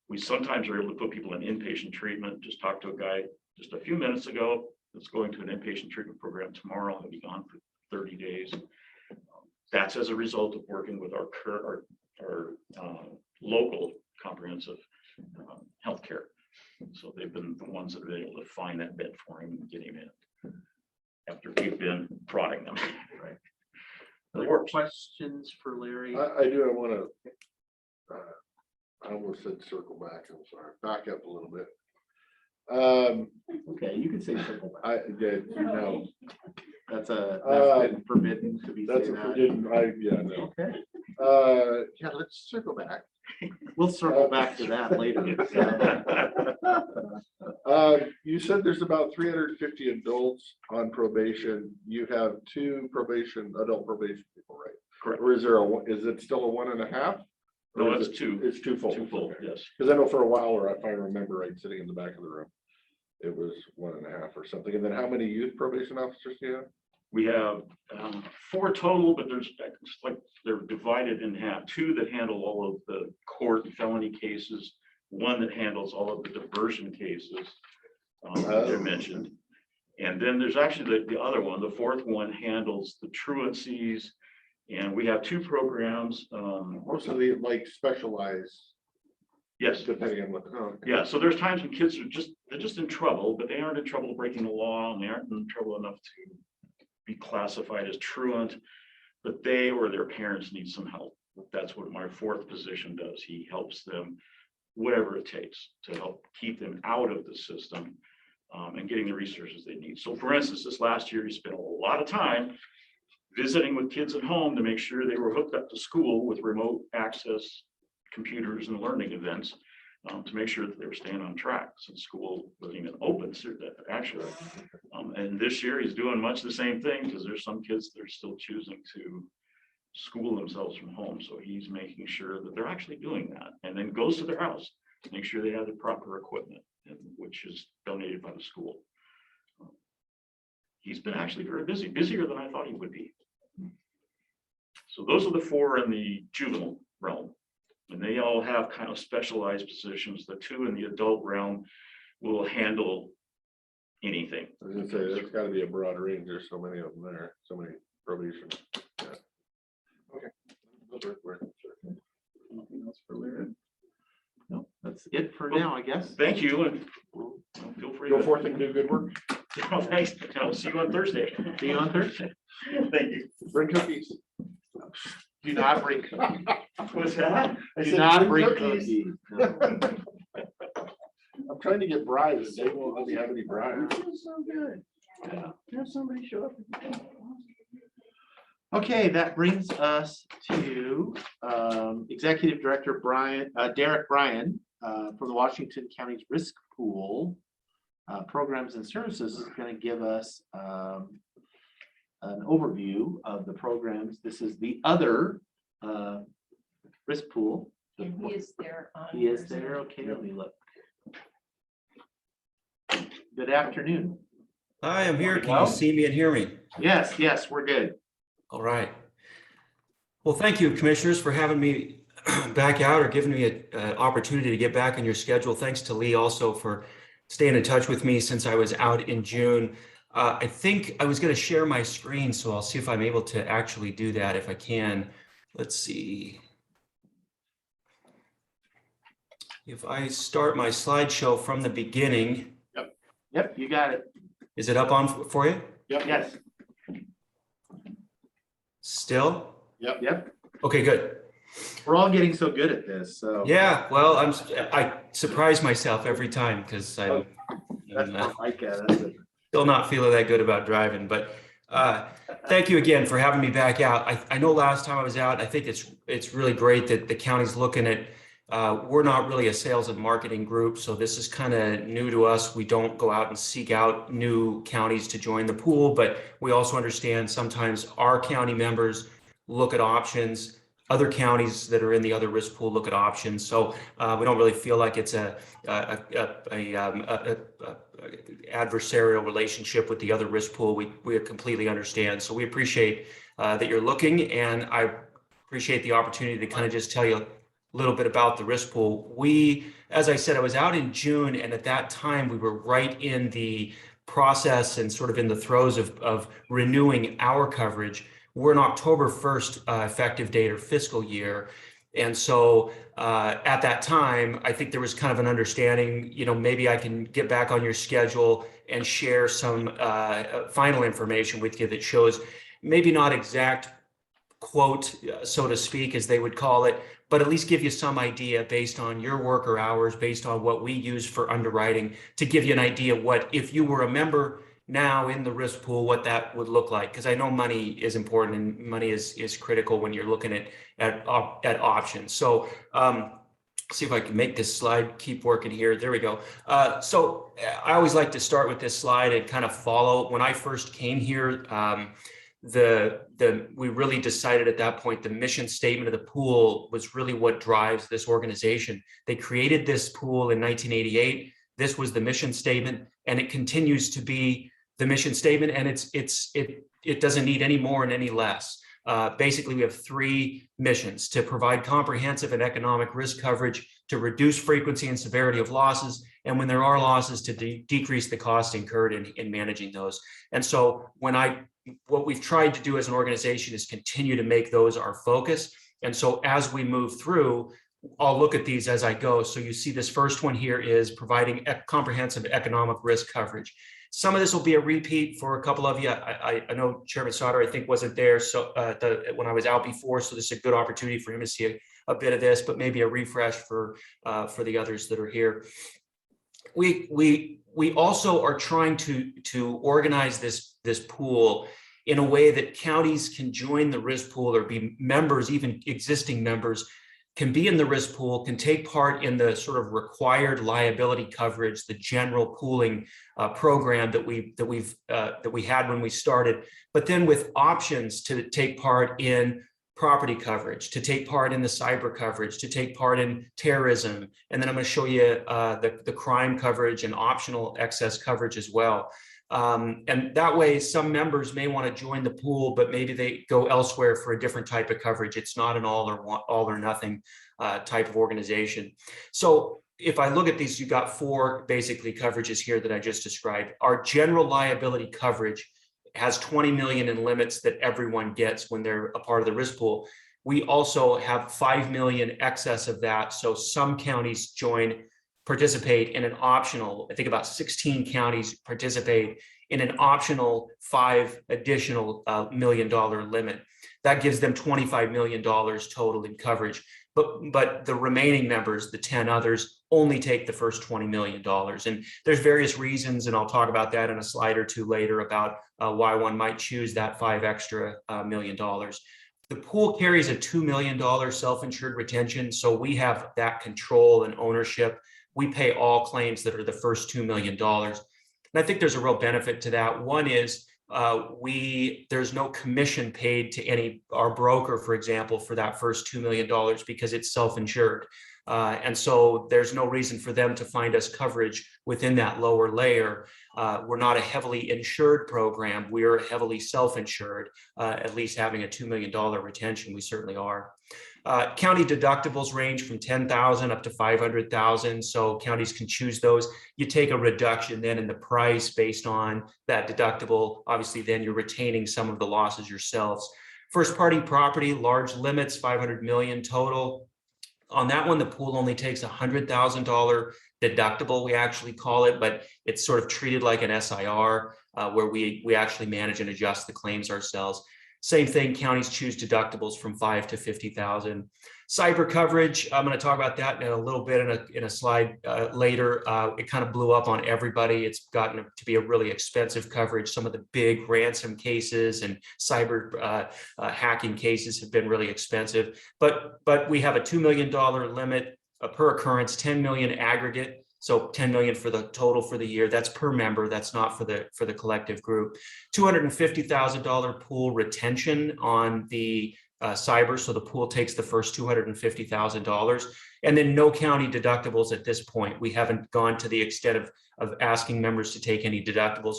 We sometimes are able to put people in inpatient treatment. Just talked to a guy just a few minutes ago that's going to an inpatient treatment program tomorrow. He'll be gone for 30 days. That's as a result of working with our local comprehensive healthcare. So they've been the ones that have been able to find that bed for him and get him in after we've been prodding them. Right. It Other works. questions for Larry? I do, I want to, I almost said circle back, I'm sorry, back up a little bit. Okay, you can say circle back. I did, no, That's been forbidden to be that's say a that. forbidden, yeah, no. Okay, Yeah, let's circle back. we'll circle back to that later. You said there's about 350 adults on probation. You have 2 adult probation people, right? Correct. Or is is it still a 1.5? No, Or is it's it- 2. It's 2 full. 2 full, yes. Because I know for a while, or if I remember right, sitting in the back of the room, it was 1.5 or something. And then how many youth probation officers do you have? We have 4 total, but there's it's like they're divided in half. 2 that handle all of the court and felony cases, 1 that handles all of the diversion cases that I mentioned. And then there's actually the other one, the 4th one handles the truancies. And we have 2 programs. Most of the like specialized, Yes. depending on what. Yeah, so there's times when kids are they're just in trouble, but they aren't in trouble breaking the law and they aren't in trouble enough to be classified as truant, but they or their parents need some help. That's what my 4th position does. He helps them, whatever it takes to help keep them out of the system and getting the resources they need. So for instance, this last year, he spent a lot of time visiting with kids at home to make sure they were hooked up to school with remote access computers and learning events to make sure that they were staying on track since school wasn't even open actually. And this year he's doing much the same thing because there's some kids that are still choosing to school themselves from home. So he's making sure that they're actually doing that and then goes to their house to make sure they have the proper equipment, which is donated by the school. He's been actually very busy, busier than I thought he would be. So those are the 4 in the juvenile realm. And they all have kind of specialized positions. The 2 in the adult realm will handle anything. I was gonna say, there's gotta be a broad range. There's so many of them there, so many probation. Yeah. Okay. Those are- Anything else for Larry? No, that's it for now, I guess. Thank you, and feel free Go to forth and do good work. Oh, thanks. And I'll see you on Thursday. See you on Thursday. Thank you. Bring cookies. Do not bring. What's that? I Do said not bring cookies. cookies. No. I'm trying to get bribes. They won't let me have any bribes. So good. Yeah. Have somebody show up. Okay, that brings us to Executive Director Derek Bryan from the Washington County's Risk Pool Programs and Services is going to give us an overview of the programs. This is the other risk pool. And he is there. He is there. Okay, let me look. Good afternoon. Hi, I'm here. Can Hello? you see me and hear me? Yes, we're good. All right. Well, thank you, commissioners, for having me back out or giving me an opportunity to get back on your schedule. Thanks to Lee also for staying in touch with me since I was out in June. I think I was going to share my screen, so I'll see if I'm able to actually do that if I can. Let's see. If I start my slideshow from the beginning. Yep, you got it. Is it up on for you? Yes. Still? Yep. Okay, good. We're all getting so good at this, so. Yeah, well, I surprise myself every time because I'm That's not like that. still not feeling that good about driving, but thank you again for having me back out. I know last time I was out, I think it's really great that the county's looking at, we're not really a sales and marketing group, so this is kind of new to us. We don't go out and seek out new counties to join the pool, but we also understand sometimes our county members look at options. Other counties that are in the other risk pool look at options. So we don't really feel like it's a adversarial relationship with the other risk pool. We completely understand. So we appreciate that you're looking, and I appreciate the opportunity to kind of just tell you a little bit about the risk pool. As I said, I was out in June, and at that time we were right in the process and sort of in the throes of renewing our coverage. We're an October 1st effective date or fiscal year. And so at that time, I think there was kind of an understanding, maybe I can get back on your schedule and share some final information with you that shows maybe not exact quote, so to speak, as they would call it, but at least give you some idea based on your worker hours, based on what we use for underwriting, to give you an idea what, if you were a member now in the risk pool, what that would look like. Because I know money is important and money is critical when you're looking at options. So see if I can make this slide keep working here. There we go. So I always like to start with this slide and kind of follow. When I first came here, we really decided at that point the mission statement of the pool was really what drives this organization. They created this pool in 1988. This was the mission statement, and it continues to be the mission statement, and it doesn't need any more and any less. Basically, we have three missions: to provide comprehensive and economic risk coverage, to reduce frequency and severity of losses, and when there are losses, to decrease the cost incurred in managing those. And so what we've tried to do as an organization is continue to make those our focus. And so as we move through, I'll look at these as I go. So you see this first one here is providing comprehensive economic risk coverage. Some of this will be a repeat for a couple of you. I know Chairman Sauter, I think, wasn't there when I was out before, so this is a good opportunity for him to see a bit of this, but maybe a refresh for the others that are here. We also are trying to organize this pool in a way that counties can join the risk pool or be members, even existing members can be in the risk pool, can take part in the sort of required liability coverage, the general pooling program that we had when we started, but then with options to take part in property coverage, to take part in the cyber coverage, to take part in terrorism. And then I'm going to show you the crime coverage and optional excess coverage as well. And that way, some members may want to join the pool, but maybe they go elsewhere for a different type of coverage. It's not an all or nothing type of organization. So if I look at these, you've got four basically coverages here that I just described. Our general liability coverage has 20 million in limits that everyone gets when they're a part of the risk pool. We also have 5 million excess of that. So some counties participate in an optional, I think about 16 counties participate in an optional $5 additional $1 million limit. That gives them $25 million total in coverage. But the remaining members, the 10 others, only take the first $20 million. And there's various reasons, and I'll talk about that in a slide or two later about why one might choose that $5 extra million. The pool carries a $2 million self-insured retention, so we have that control and ownership. We pay all claims that are the first $2 million. And I think there's a real benefit to that. One is there's no commission paid to our broker, for example, for that first $2 million because it's self-insured. And so there's no reason for them to find us coverage within that lower layer. We're not a heavily insured program. We're heavily self-insured, at least having a $2 million retention. We certainly are. County deductibles range from $10,000 up to $500,000. So counties can choose those. You take a reduction then in the price based on that deductible. Obviously, then you're retaining some of the losses yourselves. First party property, large limits, 500 million total. On that one, the pool only takes $100,000 deductible, we actually call it, but it's sort of treated like an SIR where we actually manage and adjust the claims ourselves. Same thing, counties choose deductibles from $5,000 to $50,000. Cyber coverage, I'm going to talk about that in a little bit in a slide later. It kind of blew up on everybody. It's gotten to be a really expensive coverage. Some of the big ransom cases and cyber hacking cases have been really expensive. But we have a $2 million limit per occurrence, 10 million aggregate. So 10 million for the total for the year. That's per member. That's not for the collective group. $250,000 pool retention on the cyber. So the pool takes the first $250,000, and then no county deductibles at this point. We haven't gone to the extent of asking members to take any deductibles.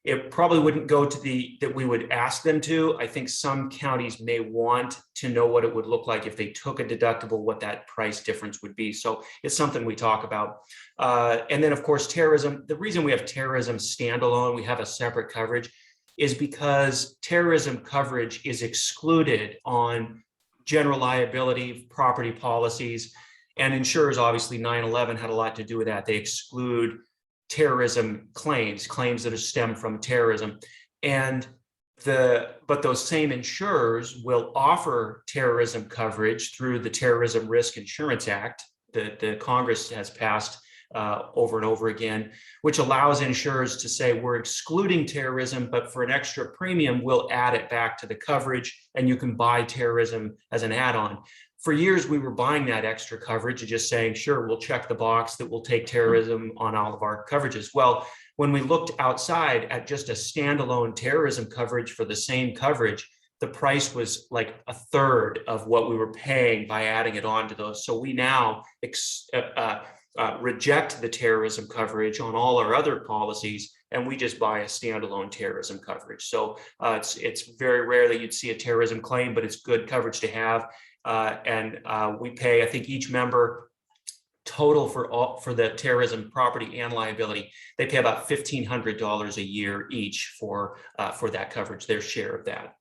It probably wouldn't go to that we would ask them to. I think some counties may want to know what it would look like if they took a deductible, what that price difference would be. So it's something we talk about. And then of course, terrorism. The reason we have terrorism standalone, we have a separate coverage, is because terrorism coverage is excluded on general liability, property policies, and insurers. Obviously 9/11 had a lot to do with that. They exclude terrorism claims that are stem from terrorism. But those same insurers will offer terrorism coverage through the Terrorism Risk Insurance Act that the Congress has passed over and over again, which allows insurers to say, we're excluding terrorism, but for an extra premium, we'll add it back to the coverage, and you can buy terrorism as an add-on. For years, we were buying that extra coverage and just saying, sure, we'll check the box that we'll take terrorism on all of our coverages. Well, when we looked outside at just a standalone terrorism coverage for the same coverage, the price was like a third of what we were paying by adding it on to those. So we now reject the terrorism coverage on all our other policies, and we just buy a standalone terrorism coverage. So it's very rare that you'd see a terrorism claim, but it's good coverage to have. We pay, I think each member total for the terrorism property and liability, they pay about $1,500 a year each for that coverage, their share of that.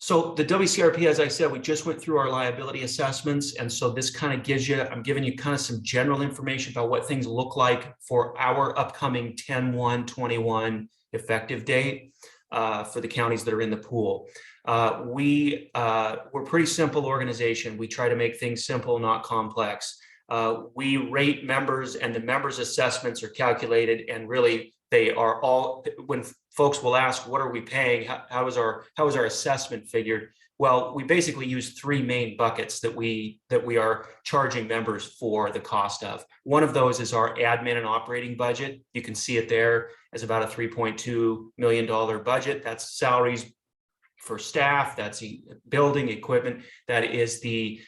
So the WCRP, as I said, we just went through our liability assessments. And so this kind of gives you, I'm giving you kind of some general information about what things look like for our upcoming 10/1/21 effective date for the counties that are in the pool. We're a pretty simple organization. We try to make things simple, not complex. We rate members, and the members' assessments are calculated, and really they are all, when folks will ask, what are we paying? How is our assessment figured? Well, we basically use three main buckets that we are charging members for the cost of. One of those is our admin and operating budget. You can see it there as about a $3.2 million budget. That's salaries for staff, that's the building equipment, that is the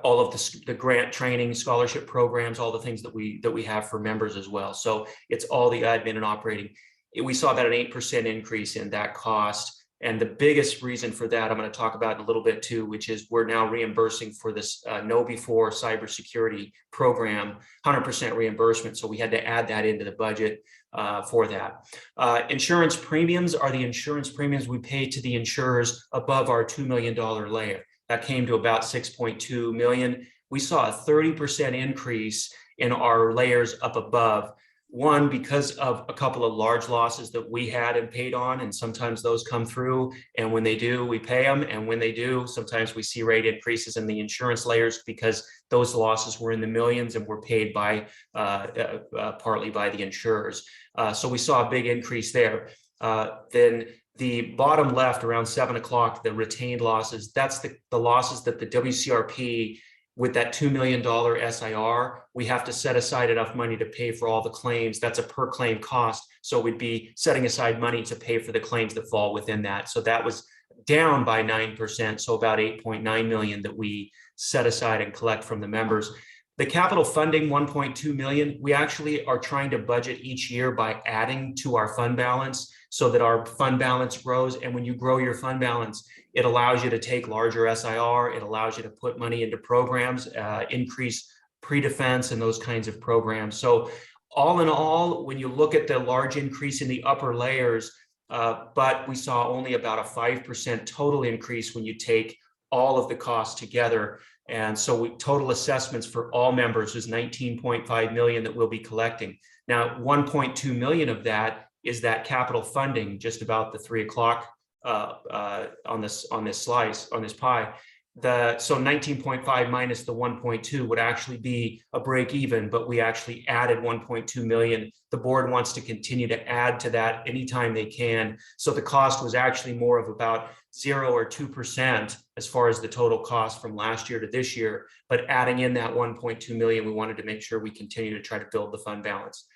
all of the grant training, scholarship programs, all the things that we have for members as well. So it's all the admin and operating. We saw about an 8% increase in that cost. And the biggest reason for that, I'm going to talk about in a little bit too, which is we're now reimbursing for this Know Before cybersecurity program, 100% reimbursement. So we had to add that into the budget for that. Insurance premiums are the insurance premiums we pay to the insurers above our $2 million layer. That came to about 6.2 million. We saw a 30% increase in our layers up above. One, because of a couple of large losses that we had and paid on, and sometimes those come through, and when they do, we pay them, and when they do, sometimes we see rate increases in the insurance layers because those losses were in the millions and were paid by partly by the insurers. So we saw a big increase there. Then the bottom left around 7 o'clock, the retained losses, that's the losses that the WCRP, with that $2 million SIR, we have to set aside enough money to pay for all the claims. That's a per claim cost. So we'd be setting aside money to pay for the claims that fall within that. So that was down by 9%. So about 8.9 million that we set aside and collect from the members. The capital funding, 1.2 million, we actually are trying to budget each year by adding to our fund balance so that our fund balance grows. And when you grow your fund balance, it allows you to take larger SIR. It allows you to put money into programs, increase pre-defense and those kinds of programs. So all in all, when you look at the large increase in the upper layers, but we saw only about a 5% total increase when you take all of the costs together. And so total assessments for all members is 19.5 million that we'll be collecting. Now, 1.2 million of that is that capital funding, just about the 3 o'clock on this slice, on this pie. So 19.5 minus the 1.2 would actually be a break even, but we actually added 1.2 million. The board wants to continue to add to that anytime they can. So the cost was actually more of about 0 or 2% as far as the total cost from last year to this year. But adding in that 1.2 million, we wanted to make sure we continue to try to build the fund balance.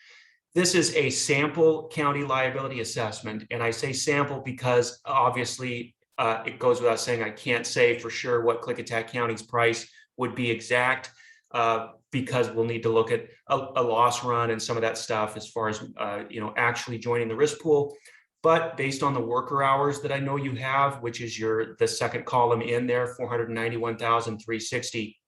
This is a sample county liability assessment. And I say sample because obviously it goes without saying, I can't say for sure what Klickitat County's price would be exact. because we'll need to look at a loss run and some of that stuff as far as, actually joining the risk pool. But based on the worker hours that I know you have, which is the second column in there, 491,360.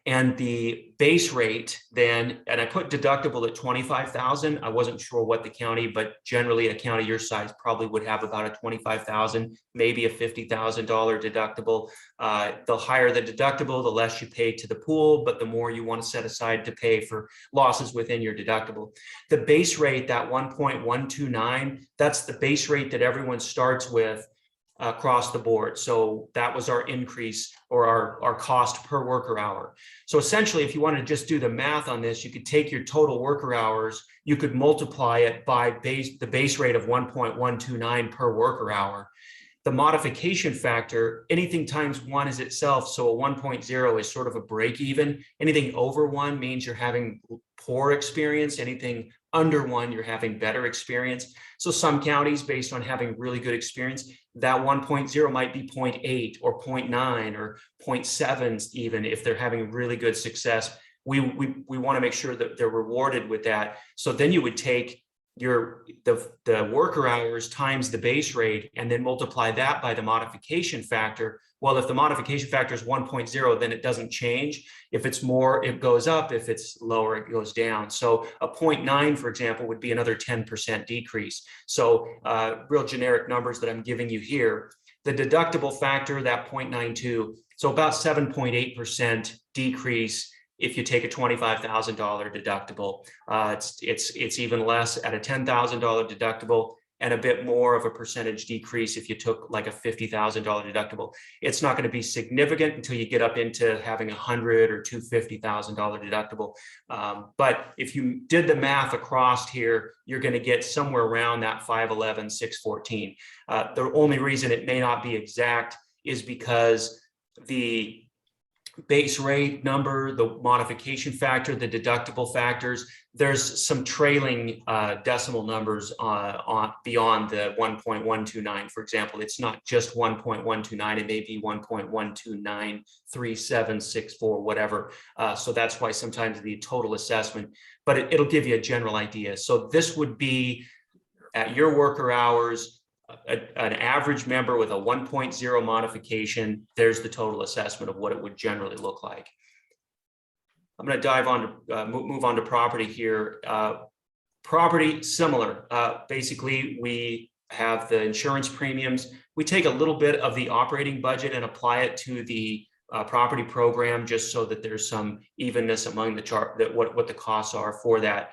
And the base rate then, and I put deductible at 25,000. I wasn't sure what the county, but generally a county your size probably would have about a 25,000, maybe a $50,000 deductible. The higher the deductible, the less you pay to the pool, but the more you want to set aside to pay for losses within your deductible. The base rate, that 1.129, that's the base rate that everyone starts with across the board. So that was our increase, or our cost per worker hour. So essentially, if you want to just do the math on this, you could take your total worker hours, you could multiply it by the base rate of 1.129 per worker hour. The modification factor, anything times 1 is itself, so a 1.0 is sort of a break even. Anything over 1 means you're having poor experience. Anything under 1, you're having better experience. So some counties, based on having really good experience, that 1.0 might be 0.8 or 0.9 or 0.7 even if they're having really good success. We want to make sure that they're rewarded with that. So then you would take the worker hours times the base rate and then multiply that by the modification factor. Well, if the modification factor is 1.0, then it doesn't change. If it's more, it goes up. If it's lower, it goes down. So a 0.9, for example, would be another 10% decrease. So real generic numbers that I'm giving you here. The deductible factor, that 0.92, so about 7.8% decrease if you take a $25,000 deductible. It's even less at a $10,000 deductible, and a bit more of a percentage decrease if you took like a $50,000 deductible. It's not going to be significant until you get up into having $100,000 or $250,000 deductible. But if you did the math across here, you're going to get somewhere around that 511, 614. The only reason it may not be exact is because the base rate number, the modification factor, the deductible factors, there's some trailing decimal numbers on beyond the 1.129. For example, it's not just 1.129, it may be 1.1293764, whatever. So that's why sometimes the total assessment, but it'll give you a general idea. So this would be at your worker hours, an average member with a 1.0 modification. There's the total assessment of what it would generally look like. I'm going to dive on to move on to property here. Property, similar. Basically, we have the insurance premiums. We take a little bit of the operating budget and apply it to the property program, just so that there's some evenness among the chart, that what the costs are for that.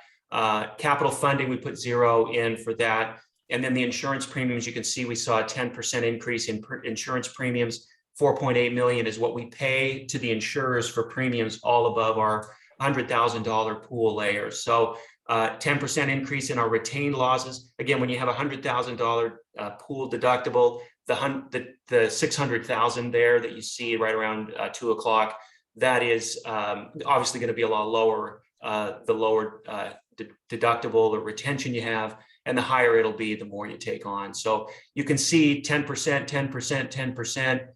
Capital funding, we put 0 in for that. And then the insurance premiums, you can see we saw a 10% increase in insurance premiums. 4.8 million is what we pay to the insurers for premiums all above our $100,000 pool layer. So 10% increase in our retained losses. Again, when you have a $100,000 pool deductible, the 600,000 there that you see right around 2 o'clock, that is obviously going to be a lot lower. The lower deductible or retention you have, and the higher it'll be, the more you take on. So you can see 10%, 10%, 10%.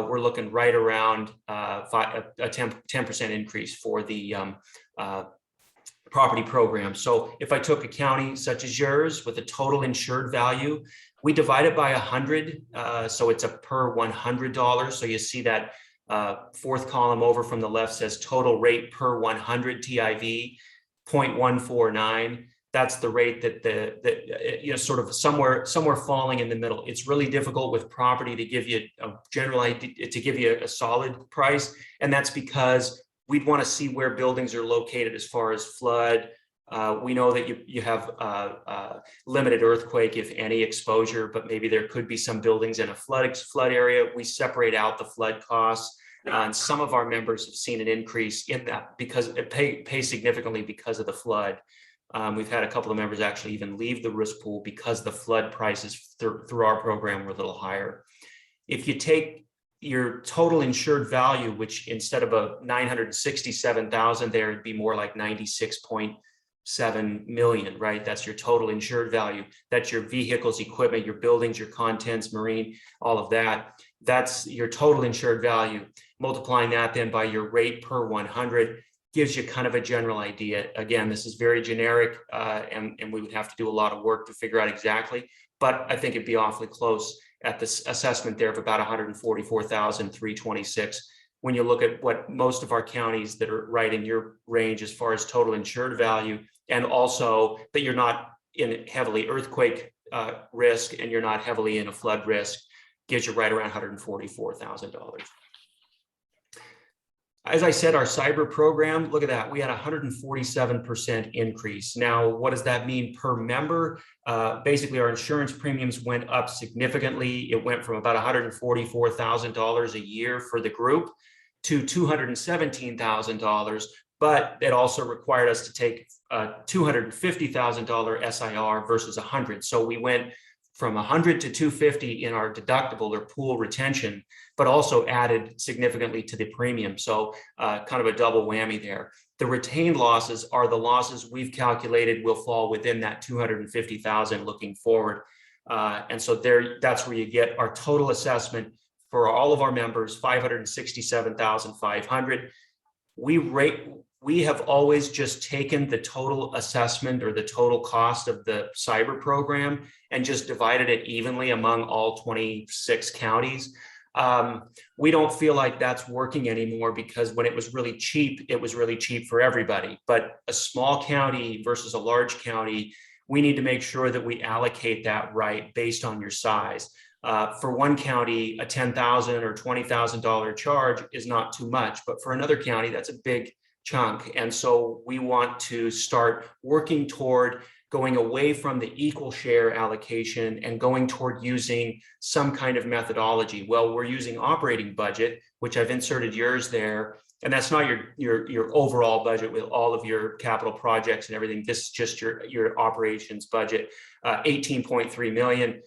We're looking right around a 10% increase for the property program. So if I took a county such as yours with a total insured value, we divide it by 100. So it's a per $100. So you see that fourth column over from the left says total rate per 100 TIV, 0.149. That's the rate that sort of somewhere falling in the middle. It's really difficult with property to give you a general idea, to give you a solid price. And that's because we'd want to see where buildings are located as far as flood. We know that you have limited earthquake, if any, exposure, but maybe there could be some buildings in a flood area. We separate out the flood costs. And some of our members have seen an increase in that because it pays significantly because of the flood. We've had a couple of members actually even leave the risk pool because the flood prices through our program were a little higher. If you take your total insured value, which instead of a 967,000 there, it'd be more like 96.7 million, right? That's your total insured value. That's your vehicles, equipment, your buildings, your contents, marine, all of that. That's your total insured value. multiplying that then by your rate per 100 gives you kind of a general idea. Again, this is very generic, and we would have to do a lot of work to figure out exactly, but I think it'd be awfully close at this assessment there of about 144,326. When you look at what most of our counties that are right in your range as far as total insured value, and also that you're not in heavily earthquake risk and you're not heavily in a flood risk, gives you right around $144,000. As I said, our cyber program, look at that. We had a 147% increase. Now, what does that mean per member? Basically, our insurance premiums went up significantly. It went from about $144,000 a year for the group to $217,000, but it also required us to take a $250,000 SIR versus 100. So we went from 100 to 250 in our deductible or pool retention, but also added significantly to the premium. So kind of a double whammy there. The retained losses are the losses we've calculated will fall within that 250,000 looking forward. And so there, that's where you get our total assessment for all of our members, 567,500. We have always just taken the total assessment or the total cost of the cyber program and just divided it evenly among all 26 counties. We don't feel like that's working anymore because when it was really cheap, it was really cheap for everybody. But a small county versus a large county, we need to make sure that we allocate that right based on your size. For one county, a $10,000 or $20,000 charge is not too much, but for another county, that's a big chunk. And so we want to start working toward going away from the equal share allocation and going toward using some kind of methodology. Well, we're using operating budget, which I've inserted yours there. And that's not your overall budget with all of your capital projects and everything. This is just your operations budget, 18.3 million.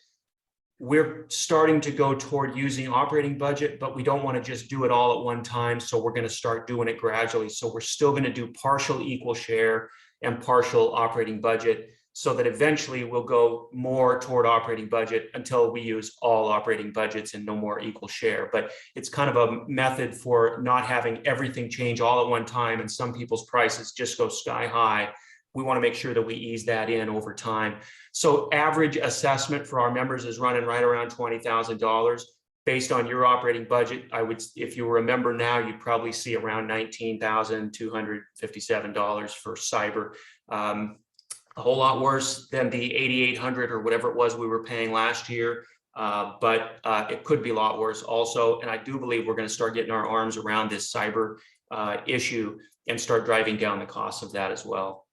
We're starting to go toward using operating budget, but we don't want to just do it all at one time. So we're going to start doing it gradually. So we're still going to do partial equal share and partial operating budget so that eventually we'll go more toward operating budget until we use all operating budgets and no more equal share. But it's kind of a method for not having everything change all at one time and some people's prices just go sky high. We want to make sure that we ease that in over time. So average assessment for our members is running right around $20,000 based on your operating budget. I would, if you were a member now, you'd probably see around $19,257 for cyber. A whole lot worse than the $8,800 or whatever it was we were paying last year. But it could be a lot worse also. And I do believe we're going to start getting our arms around this cyber issue and start driving down the cost of that as well.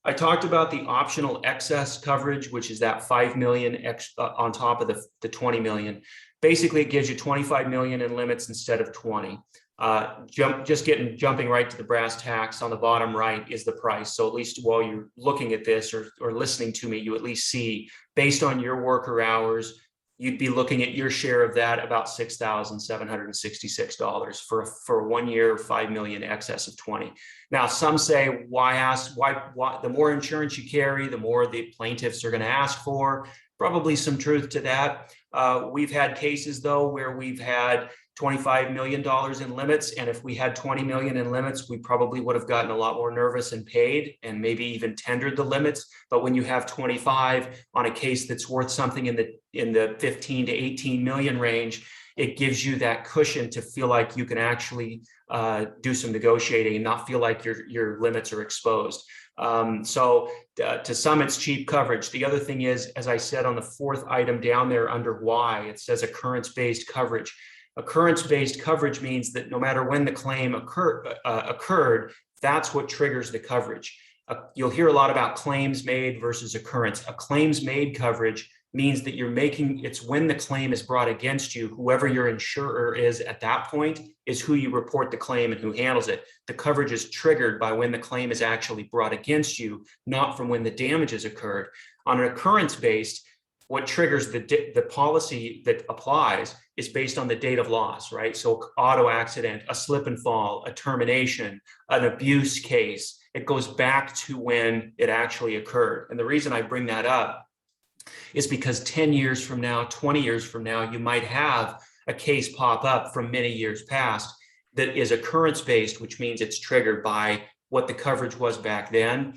I talked about the optional excess coverage, which is that 5 million on top of the 20 million. Basically, it gives you 25 million in limits instead of 20. Jumping right to the brass tacks on the bottom right is the price. So at least while you're looking at this or listening to me, you at least see based on your worker hours, you'd be looking at your share of that about $6,766 for 1 year, 5 million excess of 20. Now, some say, why the more insurance you carry, the more the plaintiffs are going to ask for. Probably some truth to that. We've had cases though, where we've had $25 million in limits. And if we had 20 million in limits, we probably would have gotten a lot more nervous and paid and maybe even tendered the limits. But when you have 25 on a case that's worth something in the 15 to 18 million range, it gives you that cushion to feel like you can actually do some negotiating and not feel like your limits are exposed. So to some, it's cheap coverage. The other thing is, as I said on the fourth item down there under Y, it says occurrence-based coverage. Occurrence-based coverage means that no matter when the claim occurred, that's what triggers the coverage. You'll hear a lot about claims made versus occurrence. A claims made coverage means that it's when the claim is brought against you, whoever your insurer is at that point is who you report the claim and who handles it. The coverage is triggered by when the claim is actually brought against you, not from when the damages occurred. On an occurrence-based, what triggers the policy that applies is based on the date of loss, right? So auto accident, a slip and fall, a termination, an abuse case, it goes back to when it actually occurred. And the reason I bring that up is because 10 years from now, 20 years from now, you might have a case pop up from many years past that is occurrence-based, which means it's triggered by what the coverage was back then.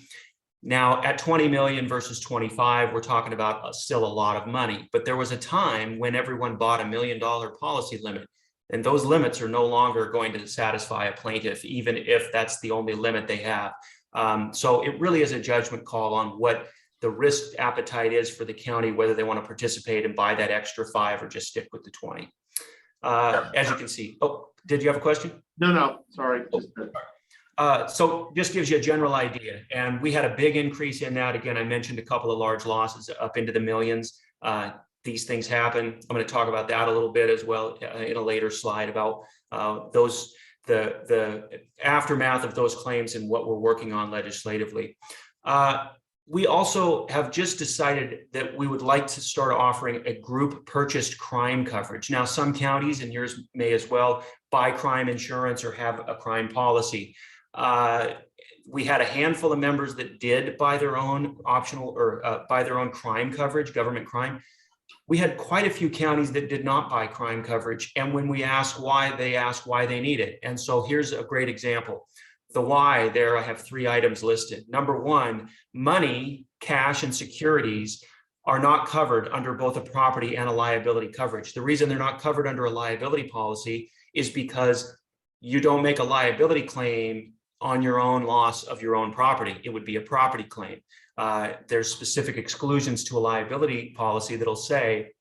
Now, at 20 million versus 25, we're talking about still a lot of money, but there was a time when everyone bought $1 million policy limit, and those limits are no longer going to satisfy a plaintiff, even if that's the only limit they have. So it really is a judgment call on what the risk appetite is for the county, whether they want to participate and buy that extra 5 or just stick with the 20. As you can see, oh, did you have a question? No, sorry. So just gives you a general idea. And we had a big increase in that. Again, I mentioned a couple of large losses up into the millions. These things happen. I'm going to talk about that a little bit as well in a later slide about the aftermath of those claims and what we're working on legislatively. We also have just decided that we would like to start offering a group purchased crime coverage. Now, some counties, and yours may as well, buy crime insurance or have a crime policy. We had a handful of members that did buy their own optional or buy their own crime coverage, government crime. We had quite a few counties that did not buy crime coverage. And when we asked why, they asked why they need it. And so here's a great example. The why there, I have 3 items listed. Number 1, money, cash, and securities are not covered under both a property and a liability coverage. The reason they're not covered under a liability policy is because you don't make a liability claim on your own loss of your own property. It would be a property claim. There's specific exclusions to a liability policy that'll say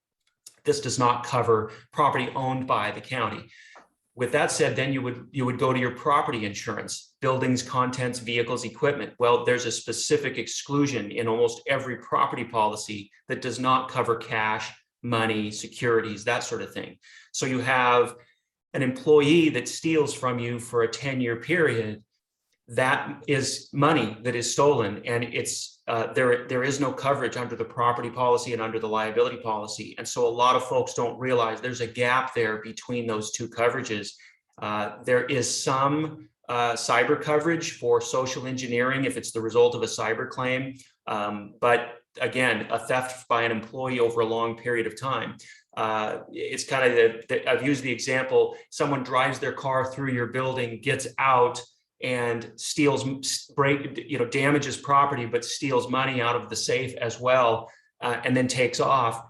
this does not cover property owned by the county. With that said, then you would go to your property insurance, buildings, contents, vehicles, equipment. Well, there's a specific exclusion in almost every property policy that does not cover cash, money, securities, that sort of thing. So you have an employee that steals from you for a 10-year period. That is money that is stolen, and it's there is no coverage under the property policy and under the liability policy. And so a lot of folks don't realize there's a gap there between those 2 coverages. There is some cyber coverage for social engineering if it's the result of a cyber claim. But again, a theft by an employee over a long period of time. It's kind of I've used the example, someone drives their car through your building, gets out, and damages property, but steals money out of the safe as well, and then takes off.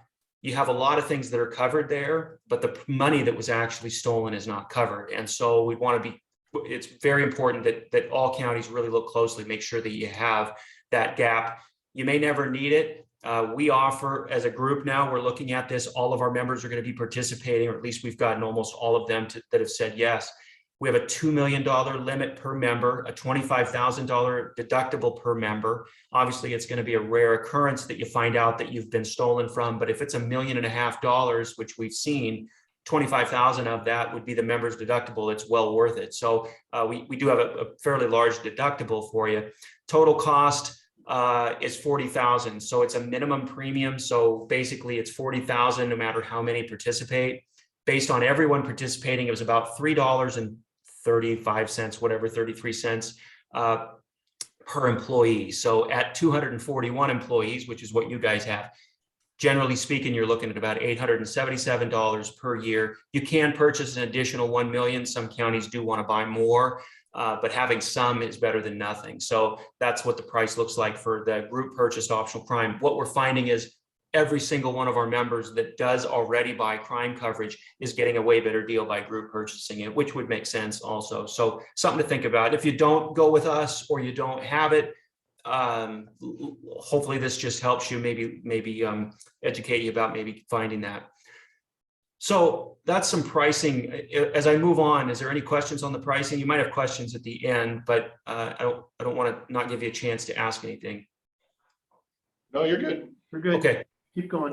You have a lot of things that are covered there, but the money that was actually stolen is not covered. And so we want to it's very important that all counties really look closely, make sure that you have that gap. You may never need it. We offer, as a group now, we're looking at this, all of our members are going to be participating, or at least we've gotten almost all of them that have said yes. We have a $2 million limit per member, a $25,000 deductible per member. Obviously, it's going to be a rare occurrence that you find out that you've been stolen from, but if it's $1.5 million, which we've seen, 25,000 of that would be the member's deductible. It's well worth it. So we do have a fairly large deductible for you. Total cost is $40,000. So it's a minimum premium. So basically it's $40,000 no matter how many participate. Based on everyone participating, it was about $3.35, whatever, 33 cents per employee. So at 241 employees, which is what you guys have, generally speaking, you're looking at about $877 per year. You can purchase an additional 1 million. Some counties do want to buy more, but having some is better than nothing. So that's what the price looks like for the group purchased optional crime. What we're finding is every single one of our members that does already buy crime coverage is getting a way better deal by group purchasing it, which would make sense also. So something to think about. If you don't go with us or you don't have it, hopefully this just helps you maybe educate you about maybe finding that. So that's some pricing. As I move on, is there any questions on the pricing? You might have questions at the end, but I don't want to not give you a chance to ask anything. No, you're good. We're good. Okay. Keep going.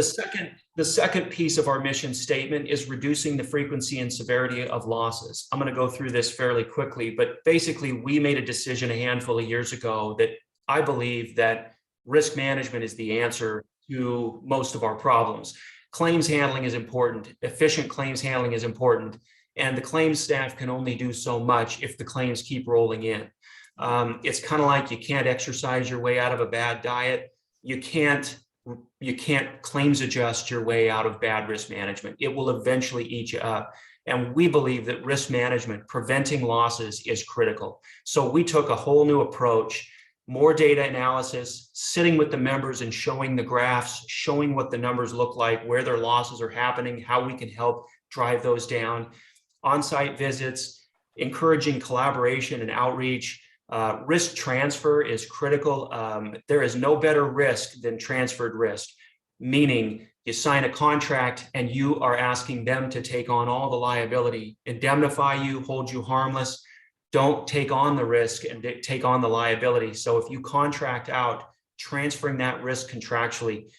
The second piece of our mission statement is reducing the frequency and severity of losses. I'm going to go through this fairly quickly, but basically we made a decision a handful of years ago that I believe that risk management is the answer to most of our problems. Claims handling is important. Efficient claims handling is important. And the claims staff can only do so much if the claims keep rolling in. It's kind of like you can't exercise your way out of a bad diet. You can't you can't claims adjust your way out of bad risk management. It will eventually eat you up. And we believe that risk management, preventing losses, is critical. So we took a whole new approach, more data analysis, sitting with the members and showing the graphs, showing what the numbers look like, where their losses are happening, how we can help drive those down, on-site visits, encouraging collaboration and outreach. Risk transfer is critical. There is no better risk than transferred risk, meaning you sign a contract and you are asking them to take on all the liability, indemnify you, hold you harmless. Don't take on the risk and take on the liability. So if you contract out, transferring that risk contractually,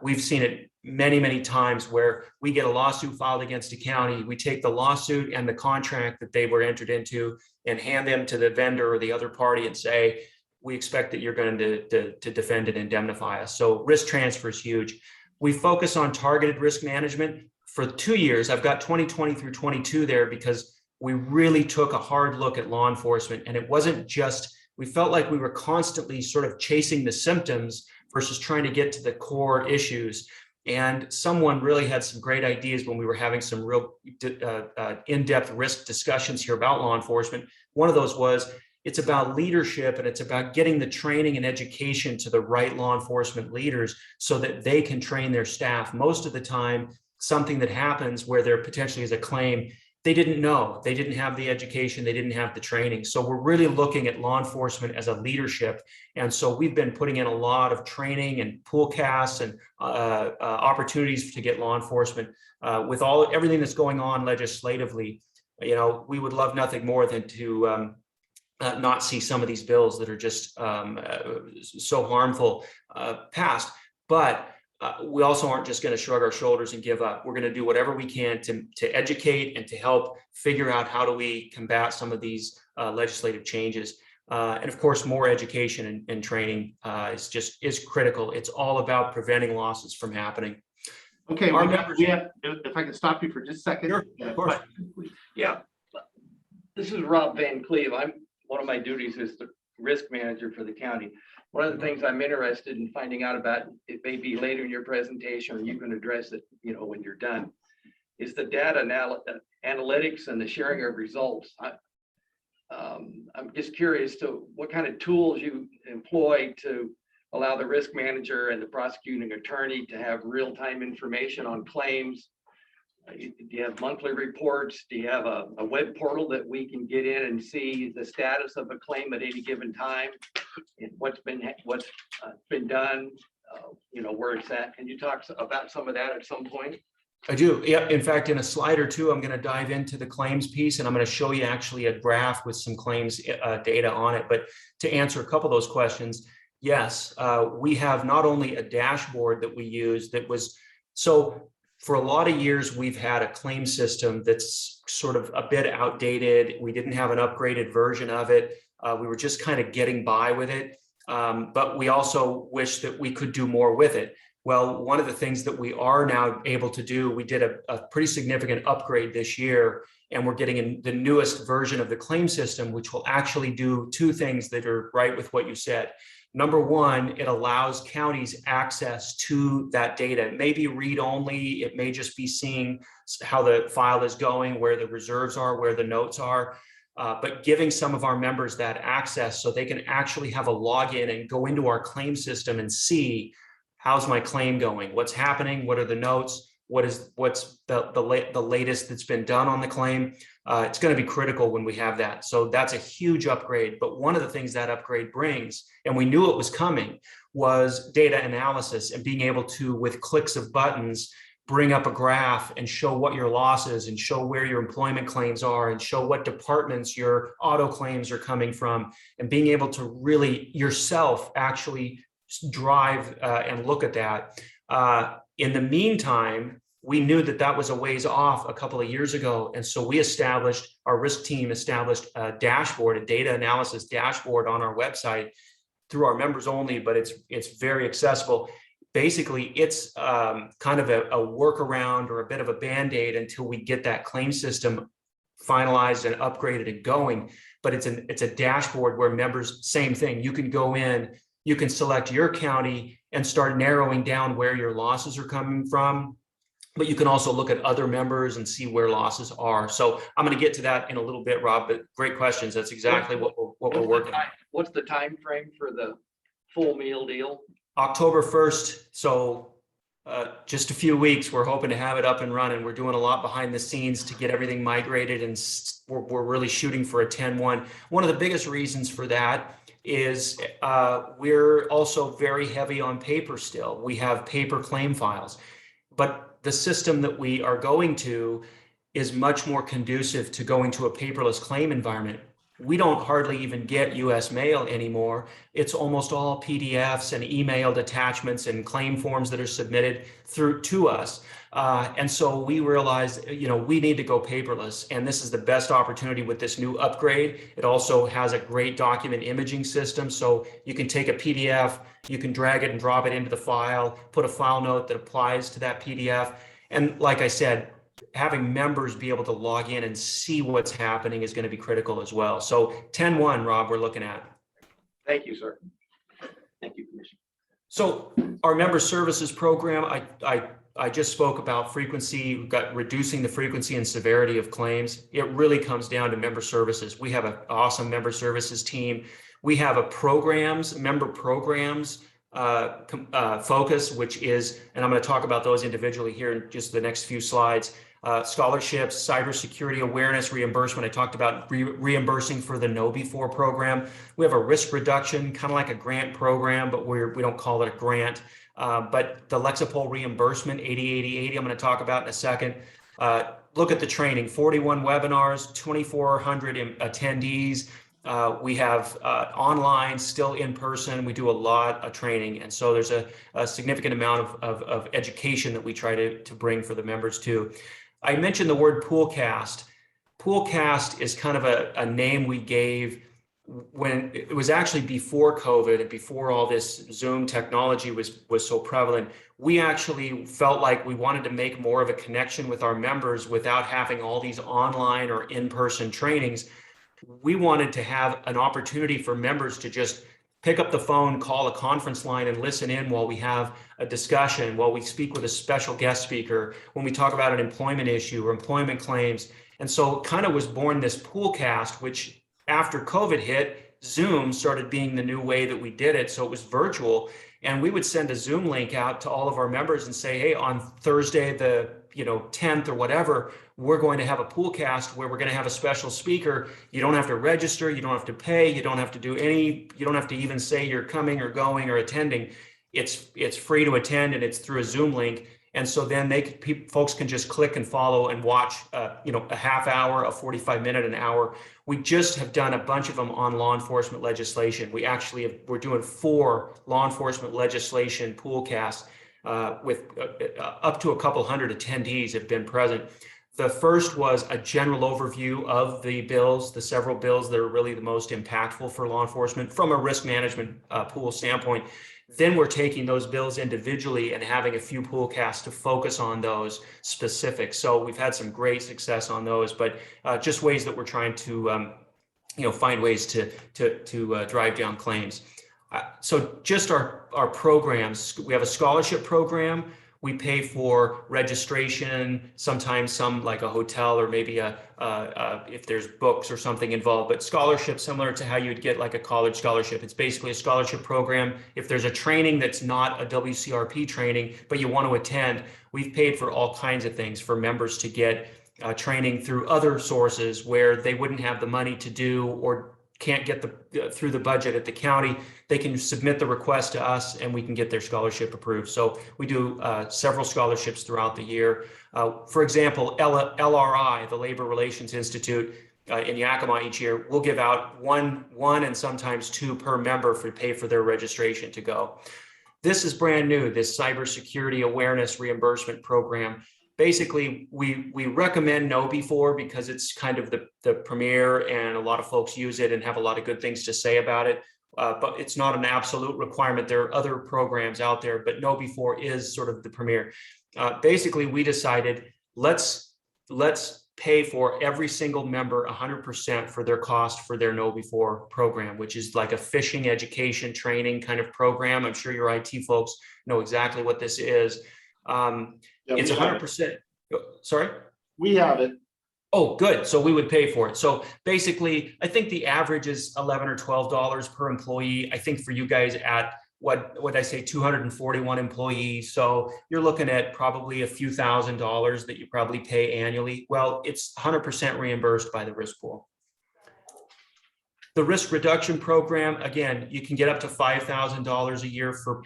we've seen it many, many times where we get a lawsuit filed against a county. We take the lawsuit and the contract that they were entered into and hand them to the vendor or the other party and say, we expect that you're going to defend and indemnify us. So risk transfer is huge. We focus on targeted risk management for 2 years. I've got 2020 through 22 there because we really took a hard look at law enforcement. And it wasn't just, we felt like we were constantly sort of chasing the symptoms versus trying to get to the core issues. And someone really had some great ideas when we were having some real in-depth risk discussions here about law enforcement. One of those was, it's about leadership and it's about getting the training and education to the right law enforcement leaders so that they can train their staff. Most of the time, something that happens where there potentially is a claim, they didn't know, they didn't have the education, they didn't have the training. So we're really looking at law enforcement as a leadership. And so we've been putting in a lot of training and pool casts and opportunities to get law enforcement with everything that's going on legislatively. You know, we would love nothing more than to not see some of these bills that are just so harmful passed. But we also aren't just going to shrug our shoulders and give up. We're going to do whatever we can to educate and to help figure out how do we combat some of these legislative changes. And of course, more education and training is critical. It's all about preventing losses from happening. Okay, Our if I can stop you for just a second. Sure, of course. Yeah. This is Rob Van Cleve. One of my duties is the risk manager for the county. One of the things I'm interested in finding out about, it may be later in your presentation or you can address it, you know, when you're done, is the data analytics and the sharing of results. I'm just curious to what kind of tools you employ to allow the risk manager and the prosecuting attorney to have real-time information on claims. Do you have monthly reports? Do you have a web portal that we can get in and see the status of a claim at any given time and what's been done, you know, where it's at? Can you talk about some of that at some point? I do. Yeah. In fact, in a slide or two, I'm going to dive into the claims piece and I'm going to show you actually a graph with some claims data on it. But to answer a couple of those questions, yes, we have not only a dashboard that we use that was so. For a lot of years, we've had a claim system that's sort of a bit outdated. We didn't have an upgraded version of it. We were just kind of getting by with it. But we also wish that we could do more with it. Well, one of the things that we are now able to do, we did a pretty significant upgrade this year, and we're getting the newest version of the claim system, which will actually do two things that are right with what you said. Number one, it allows counties access to that data. It may be read only. It may just be seeing how the file is going, where the reserves are, where the notes are, but giving some of our members that access so they can actually have a login and go into our claim system and see how's my claim going, what's happening, what are the notes, what's the latest that's been done on the claim. It's going to be critical when we have that. So that's a huge upgrade. But one of the things that upgrade brings, and we knew it was coming, was data analysis and being able to, with clicks of buttons, bring up a graph and show what your losses and show where your employment claims are and show what departments your auto claims are coming from, and being able to really yourself actually drive and look at that. In the meantime, we knew that that was a ways off a couple of years ago. And so our risk team established a dashboard, a data analysis dashboard on our website through our members only, but it's very accessible. Basically, it's kind of a workaround or a bit of a Band-Aid until we get that claim system finalized and upgraded and going. But it's a dashboard where members, same thing, you can go in, you can select your county and start narrowing down where your losses are coming from. But you can also look at other members and see where losses are. So I'm going to get to that in a little bit, Rob, but great questions. That's exactly what we're working on. What's the time frame for the full meal deal? October 1st, so just a few weeks, we're hoping to have it up and running. We're doing a lot behind the scenes to get everything migrated, and we're really shooting for a 10-1. One of the biggest reasons for that is we're also very heavy on paper still. We have paper claim files, but the system that we are going to is much more conducive to going to a paperless claim environment. We don't hardly even get US mail anymore. It's almost all PDFs and emailed attachments and claim forms that are submitted through to us. And so we realized, we need to go paperless, and this is the best opportunity with this new upgrade. It also has a great document imaging system. So you can take a PDF, you can drag it and drop it into the file, put a file note that applies to that PDF. And like I said, having members be able to log in and see what's happening is going to be critical as well. So 10-1, Rob, we're looking at. Thank you, sir. Thank you, Commissioner. So our member services program, I just spoke about frequency. We've got reducing the frequency and severity of claims. It really comes down to member services. We have an awesome member services team. We have a member programs focus, which is, and I'm going to talk about those individually here in just the next few slides. Scholarships, cybersecurity awareness, reimbursement. I talked about reimbursing for the Know Before program. We have a risk reduction, kind of like a grant program, but we don't call it a grant. But the Lexapol reimbursement, 80/80/80, I'm going to talk about in a second. Look at the training, 41 webinars, 2,400 attendees. We have online, still in person. We do a lot of training. And so there's a significant amount of education that we try to bring for the members too. I mentioned the word Poolcast. Poolcast is kind of a name we gave when it was actually before COVID and before all this Zoom technology was so prevalent. We actually felt like we wanted to make more of a connection with our members without having all these online or in-person trainings. We wanted to have an opportunity for members to just pick up the phone, call a conference line, and listen in while we have a discussion, while we speak with a special guest speaker, when we talk about an employment issue or employment claims. And so kind of was born this Poolcast, which after COVID hit, Zoom started being the new way that we did it. So it was virtual. And we would send a Zoom link out to all of our members and say, hey, on Thursday, the 10th or whatever, we're going to have a Poolcast where we're going to have a special speaker. You don't have to register, you don't have to pay, you don't have to do you don't have to even say you're coming or going or attending. It's free to attend, and it's through a Zoom link. And so then folks can just click and follow and watch, a half hour, a 45-minute, an hour. We just have done a bunch of them on law enforcement legislation. We're doing 4 law enforcement legislation Poolcasts with up to a couple hundred attendees have been present. The first was a general overview of the bills, the several bills that are really the most impactful for law enforcement from a risk management pool standpoint. Then we're taking those bills individually and having a few Poolcasts to focus on those specifics. So we've had some great success on those, but just ways that we're trying to find ways to drive down claims. So just our programs, we have a scholarship program. We pay for registration, sometimes some like a hotel or maybe if there's books or something involved, but scholarship similar to how you'd get like a college scholarship. It's basically a scholarship program. If there's a training that's not a WCRP training, but you want to attend, we've paid for all kinds of things for members to get training through other sources where they wouldn't have the money to do or can't get through the budget at the county. They can submit the request to us and we can get their scholarship approved. So we do several scholarships throughout the year. For example, LRI, the Labor Relations Institute in Yakima each year, will give out one and sometimes 2 per member for pay for their registration to go. This is brand new, this cybersecurity awareness reimbursement program. Basically, we recommend Know Before because it's kind of the premier and a lot of folks use it and have a lot of good things to say about it. But it's not an absolute requirement. There are other programs out there, but Know Before is sort of the premier. Basically, we decided let's pay for every single member 100% for their cost for their Know Before program, which is like a fishing education training kind of program. I'm sure your IT folks know exactly what this is. It's 100%. Sorry? We have it. Oh, good. So we would pay for it. So basically, I think the average is $11 or $12 per employee. I think for you guys at what I say, 241 employees. So you're looking at probably a few $1,000s that you probably pay annually. Well, it's 100% reimbursed by the risk pool. The risk reduction program, again, you can get up to $5,000 a year for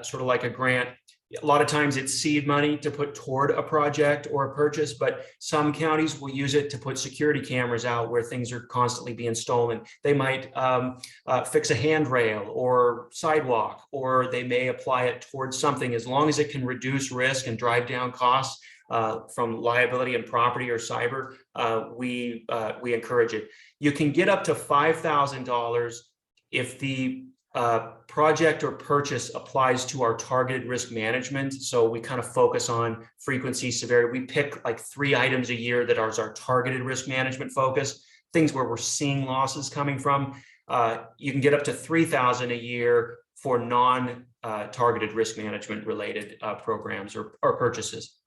sort of like a grant. A lot of times it's seed money to put toward a project or a purchase, but some counties will use it to put security cameras out where things are constantly being stolen. They might fix a handrail or sidewalk, or they may apply it towards something as long as it can reduce risk and drive down costs from liability and property or cyber. We encourage it. You can get up to $5,000 if the project or purchase applies to our targeted risk management. So we kind of focus on frequency, severity. We pick like 3 items a year that are our targeted risk management focus, things where we're seeing losses coming from. You can get up to $3,000 a year for non-targeted risk management related programs or purchases.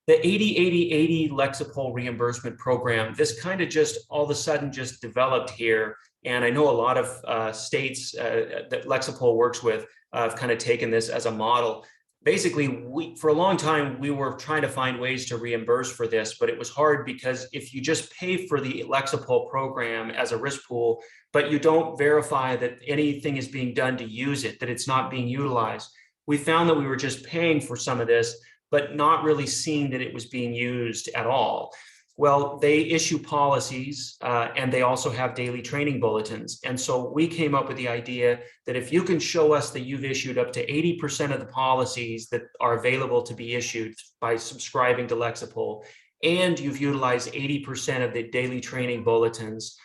The 80-80-80 Lexipol reimbursement program, this kind of just all of a sudden just developed here. And I know a lot of states that Lexipol works with have kind of taken this as a model. Basically, for a long time, we were trying to find ways to reimburse for this, but it was hard because if you just pay for the Lexipol program as a risk pool, but you don't verify that anything is being done to use it, that it's not being utilized, we found that we were just paying for some of this, but not really seeing that it was being used at all. Well, they issue policies and they also have daily training bulletins. And so we came up with the idea that if you can show us that you've issued up to 80% of the policies that are available to be issued by subscribing to Lexipol, and you've utilized 80% of the daily training bulletins,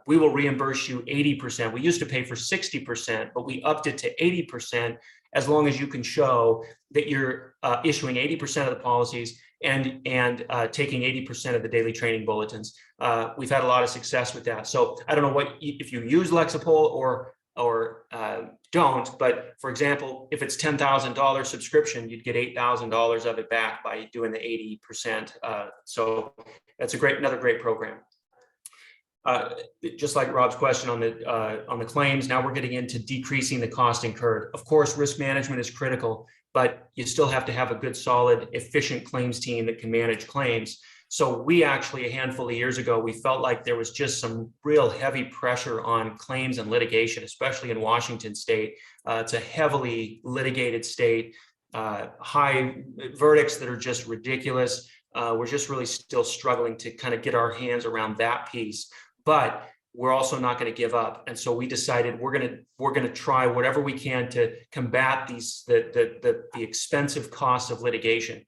we will reimburse you 80%. We used to pay for 60%, but we upped it to 80% as long as you can show that you're issuing 80% of the policies and taking 80% of the daily training bulletins. We've had a lot of success with that. So I don't know what if you use Lexipol or don't, but for example, if it's $10,000 subscription, you'd get $8,000 of it back by doing the 80%. So that's another great program. Just like Rob's question on the claims, now we're getting into decreasing the cost incurred. Of course, risk management is critical, but you still have to have a good, solid, efficient claims team that can manage claims. So we actually, a handful of years ago, we felt like there was just some real heavy pressure on claims and litigation, especially in Washington state. It's a heavily litigated state, high verdicts that are just ridiculous. We're just really still struggling to kind of get our hands around that piece. But we're also not going to give up, and so we decided we're going to try whatever we can to combat the expensive costs of litigation.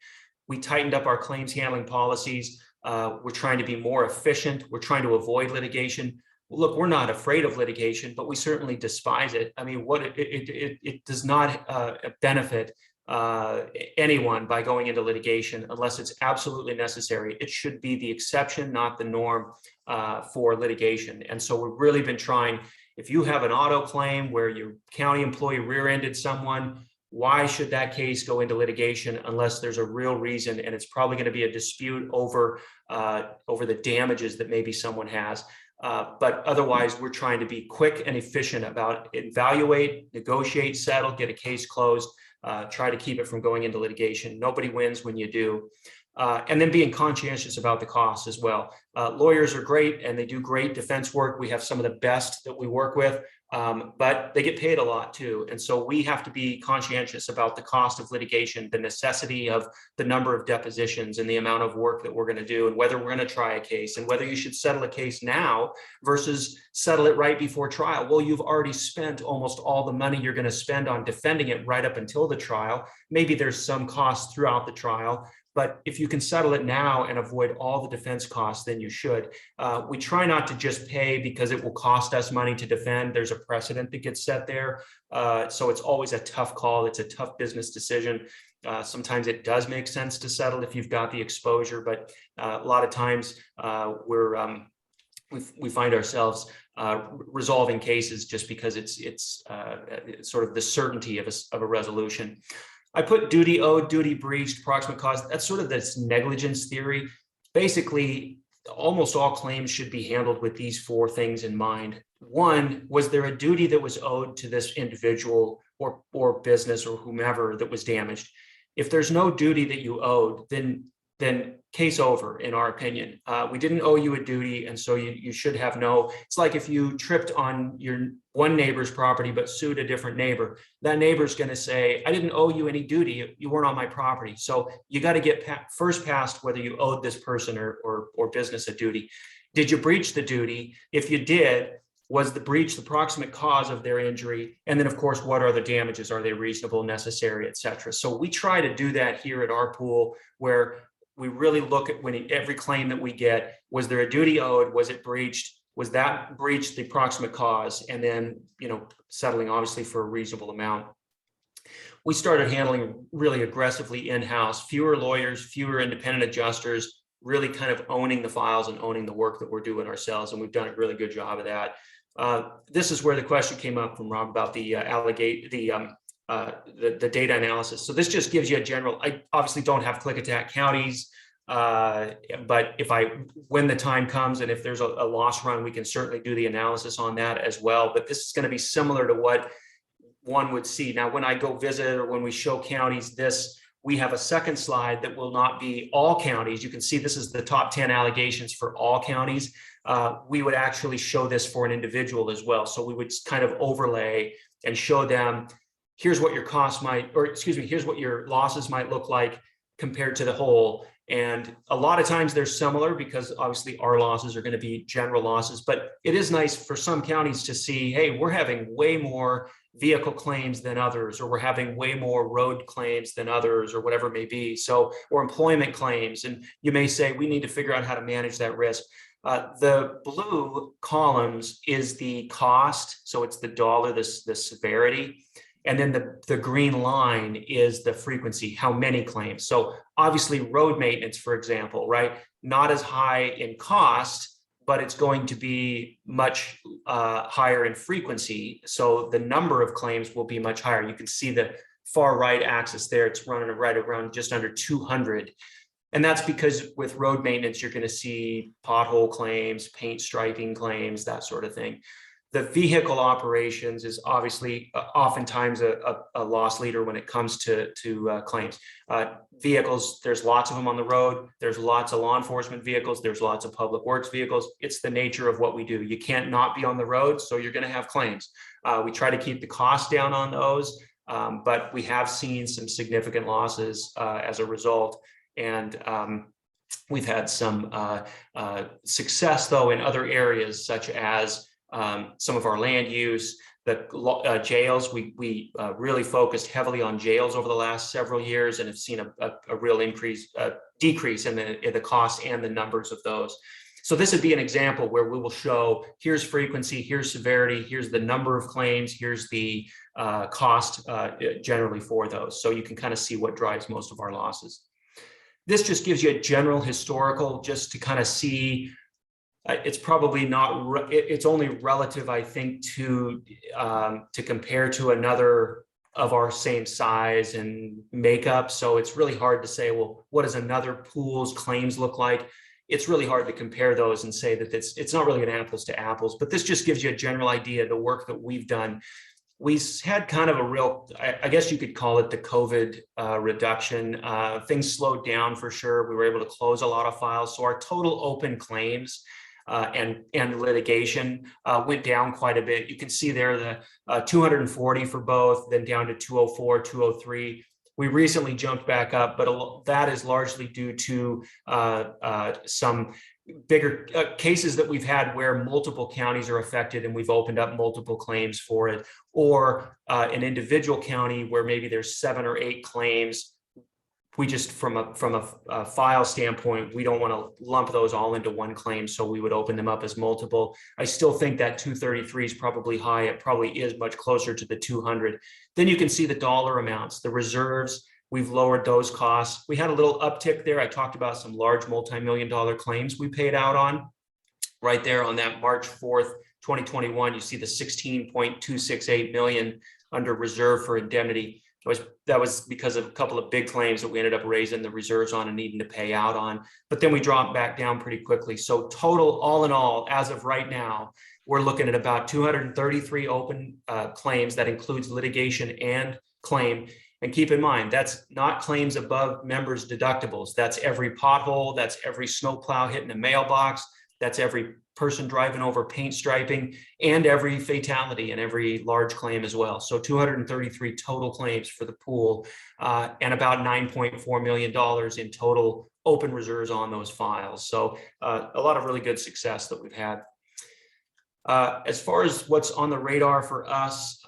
We tightened up our claims handling policies. We're trying to be more efficient. We're trying to avoid litigation. Look, we're not afraid of litigation, but we certainly despise it. I mean, it does not benefit anyone by going into litigation unless it's absolutely necessary. It should be the exception, not the norm for litigation. And so we've really been trying, if you have an auto claim where your county employee rear-ended someone, why should that case go into litigation unless there's a real reason? And it's probably going to be a dispute over the damages that maybe someone has. But otherwise, we're trying to be quick and efficient about evaluate, negotiate, settle, get a case closed, try to keep it from going into litigation. Nobody wins when you do. And then being conscientious about the costs as well. Lawyers are great and they do great defense work. We have some of the best that we work with, but they get paid a lot too. And so we have to be conscientious about the cost of litigation, the necessity of the number of depositions and the amount of work that we're going to do and whether we're going to try a case and whether you should settle a case now versus settle it right before trial. Well, you've already spent almost all the money you're going to spend on defending it right up until the trial. Maybe there's some costs throughout the trial, but if you can settle it now and avoid all the defense costs, then you should. We try not to just pay because it will cost us money to defend. There's a precedent that gets set there. So it's always a tough call. It's a tough business decision. Sometimes it does make sense to settle if you've got the exposure, but a lot of times we find ourselves resolving cases just because it's sort of the certainty of a resolution. I put duty owed, duty breached, approximate cause. That's sort of this negligence theory. Basically, almost all claims should be handled with these four things in mind. One, was there a duty that was owed to this individual or business or whomever that was damaged? If there's no duty that you owed, then case over, in our opinion. We didn't owe you a duty, and so you should have no. It's like if you tripped on your one neighbor's property but sued a different neighbor, that neighbor's going to say, I didn't owe you any duty, you weren't on my property. So you got to get first past whether you owed this person or business a duty. Did you breach the duty? If you did, was the breach the proximate cause of their injury? And then, of course, what are the damages? Are they reasonable, necessary, et cetera? So we try to do that here at our pool, where we really look at every claim that we get. Was there a duty owed? Was it breached? Was that breach the proximate cause? And then, settling obviously for a reasonable amount. We started handling really aggressively in-house, fewer lawyers, fewer independent adjusters, really kind of owning the files and owning the work that we're doing ourselves. And we've done a really good job of that. This is where the question came up from Rob about the the data analysis. So this just gives you a general. I obviously don't have Klickitat counties, but when the time comes and if there's a loss run, we can certainly do the analysis on that as well. But this is going to be similar to what one would see. Now, when I go visit or when we show counties, we have a second slide that will not be all counties. You can see this is the top 10 allegations for all counties. We would actually show this for an individual as well. So we would kind of overlay and show them, here's what your costs here's what your losses might look like compared to the whole. And a lot of times they're similar because obviously our losses are going to be general losses, but it is nice for some counties to see, hey, we're having way more vehicle claims than others, or we're having way more road claims than others, or whatever it may be. So, or employment claims. And you may say, we need to figure out how to manage that risk. The blue columns is the cost. So it's the dollar, the severity. And then the green line is the frequency, how many claims. So obviously road maintenance, for example, right? Not as high in cost, but it's going to be much higher in frequency. So the number of claims will be much higher. You can see the far right axis there. It's running right around just under 200. And that's because with road maintenance, you're going to see pothole claims, paint striping claims, that sort of thing. The vehicle operations is obviously oftentimes a loss leader when it comes to claims. Vehicles, there's lots of them on the road. There's lots of law enforcement vehicles. There's lots of public works vehicles. It's the nature of what we do. You can't not be on the road, so you're going to have claims. We try to keep the cost down on those, but we have seen some significant losses as a result. And we've had some success, though, in other areas, such as some of our land use, the jails. We really focused heavily on jails over the last several years and have seen a real decrease in the cost and the numbers of those. So this would be an example where we will show, here's frequency, here's severity, here's the number of claims, here's the cost generally for those. So you can kind of see what drives most of our losses. This just gives you a general historical, just to kind of see. It's probably not, it's only relative, I think, to compare to another of our same size and makeup. So it's really hard to say, well, what does another pool's claims look like? It's really hard to compare those and say that it's not really an apples to apples, but this just gives you a general idea of the work that we've done. We had kind of a real, I guess you could call it the COVID reduction. Things slowed down for sure. We were able to close a lot of files. So our total open claims and litigation went down quite a bit. You can see there the 240 for both, then down to 204, 203. We recently jumped back up, but that is largely due to some bigger cases that we've had where multiple counties are affected and we've opened up multiple claims for it, or an individual county where maybe there's 7 or 8 claims. We just, from a file standpoint, we don't want to lump those all into one claim, so we would open them up as multiple. I still think that 233 is probably high. It probably is much closer to the 200. Then you can see the dollar amounts, the reserves. We've lowered those costs. We had a little uptick there. I talked about some large multi-million-dollar claims we paid out on. Right there on that March 4th, 2021, you see the 16.268 million under reserve for indemnity. That was because of a couple of big claims that we ended up raising the reserves on and needing to pay out on. But then we dropped back down pretty quickly. So total, all in all, as of right now, we're looking at about 233 open claims. That includes litigation and claim. And keep in mind, that's not claims above members' deductibles. That's every pothole, that's every snowplow hitting a mailbox, that's every person driving over paint striping, and every fatality and every large claim as well. So 233 total claims for the pool, and about $9.4 million in total open reserves on those files. So a lot of really good success that we've had. As far as what's on the radar for us,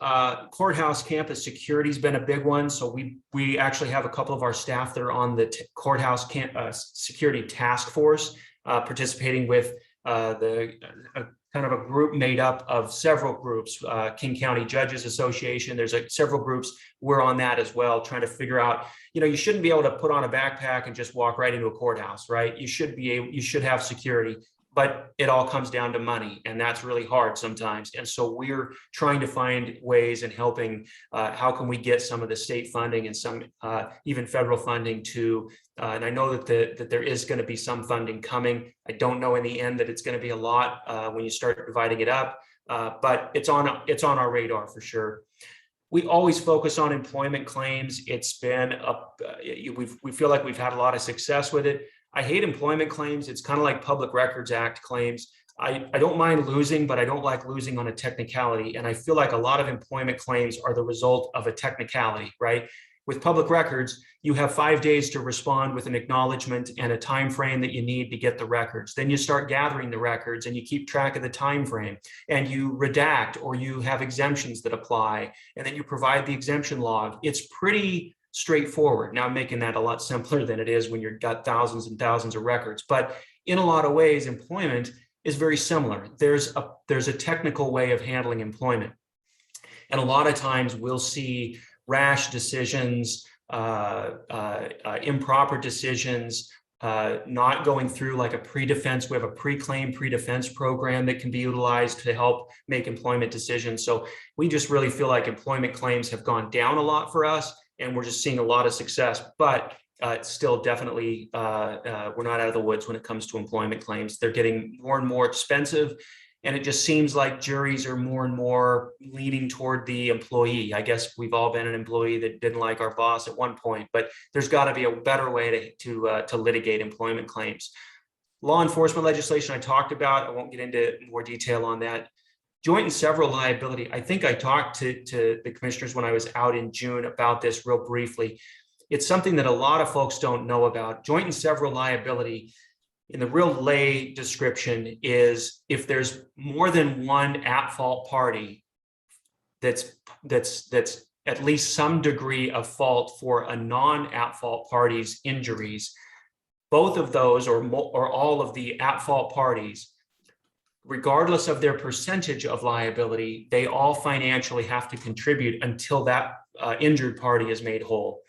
courthouse campus security has been a big one. So we actually have a couple of our staff that are on the courthouse security task force, participating with kind of a group made up of several groups, King County Judges Association. There's several groups. We're on that as well, trying to figure out, you shouldn't be able to put on a backpack and just walk right into a courthouse, right? You should have security, but it all comes down to money, and that's really hard sometimes. And so we're trying to find ways and helping, how can we get some of the state funding and some even federal funding to, and I know that there is going to be some funding coming. I don't know in the end that it's going to be a lot when you start dividing it up, but it's on our radar for sure. We always focus on employment claims. It's been we feel like we've had a lot of success with it. I hate employment claims. It's kind of like Public Records Act claims. I don't mind losing, but I don't like losing on a technicality. And I feel like a lot of employment claims are the result of a technicality, right? With public records, you have 5 days to respond with an acknowledgement and a time frame that you need to get the records. Then you start gathering the records and you keep track of the time frame, and you redact or you have exemptions that apply, and then you provide the exemption log. It's pretty straightforward. Now, I'm making that a lot simpler than it is when you've got thousands and thousands of records, but in a lot of ways, employment is very similar. There's a technical way of handling employment. And a lot of times we'll see rash decisions, improper decisions, not going through like a pre-defense. We have a pre-claim, pre-defense program that can be utilized to help make employment decisions. So we just really feel like employment claims have gone down a lot for us, and we're just seeing a lot of success, but it's still definitely, we're not out of the woods when it comes to employment claims. They're getting more and more expensive, and it just seems like juries are more and more leaning toward the employee. I guess we've all been an employee that didn't like our boss at one point, but there's got to be a better way to litigate employment claims. Law enforcement legislation I talked about. I won't get into more detail on that. Joint and several liability. I think I talked to the commissioners when I was out in June about this real briefly. It's something that a lot of folks don't know about. Joint and several liability, in the real lay description, is if there's more than one at-fault party that's at least some degree of fault for a non-at-fault party's injuries, both of those or all of the at-fault parties, regardless of their percentage of liability, they all financially have to contribute until that injured party is made whole.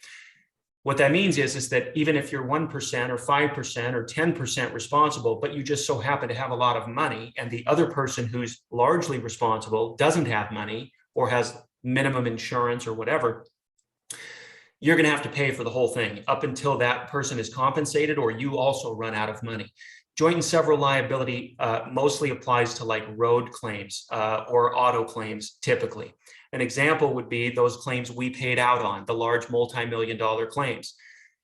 What that means is that even if you're 1% or 5% or 10% responsible, but you just so happen to have a lot of money, and the other person who's largely responsible doesn't have money or has minimum insurance or whatever, you're going to have to pay for the whole thing up until that person is compensated or you also run out of money. Joint and several liability mostly applies to like road claims or auto claims typically. An example would be those claims we paid out on, the large multi-million-dollar claims.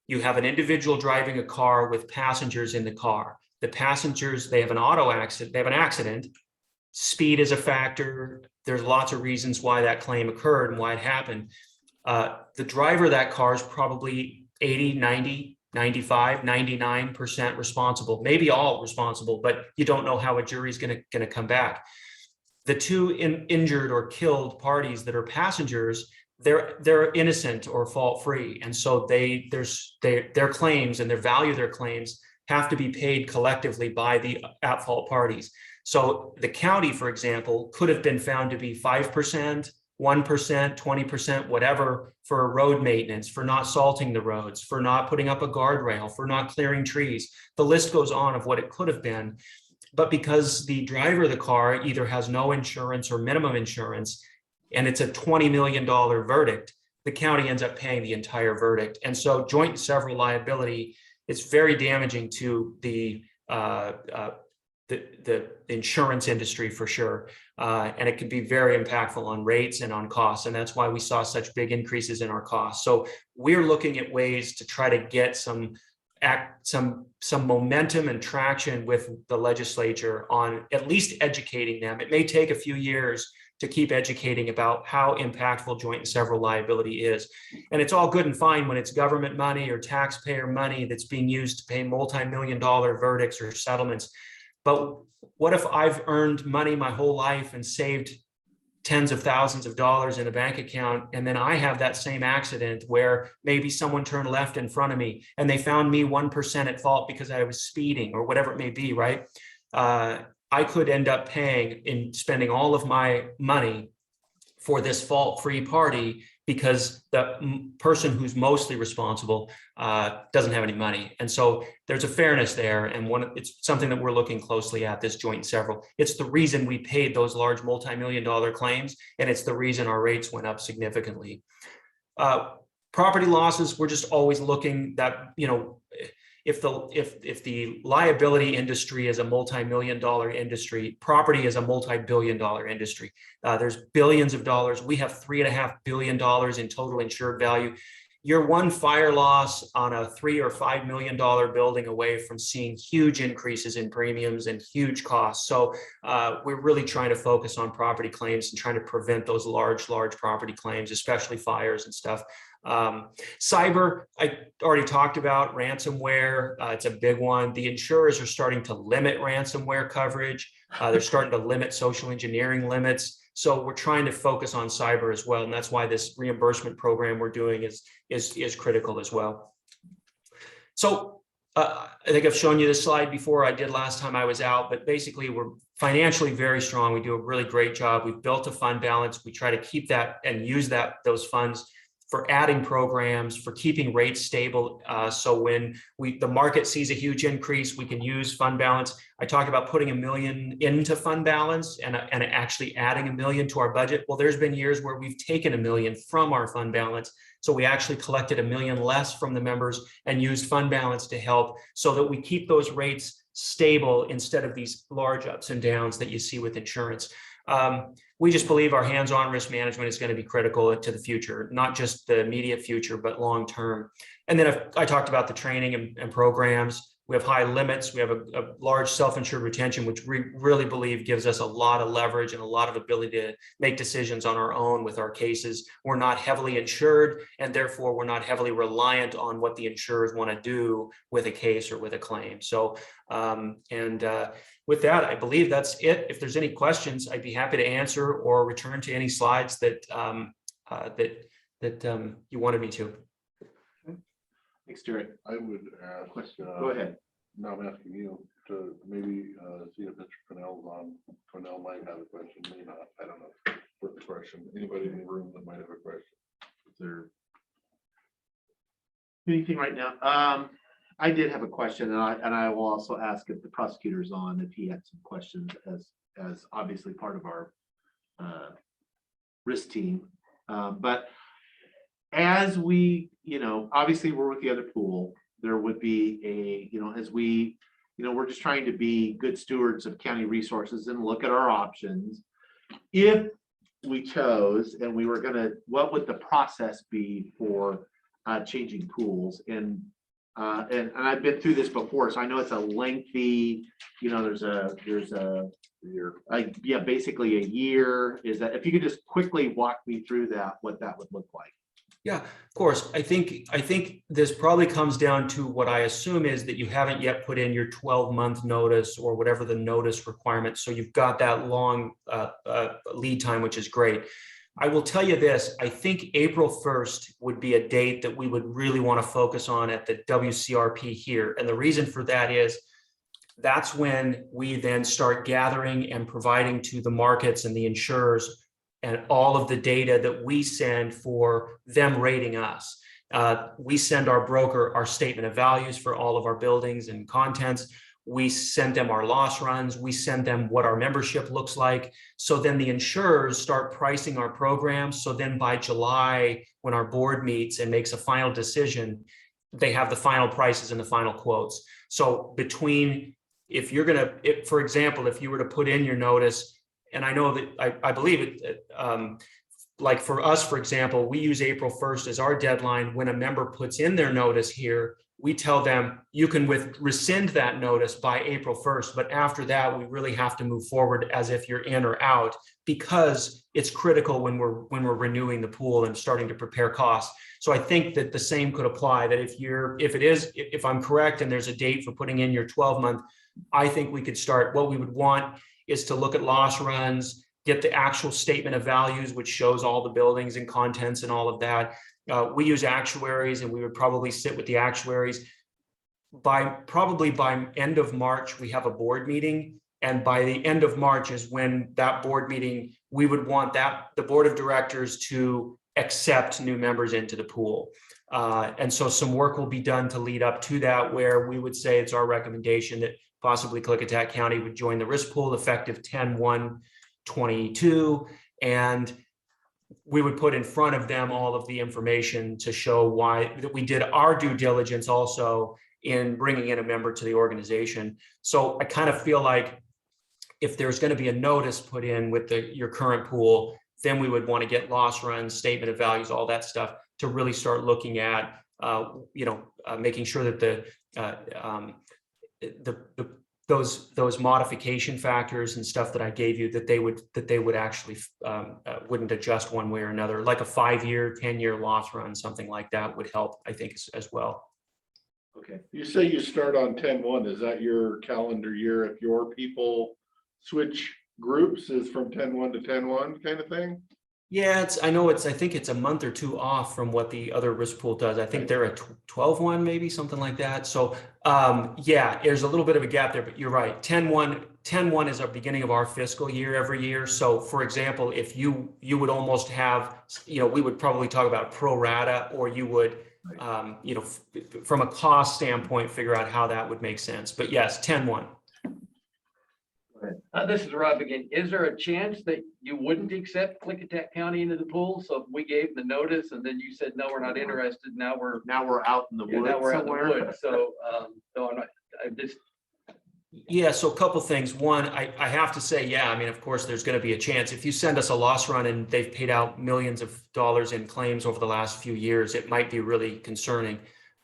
You have an individual driving a car with passengers in the car. The passengers, they have an auto accident, they have an accident. Speed is a factor. There's lots of reasons why that claim occurred and why it happened. The driver of that car is probably 80, 90, 95, 99% responsible, maybe all responsible, but you don't know how a jury is going to come back. The two injured or killed parties that are passengers, they're innocent or fault-free. And so their claims and their value of their claims have to be paid collectively by the at-fault parties. So the county, for example, could have been found to be 5% 1%, 20%, whatever, for road maintenance, for not salting the roads, for not putting up a guardrail, for not clearing trees. The list goes on of what it could have been. But because the driver of the car either has no insurance or minimum insurance, and it's a $20 million verdict, the county ends up paying the entire verdict. And so joint and several liability is very damaging to the insurance industry for sure. And it can be very impactful on rates and on costs. And that's why we saw such big increases in our costs. So we're looking at ways to try to get some momentum and traction with the legislature on at least educating them. It may take a few years to keep educating about how impactful joint and several liability is. And it's all good and fine when it's government money or taxpayer money that's being used to pay multi-million-dollar verdicts or settlements. But what if I've earned money my whole life and saved tens of thousands of dollars in a bank account, and then I have that same accident where maybe someone turned left in front of me and they found me 1% at fault because I was speeding or whatever it may be, right? I could end up paying and spending all of my money for this fault-free party because the person who's mostly responsible doesn't have any money. And so there's a fairness there. And it's something that we're looking closely at, this joint and several. It's the reason we paid those large multi-million-dollar claims, and it's the reason our rates went up significantly. Property losses, we're just always looking that, you know, if the liability industry is a multi-million-dollar industry, property is a multi-billion-dollar industry. There's billions of dollars. We have $3.5 billion in total insured value. You're one fire loss on a $3 or $5 million building away from seeing huge increases in premiums and huge costs. So we're really trying to focus on property claims and trying to prevent those large property claims, especially fires and stuff. Cyber, I already talked about. Ransomware, it's a big one. The insurers are starting to limit ransomware coverage. They're starting to limit social engineering limits. So we're trying to focus on cyber as well. And that's why this reimbursement program we're doing is critical as well. So I think I've shown you this slide before. I did last time I was out, but basically we're financially very strong. We do a really great job. We've built a fund balance. We try to keep that and use those funds for adding programs, for keeping rates stable. So when the market sees a huge increase, we can use fund balance. I talked about putting $1 million into fund balance and actually adding $1 million to our budget. Well, there's been years where we've taken $1 million from our fund balance. So we actually collected $1 million less from the members and used fund balance to help so that we keep those rates stable instead of these large ups and downs that you see with insurance. We just believe our hands-on risk management is going to be critical to the future, not just the immediate future, but long-term. And then I talked about the training and programs. We have high limits. We have a large self-insured retention, which we really believe gives us a lot of leverage and a lot of ability to make decisions on our own with our cases. We're not heavily insured, and therefore we're not heavily reliant on what the insurers want to do with a case or with a claim. So, with that, I believe that's it. If there's any questions, I'd be happy to answer or return to any slides that you wanted me to. Thanks, Jerry. I would ask. Go ahead. Now I'm asking you to maybe see if Mr. Fennell's on. Fennell might have a question, may not. I don't know. What's the question? Anybody in the room that might have a question? Is there anything right now? I did have a question, and I will also ask if the prosecutor's on, if he had some questions as obviously part of our risk team. But as we, obviously we're with the other pool, there would be as we, we're just trying to be good stewards of county resources and look at our options. If we chose and we were what would the process be for changing pools? And I've been through this before, so I know it's a lengthy, there's a year. Basically a year. Is that, if you could just quickly walk me through that, what that would look like? Yeah, of course. I think this probably comes down to what I assume is that you haven't yet put in your 12-month notice or whatever the notice requirement. So you've got that long lead time, which is great. I will tell you this, I think April 1st would be a date that we would really want to focus on at the WCRP here. And the reason for that is that's when we then start gathering and providing to the markets and the insurers and all of the data that we send for them rating us. We send our broker our statement of values for all of our buildings and contents. We send them our loss runs. We send them what our membership looks like. So then the insurers start pricing our programs. So then by July, when our board meets and makes a final decision, they have the final prices and the final quotes. So between, if you're gonna, for example, if you were to put in your notice, and I know that I believe it, like for us, for example, we use April 1st as our deadline. When a member puts in their notice here, we tell them you can rescind that notice by April 1st. But after that, we really have to move forward as if you're in or out, because it's critical when we're renewing the pool and starting to prepare costs. So I think that the same could apply, that if I'm correct and there's a date for putting in your 12-month, I think we could start. What we would want is to look at loss runs, get the actual statement of values, which shows all the buildings and contents and all of that. We use actuaries, and we would probably sit with the actuaries. Probably by end of March, we have a board meeting. And by the end of March is when that board meeting, we would want the board of directors to accept new members into the pool. And so some work will be done to lead up to that, where we would say it's our recommendation that possibly Klickitat County would join the risk pool effective 10/1/22. And we would put in front of them all of the information to show why that we did our due diligence also in bringing in a member to the organization. So I kind of feel like if there's going to be a notice put in with your current pool, then we would want to get loss runs, statement of values, all that stuff to really start looking at, making sure that those modification factors and stuff that I gave you, that they would actually wouldn't adjust one way or another. Like a 5-year, 10-year loss run, something like that would help, I think, as well. Okay. You say you start on 10/1. Is that your calendar year? If your people switch groups, is from 10/1 to 10/1 kind of thing? Yeah, I think it's a month or two off from what the other risk pool does. I think they're at 12/1, maybe something like that. So yeah, there's a little bit of a gap there, but you're right. 10/1 is our beginning of our fiscal year every year. So for example, if you would almost have, we would probably talk about pro rata, or you would, from a cost standpoint, figure out how that would make sense. But yes, 10/1. This is Rob again. Is there a chance that you wouldn't accept Klickitat County into the pool? So if we gave the notice and then you said, no, we're not interested, now we're out in the woods now we're out in the somewhere. woods. So, no, I'm just, Yeah, so a couple things. One, I have to say, yeah, I mean, of course, there's going to be a chance. If you send us a loss run and they've paid out millions of dollars in claims over the last few years, it might be really concerning.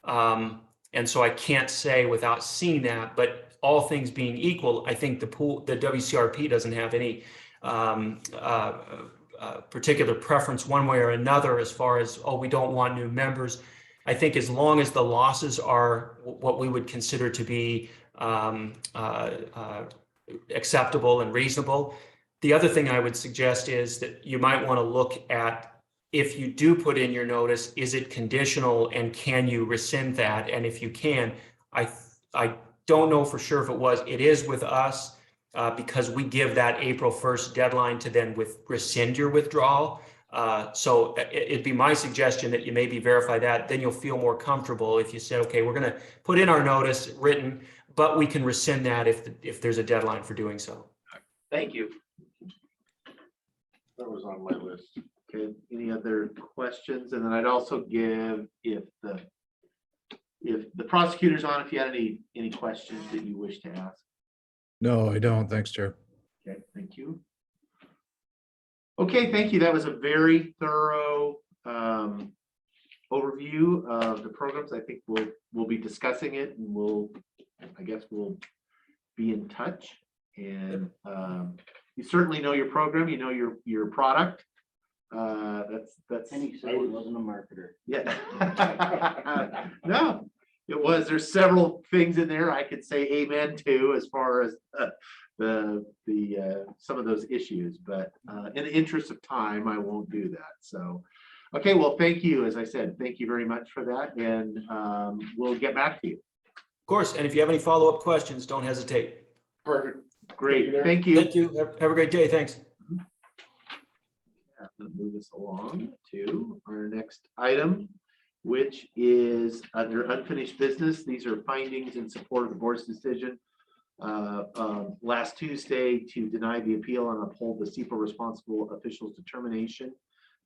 And so I can't say without seeing that, but all things being equal, I think the WCRP doesn't have any particular preference one way or another as far as, we don't want new members. I think as long as the losses are what we would consider to be acceptable and reasonable. The other thing I would suggest is that you might want to look at, if you do put in your notice, is it conditional and can you rescind that? And if you can, I don't know for sure if it is with us because we give that April 1st deadline to then rescind your withdrawal. So it'd be my suggestion that you maybe verify that, then you'll feel more comfortable if you said, okay, we're going to put in our notice written, but we can rescind that if there's a deadline for doing so. thank you. That was on my list. Okay, any other questions? And then I'd also give, if the prosecutor's on, if you had any questions that you wish to ask. No, I don't. Thanks, Chair. Okay, thank you. Okay, thank you. That was a very thorough overview of the programs. I think we'll be discussing it, and I guess we'll be in touch. And you certainly know your program, you know your product. That's And he said he wasn't a marketer. yeah. No, it was. There's several things in there I could say amen to as far as the some of those issues, but in the interest of time, I won't do that. So, okay, well, thank you. As I said, thank you very much for that, and we'll get back to you. Of course, and if you have any follow-up questions, don't hesitate. Perfect. Great, thank you. Thank you. Have a great day. Thanks. I'm gonna move us along to our next item, which is under unfinished business. These are findings in support of the board's decision last Tuesday to deny the appeal and uphold the SEPA responsible officials determination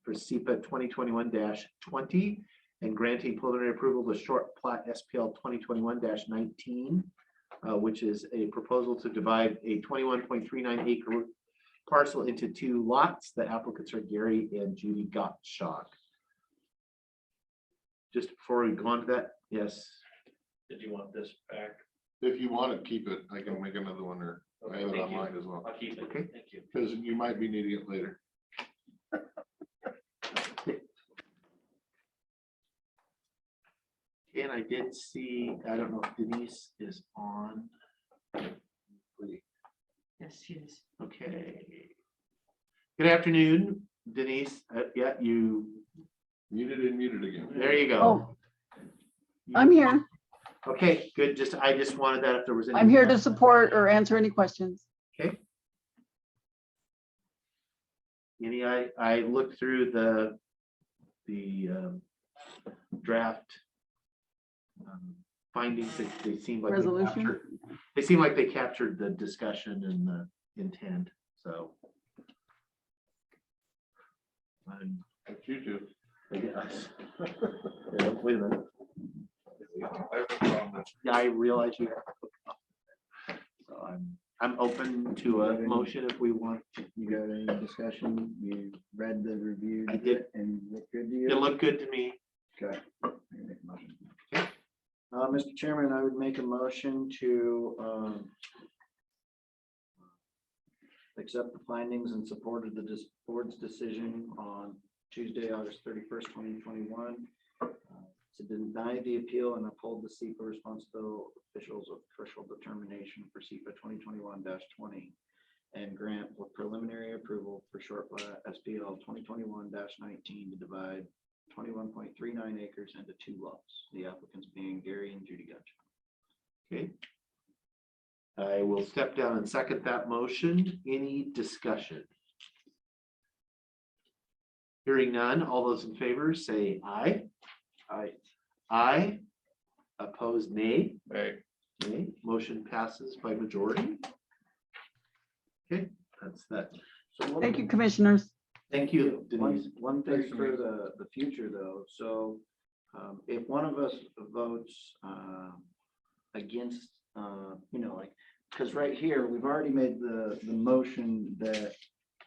for SEPA 2021-20 and granting preliminary approval to short plat SPL 2021-19, which is a proposal to divide a 21.39 acre parcel into 2 lots. The applicants are Gary and Judy Gottschalk. Just before we go on to that, yes. Did you want this back? If you want to keep it, I can make another one, or I have it Thank you. online as well, I'll keep it. Okay. Thank you. because you might be needing it later. And I did see, I don't know if Denise is on. Yes, she is. Okay. Good afternoon, Denise. Yeah, you, Muted and muted again. there you go. Oh, I'm here. Okay, good. I just wanted that if there was any. I'm here to support or answer any questions. Okay. I looked through the draft findings. They seem like Resolution? they seem like they captured the discussion and the intent. So. That's you two. I guess. Yeah, wait a minute. Yeah, I realize you. So I'm open to a motion if we want. You got any discussion? You read the review? I did. And look good to you? It looked good to me. Okay. I can make a motion. Mr. Chairman, I would make a motion to accept the findings in support of the board's decision on Tuesday, August 31st, 2021, to deny the appeal and uphold the SEPA responsible officials of official determination for SEPA 2021-20 and grant with preliminary approval for short plat SPL 2021-19 to divide 21.39 acres into 2 lots, the applicants being Gary and Judy Gutch. Okay. I will step down and second that motion. Any discussion? Hearing none, all those in favor say aye. Aye. Aye. Opposed, nay. Hey, Okay, motion passes by majority. Okay, that's that. So Thank you, commissioners. Thank you, Denise. One thing for the future though, so if one of us votes against, like, because right here, we've already made the motion that,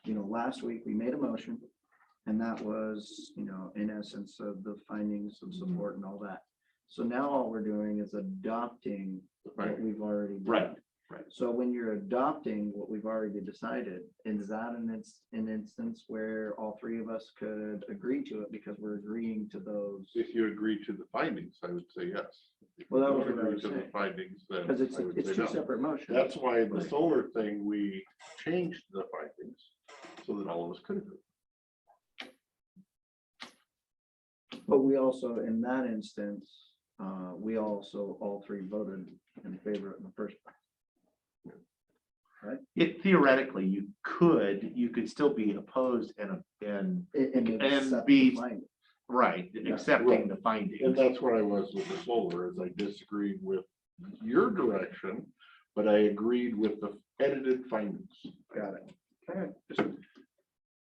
last week we made a motion. And that was, in essence of the findings of support and all that. So now all we're doing is adopting what we've already done. Right. So when you're adopting what we've already decided, is that an instance where all 3 of us could agree to it because we're agreeing to those? if you agree to the findings, I would say yes. If Well, that you was don't what I agree was to the saying. findings, then Because it's I would 2 say no. separate motions. That's why the solar thing, we changed the findings so that all of us could agree. But we also, in that instance, we also, all 3 voted in favor in the first place. It theoretically, you could still be opposed and And And be- accept the finding. right, Yeah. accepting the findings. And that's where I was with the solar, is I disagreed with your direction, but I agreed with the edited findings. Got it. Okay.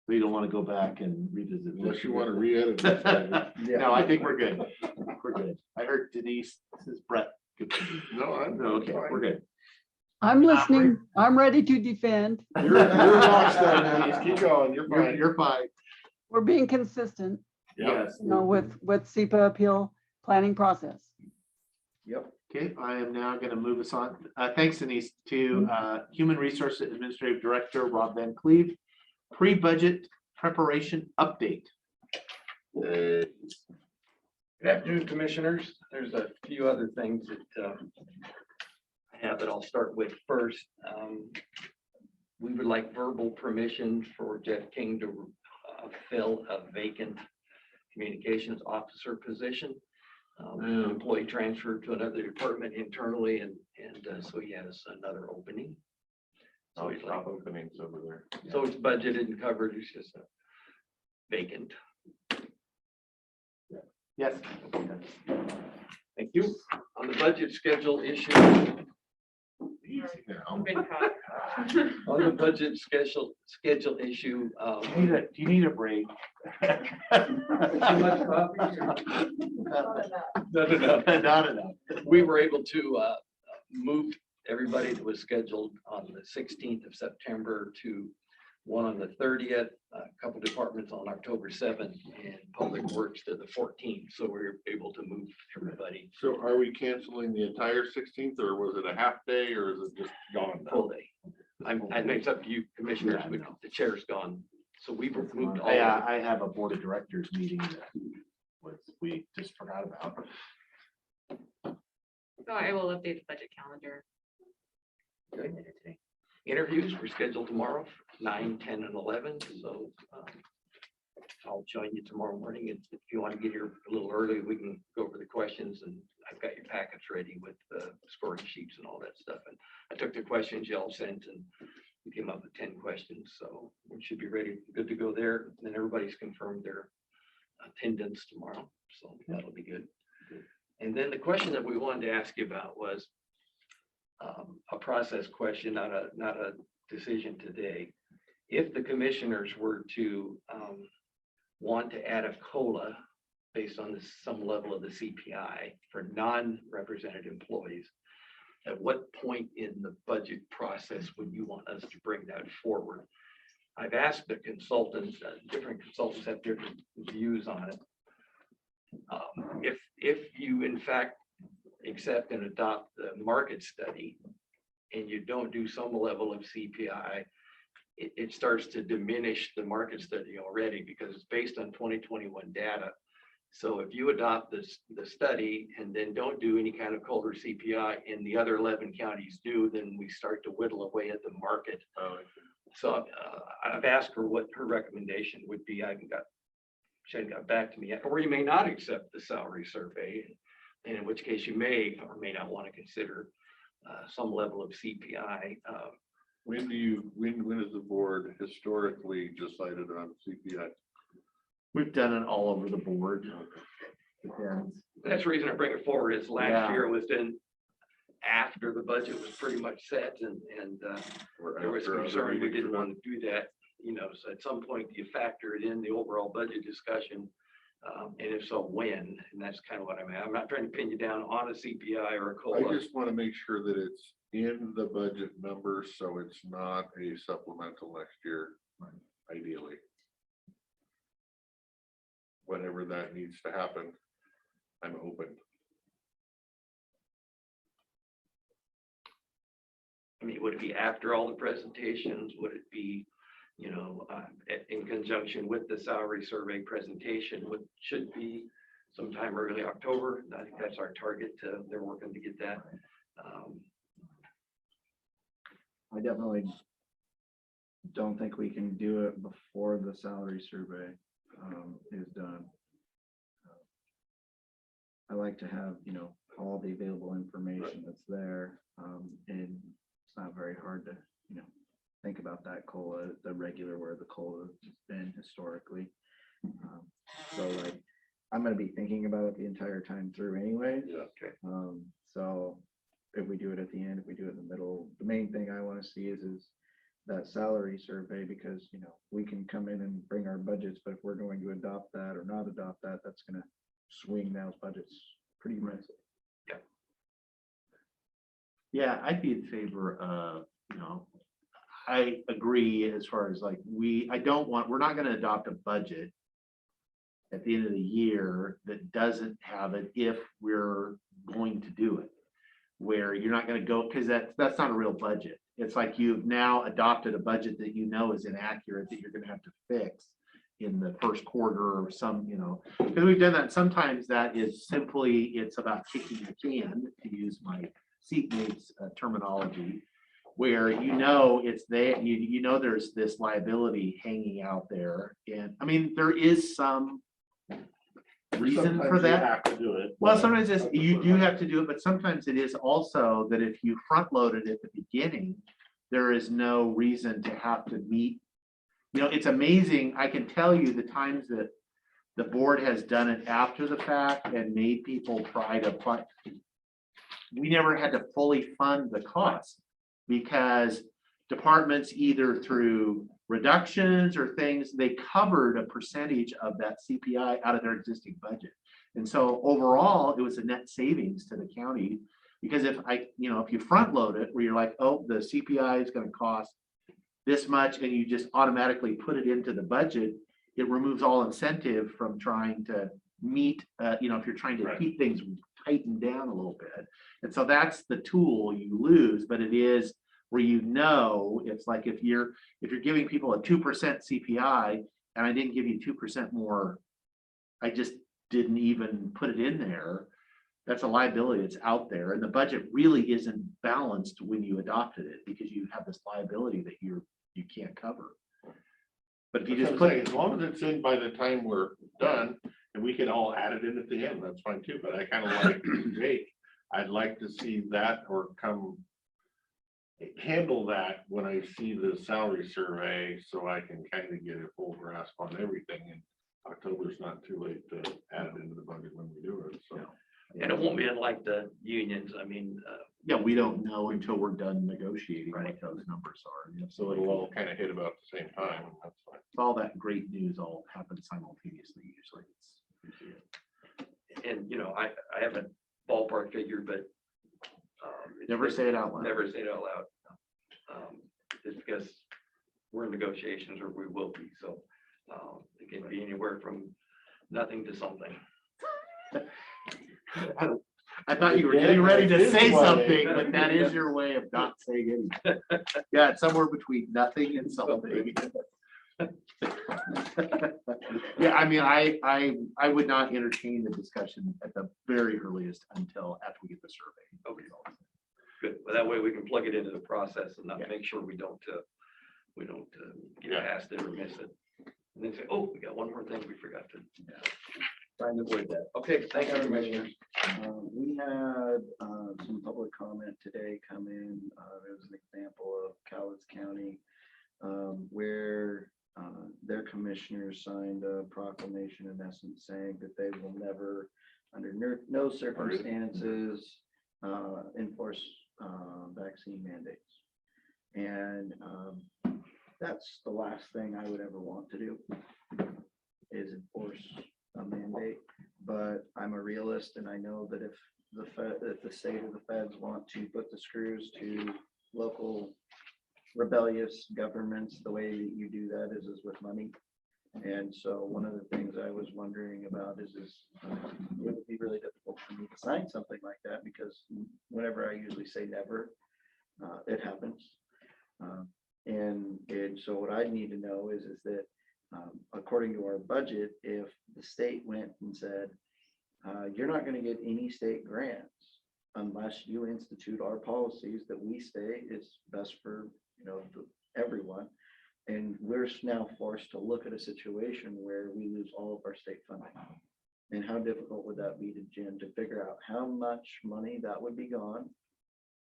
We don't want to go back and revisit. Unless you want to re-edit. the findings. Yeah. No, I think we're good. We're good. I heard Denise, this is Brett. No, I'm. No, okay, we're good. I'm listening. I'm ready to defend. You're lost there, Denise. Keep going, you're fine. You're fine. We're being consistent, Yes. with SEPA appeal planning process. Yep. Okay, I am now going to move us on. Thanks, Denise, to Human Resource Administrative Director Rob Van Cleve. Pre-budget preparation update. Good afternoon, commissioners. There's a few other things that I have that I'll start with first. We would like verbal permission for Jeff King to fill a vacant communications officer position. Employee transferred to another department internally, and so he has another opening. Oh, top openings over there. So it's budgeted and covered. It's just vacant. Yes. Thank you. On the budget schedule issue, Been caught. on the budget schedule issue, Do you need a break? too much coffee? Not enough. Not enough. We were able to move everybody that was scheduled on the 16th of September to one on the 30th, a couple departments on October 7th, and Public Works to the 14th. So we were able to move everybody So are we canceling the entire 16th, or was it a half day, or is it just gone now? full day. I think it's up to you, commissioners, Yeah, I but know. the chair's gone. So we were moved all. I have a board of directors meeting that we just forgot about. So I will update the budget calendar. Okay. Interviews were scheduled tomorrow, 9, 10, and 11. So I'll join you tomorrow morning. If you want to get here a little early, we can go over the questions, and I've got your packets ready with the scoring sheets and all that stuff. And I took the questions y'all sent and we came up with 10 questions. So we should be ready, good to go there. And then everybody's confirmed their attendance tomorrow. So that'll be good. And then the question that we wanted to ask you about was a process question, not a decision today. If the commissioners were to want to add a COLA based on some level of the CPI for non-represented employees, at what point in the budget process would you want us to bring that forward? I've asked the consultants, different consultants have different views on it. If you in fact accept and adopt the market study and you don't do some level of CPI, it starts to diminish the market study already because it's based on 2021 data. So if you adopt the study and then don't do any kind of COLA CPI and the other 11 counties do, then we start to whittle away at the market. So I've asked her what her recommendation would be. She hadn't got back to me yet. Or you may not accept the salary survey, and in which case you may or may not want to consider some level of CPI. When has the board historically decided on CPI? We've done it all over the board. Depends. That's the reason I bring it forward is last Yeah. year was then after the budget was pretty much set and there was concern we didn't want to do that, so at some point you factor it in the overall budget discussion. And if so, when? And that's kind of what I'm not trying to pin you down on a CPI or a COLA. I just want to make sure that it's in the budget numbers, so it's not a supplemental next year, ideally. Whenever that needs to happen, I'm open. I mean, would it be after all the presentations? Would it be, in conjunction with the salary survey presentation, which should be sometime early October? I think that's our target. They're working to get that. I definitely don't think we can do it before the salary survey is done. I like to have, all the available information that's there. And it's not very hard to, think about that COLA, the regular where the COLA has been historically. So like, I'm gonna be thinking about it the entire time through anyway. Yeah. Okay. So if we do it at the end, if we do it in the middle, the main thing I want to see is that salary survey, because, we can come in and bring our budgets, but if we're going to adopt that or not adopt that, that's gonna swing those budgets pretty much. Yeah, I'd be in favor of, I agree as far as like, we're not gonna adopt a budget at the end of the year that doesn't have it if we're going to do it. Where you're not gonna go, because that's not a real budget. It's like you've now adopted a budget that is inaccurate, that you're gonna have to fix in the first quarter or some, because we've done that. Sometimes that is simply, it's about kicking the can, to use my seatmates terminology, where it's there, there's this liability hanging out there. And I mean, there is some reason for Sometimes you that. have to do it. Well, sometimes you do have to do it, but sometimes it is also that if you front load it at the beginning, there is no reason to have to meet it's amazing. I can tell you the times that the board has done it after the fact and made people try to fund. We never had to fully fund the cost because departments either through reductions or things, they covered a percentage of that CPI out of their existing budget. And so overall, it was a net savings to the county because if you front load it where you're like, oh, the CPI is going to cost this much and you just automatically put it into the budget, it removes all incentive from trying to meet, if you're trying to keep things tightened down a little bit. And so that's the tool you lose, but it is where it's like if you're giving people a 2% CPI and I didn't give you 2% more, I just didn't even put it in there. That's a liability that's out there. And the budget really isn't balanced when you adopted it because you have this liability that you can't cover. But if you just put as long as it's in by the time we're done and we can all add it in at the end, that's fine too. But I kind of like Jake, I'd like to see that or handle that when I see the salary survey so I can kind of get a full grasp on everything. And October's not too late to add it into the budget when we do it. So. And it won't be unlike the unions. I mean, we don't know until we're done negotiating what those numbers are. So it'll all kind of hit about the same time. And that's fine. All that great news all happens simultaneously usually. and I haven't ballpark figure, but. Never say it out loud. Never say it out loud. It's because we're in negotiations or we will be. So it can be anywhere from nothing to something. I thought you were getting ready to say something, but that is your way of not saying anything. Yeah, it's somewhere between nothing and something. Yeah, I mean, I would not entertain the discussion at the very earliest until after we get the survey. Okay. Good. Well, that way we can plug it into the process and not make sure we don't get past it or miss it. And then say, oh, we got one more thing we forgot to. Trying to avoid that. Okay, thank you, Commissioner. We had some public comment today come in. There was an example of Cowlitz County where their commissioners signed a proclamation in essence saying that they will never, under no circumstances, enforce vaccine mandates. And that's the last thing I would ever want to do is enforce a mandate. But I'm a realist and I know that if the state or the feds want to put the screws to local rebellious governments, the way that you do that is with money. And so one of the things I was wondering about is it would be really difficult for me to sign something like that because whenever I usually say never, it happens. And so what I need to know is that according to our budget, if the state went and said, you're not going to get any state grants unless you institute our policies that we say is best for everyone. And we're now forced to look at a situation where we lose all of our state funding. And how difficult would that be to Jim to figure out how much money that would be gone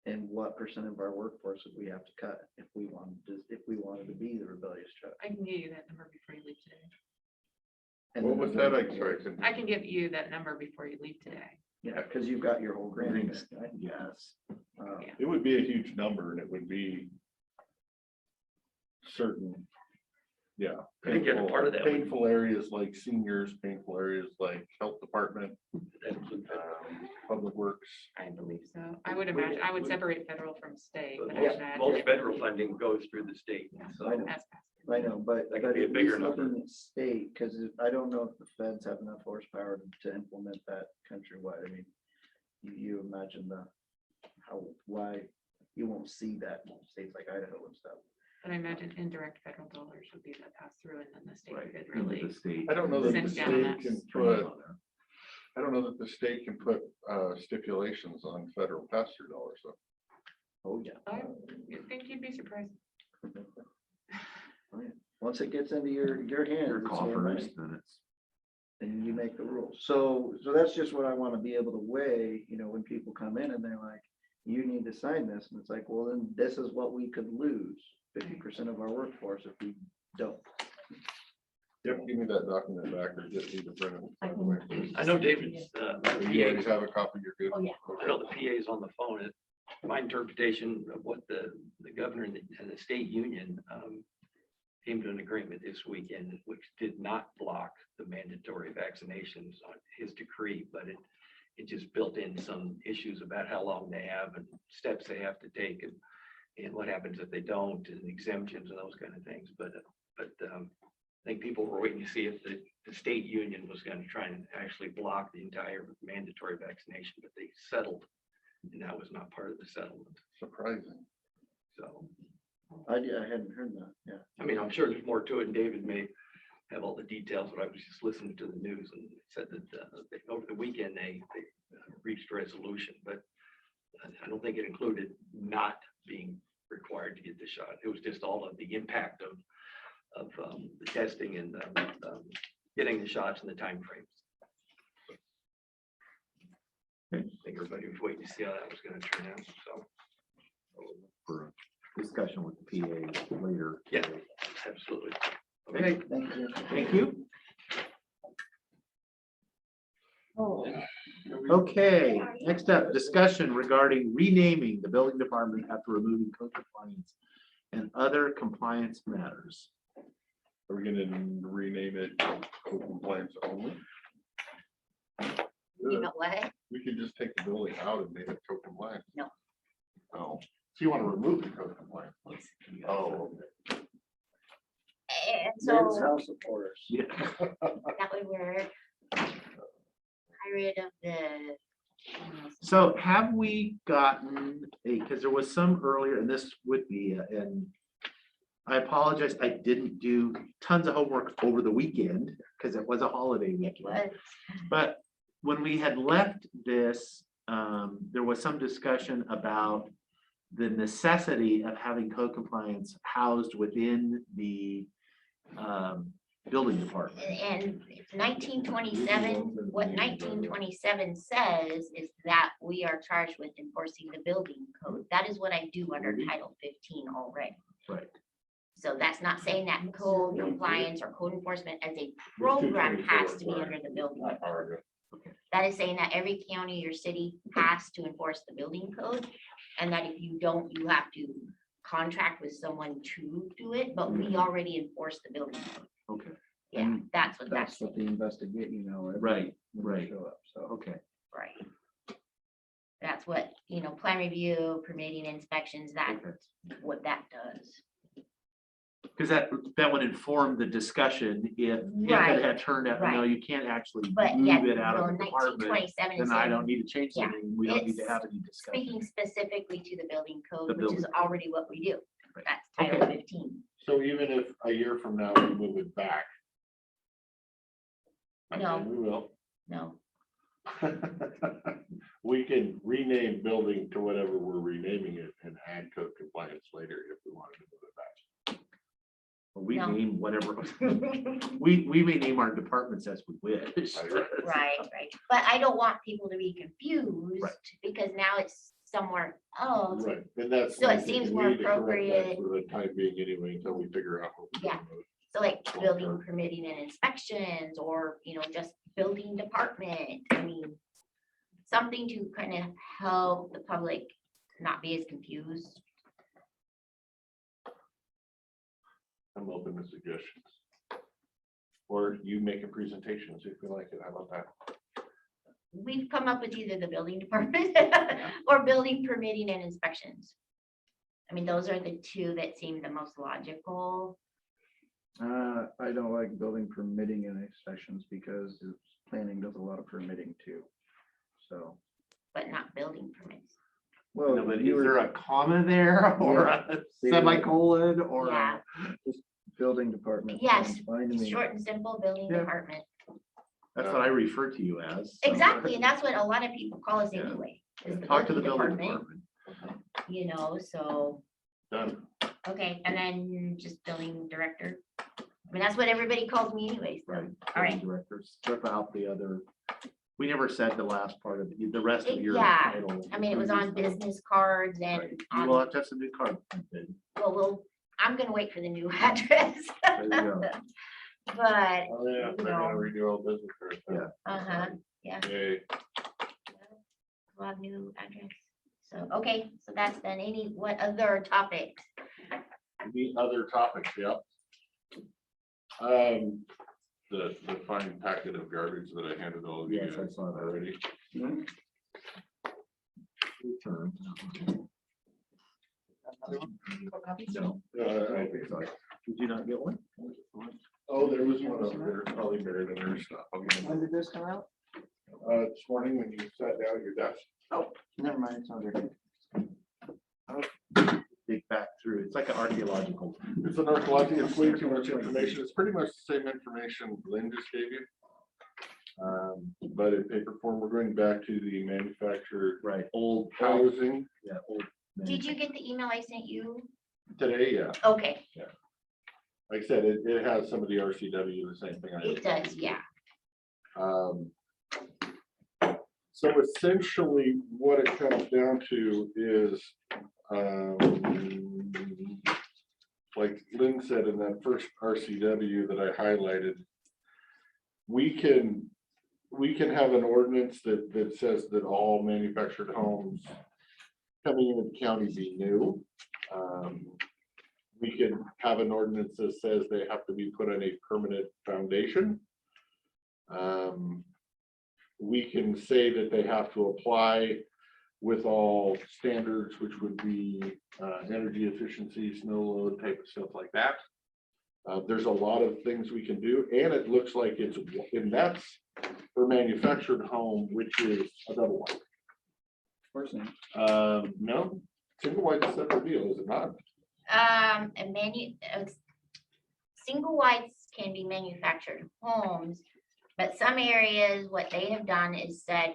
and what % of our workforce would we have to cut if we wanted to be the rebellious church? I can give you that number before you leave today. And What then was the that? one- I'm sorry. I can give you that number before you leave today. Yeah, because you've got your whole grant. Rings. thing, right? Yes. It would be a huge number and it would be certain, yeah. I think you're part of that. Painful areas like seniors, painful areas like health department, public works. I believe so. I would imagine, I would separate federal from state, but I Most imagine. federal funding goes through the state. So I know. I know, but That could be a at bigger least number. looking at state, because I don't know if the feds have enough horsepower to implement that countrywide. I mean, you imagine why you won't see that in states like Idaho and stuff. But I imagine indirect federal dollars would be that pass through and then the state Right. could Into really. the state. I don't know that the Send down state that can put, I don't know that the state can put stipulations on federal pass-through dollars though. Oh, yeah. I think you'd be surprised. Oh, yeah. Once it gets into your hands, Your it's your coffers, money, then it's. and you make the rules. So that's just what I want to be able to weigh, when people come in and they're like, you need to sign this. And it's like, well, then this is what we could lose. 50% of our workforce if we Don't. You have to give me that document back or just need to print it. I know David's, You already have a copy, you're good. Oh, yeah. I know the PA is on the phone. My interpretation of what the governor and the state union came to an agreement this weekend, which did not block the mandatory vaccinations on his decree, but it just built in some issues about how long they have and steps they have to take and what happens if they don't, and exemptions and those kind of things. But I think people were waiting to see if the state union was going to try and actually block the entire mandatory vaccination, but they settled. And that was not part of the settlement. Surprising. So, I hadn't heard that, yeah. I mean, I'm sure there's more to it, and David may have all the details, but I was just listening to the news and it said that over the weekend, they reached a resolution, but I don't think it included not being required to get the shot. It was just all of the impact of the testing and getting the shots and the timeframes. I think everybody was waiting to see how that was going to turn out, so. For discussion with the PA later. Yeah, absolutely. Okay, Thank you. thank you. Okay, next up, discussion regarding renaming the building department after removing code compliance and other compliance matters. Are we gonna rename it code compliance only? You know what? We could just take the building out and make it code compliant. No. Oh, so you want to remove the code compliance? Oh. And Men's so house supporters. Yeah. that would work. Get rid of the. So have we gotten because there was some earlier, and this would be, and I apologize, I didn't do tons of homework over the weekend because it was a holiday It weekend. was. But when we had left this, there was some discussion about the necessity of having code compliance housed within the building department. And 1927, what 1927 says is that we are charged with enforcing the building code. That is what I do under Title 15 already. Right. So that's not saying that code compliance or code enforcement as a program has to be under the building code. That is saying that every county or city has to enforce the building code, and that if you don't, you have to contract with someone to do it, but we already enforce the building code. Okay. Yeah, And that's what that's That's what the investigate, Right, when they right. show up, so. Okay. right. That's what, plan review, permitting inspections, that's what that does. Because that would inform the discussion if Right, it had turned out, no, right. you can't actually But yeah, move it out well, of the department, 1927 is then I saying- don't need to change Yeah, anything. We don't need to it's have any discussion. Speaking specifically to the building The code, which building is code. already what we do. Right. That's Title 15. So even if a year from now we move it back. I No. say we will. No, We can rename building to whatever we're renaming it and add code compliance later if we wanted to move it back. We No. name whatever, we may name our departments as we wish. right. But I don't want people to be confused Right. because now it's somewhere else. Right, and that's. So it one thing, seems we more need to correct that appropriate. For the time being anyway, until we figure out. what we're Yeah. doing with it. So like building permitting and inspections, or, just building department. I mean, something to kind of help the public not be as confused. I'm open to suggestions. Or you make a presentation, see if you like it, how about that? We've come up with either the building department or building permitting and inspections. I mean, those are the two that seem the most logical. I don't like building permitting and inspections because planning does a lot of permitting too. So, But not building permits. well, No, but you is there were a comma there or a semicolon or? Yeah. just building department. Yes, sounds fine to me. Short and simple building Yeah. department. That's what I refer to you as. so- Exactly, and that's what a lot of people call us Yeah. anyway. is the Talk to the building department. So, Done. okay, and then just building director. I mean, that's what everybody calls me anyway, so, Right. all right. building Directors, strip out the other, we never said the last part of the rest of your Yeah, title. I mean, it was on business cards and Right. You on, will have to have some new card printed. well, I'm gonna wait for the new address. There you go. But, Oh, yeah, they're gonna redo all business. first, huh? uh-huh, yeah, Yay. we'll have new address. So, okay, so that's done. What other topics? The other topics, yeah. The fine packet of garbage that I handed all of you Yes, I guys saw that. already. Return. No. Did you not get one? Oh, there was one over there, probably buried in her stuff. When did this come out? This morning when you sat down at your desk. Oh, never mind, it's on there. Dig back through. It's like an archaeological. It's an archaeological, it's way too much information. It's pretty much the same information Lynn just gave you. But in paper form, we're going back to the manufactured Right, old housing Yeah, old. Did you get the email I sent you? today, yeah. Okay, Like I said, it has some of the RCW, the same thing. it does, yeah. So essentially, what it comes down to is, like Lynn said in that first RCW that I highlighted, we can have an ordinance that says that all manufactured homes coming into the county be new. We can have an ordinance that says they have to be put on a permanent foundation. We can say that they have to apply with all standards, which would be energy efficiency, snow load type of stuff like that. There's a lot of things we can do, and it looks like it's, and that's for manufactured home, which is a double wide. No, single wide is a separate deal, is it not? Single wides can be manufactured homes, but some areas, what they have done is said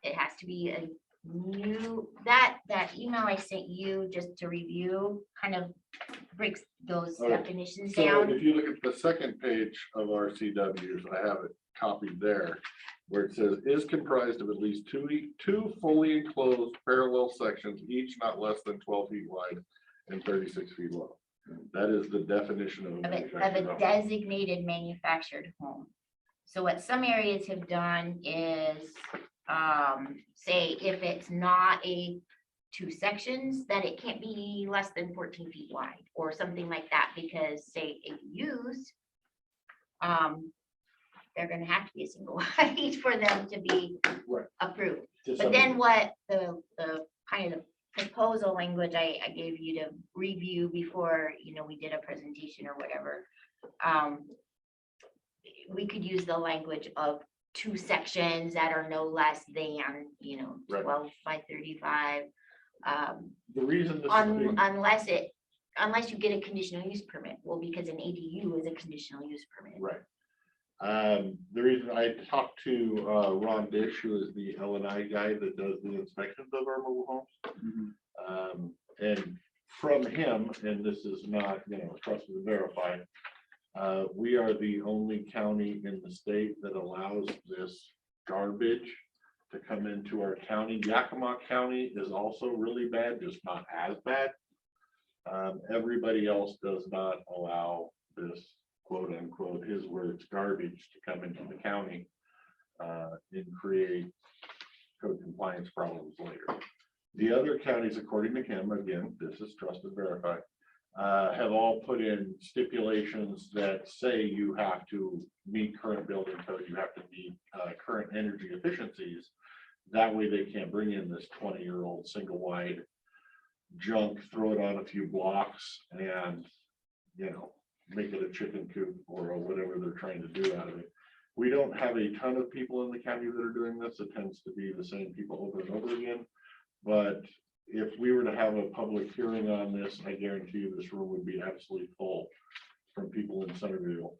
it has to be a new, that email I sent you just to review kind of breaks those Okay. definitions So down. if you look at the second page of RCWs, I have it copied there, where it says is comprised of at least two fully enclosed parallel sections, each not less than 12 feet wide and 36 feet long. That is the definition of a Of manufactured a home. designated manufactured home. So what some areas have done is, say if it's not a two sections, that it can't be less than 14 feet wide or something like that, because say ADUs, they're gonna have to be a single wide for them to be Right. approved. To But some then degree. what the kind of proposal language I gave you to review before, we did a presentation or whatever. We could use the language of two sections that are no less than, Right. 12 by 35. The reason this is being- Unless you get a conditional use permit, well, because an ADU is a conditional use permit. Right. The reason I talked to Ron Dish, who is the L&I guy that does the inspections of our mobile homes. And from him, and this is not, trusted and verified, we are the only county in the state that allows this garbage to come into our county. Yakima County is also really bad, just not as bad. Everybody else does not allow this quote unquote, his words, garbage to come into the county and create code compliance problems later. The other counties, according to him, again, this is trusted, verified, have all put in stipulations that say you have to meet current building code, you have to meet current energy efficiencies. That way they can't bring in this 20-year-old single wide junk, throw it on a few blocks and, make it a chicken coop or whatever they're trying to do out of it. We don't have a ton of people in the county that are doing this. It tends to be the same people over and over again. But if we were to have a public hearing on this, I guarantee you this room would be absolutely full from people in Centerville,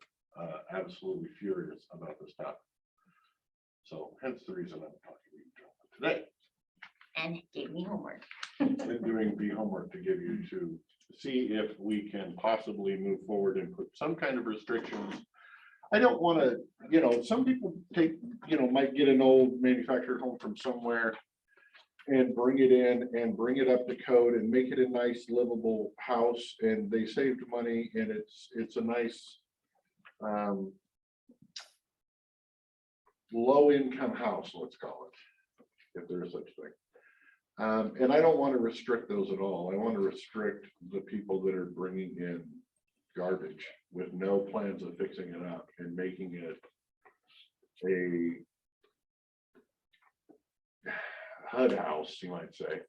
absolutely furious about this topic. So hence the reason I'm talking to you today. And it gave me homework. And doing the homework to give you to see if we can possibly move forward and put some kind of restrictions. I don't want to, some people take, might get an old manufactured home from somewhere and bring it in and bring it up to code and make it a nice livable house, and they saved money, and it's a nice low income house, let's call it, if there is such a thing. And I don't want to restrict those at all. I want to restrict the people that are bringing in garbage with no plans of fixing it up and making it a HUD house, you might say,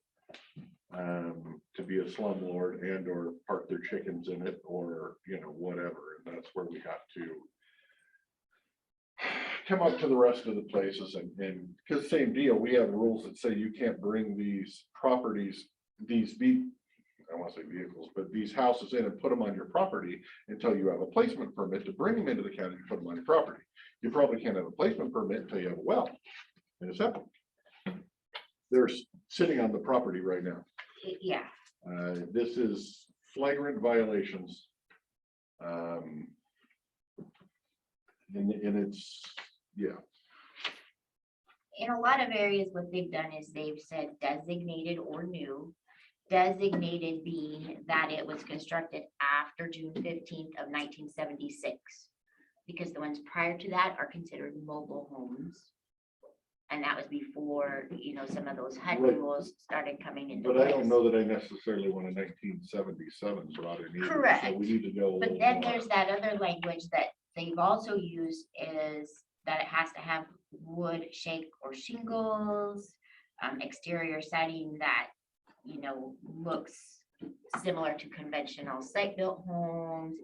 to be a slumlord and or park their chickens in it, or, you know, whatever. And that's where we have to come up to the rest of the places, and because same deal, we have rules that say you can't bring these properties, I want to say vehicles, but these houses in and put them on your property until you have a placement permit to bring them into the county and put them on your property. You probably can't have a placement permit until you have a well and a septic. They're sitting on the property right now. Yeah. This is flagrant violations. And it's, yeah. In a lot of areas, what they've done is they've said designated or new. Designated being that it was constructed after June 15th of 1976, because the ones prior to that are considered mobile homes. And that was before, you know, some of those HUD Right. rules started coming into But I don't place. know that I necessarily want a 1977 brought in either. So Correct. we need to go. a But little then more. there's that other language that they've also used, is that it has to have wood, shake or shingles, exterior siding that, you know, looks similar to conventional site-built homes.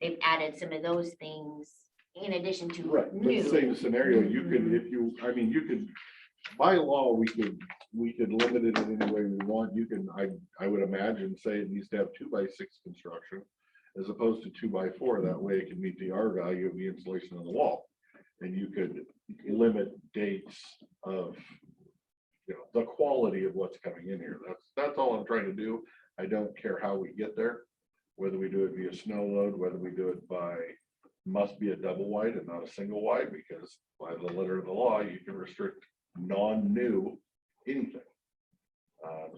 They've added some of those things in addition to Right, but new. same scenario, you could, if you, I mean, you could, by law, we could limit it in any way we want. You can, I would imagine, say it needs to have 2x6 construction as opposed to 2x4. That way it can meet the R value of the insulation on the wall. And you could limit dates of, you know, the quality of what's coming in here. That's all I'm trying to do. I don't care how we get there, whether we do it via snow load, whether we do it by, must be a double wide and not a single wide, because by the letter of the law, you can restrict non-new anything.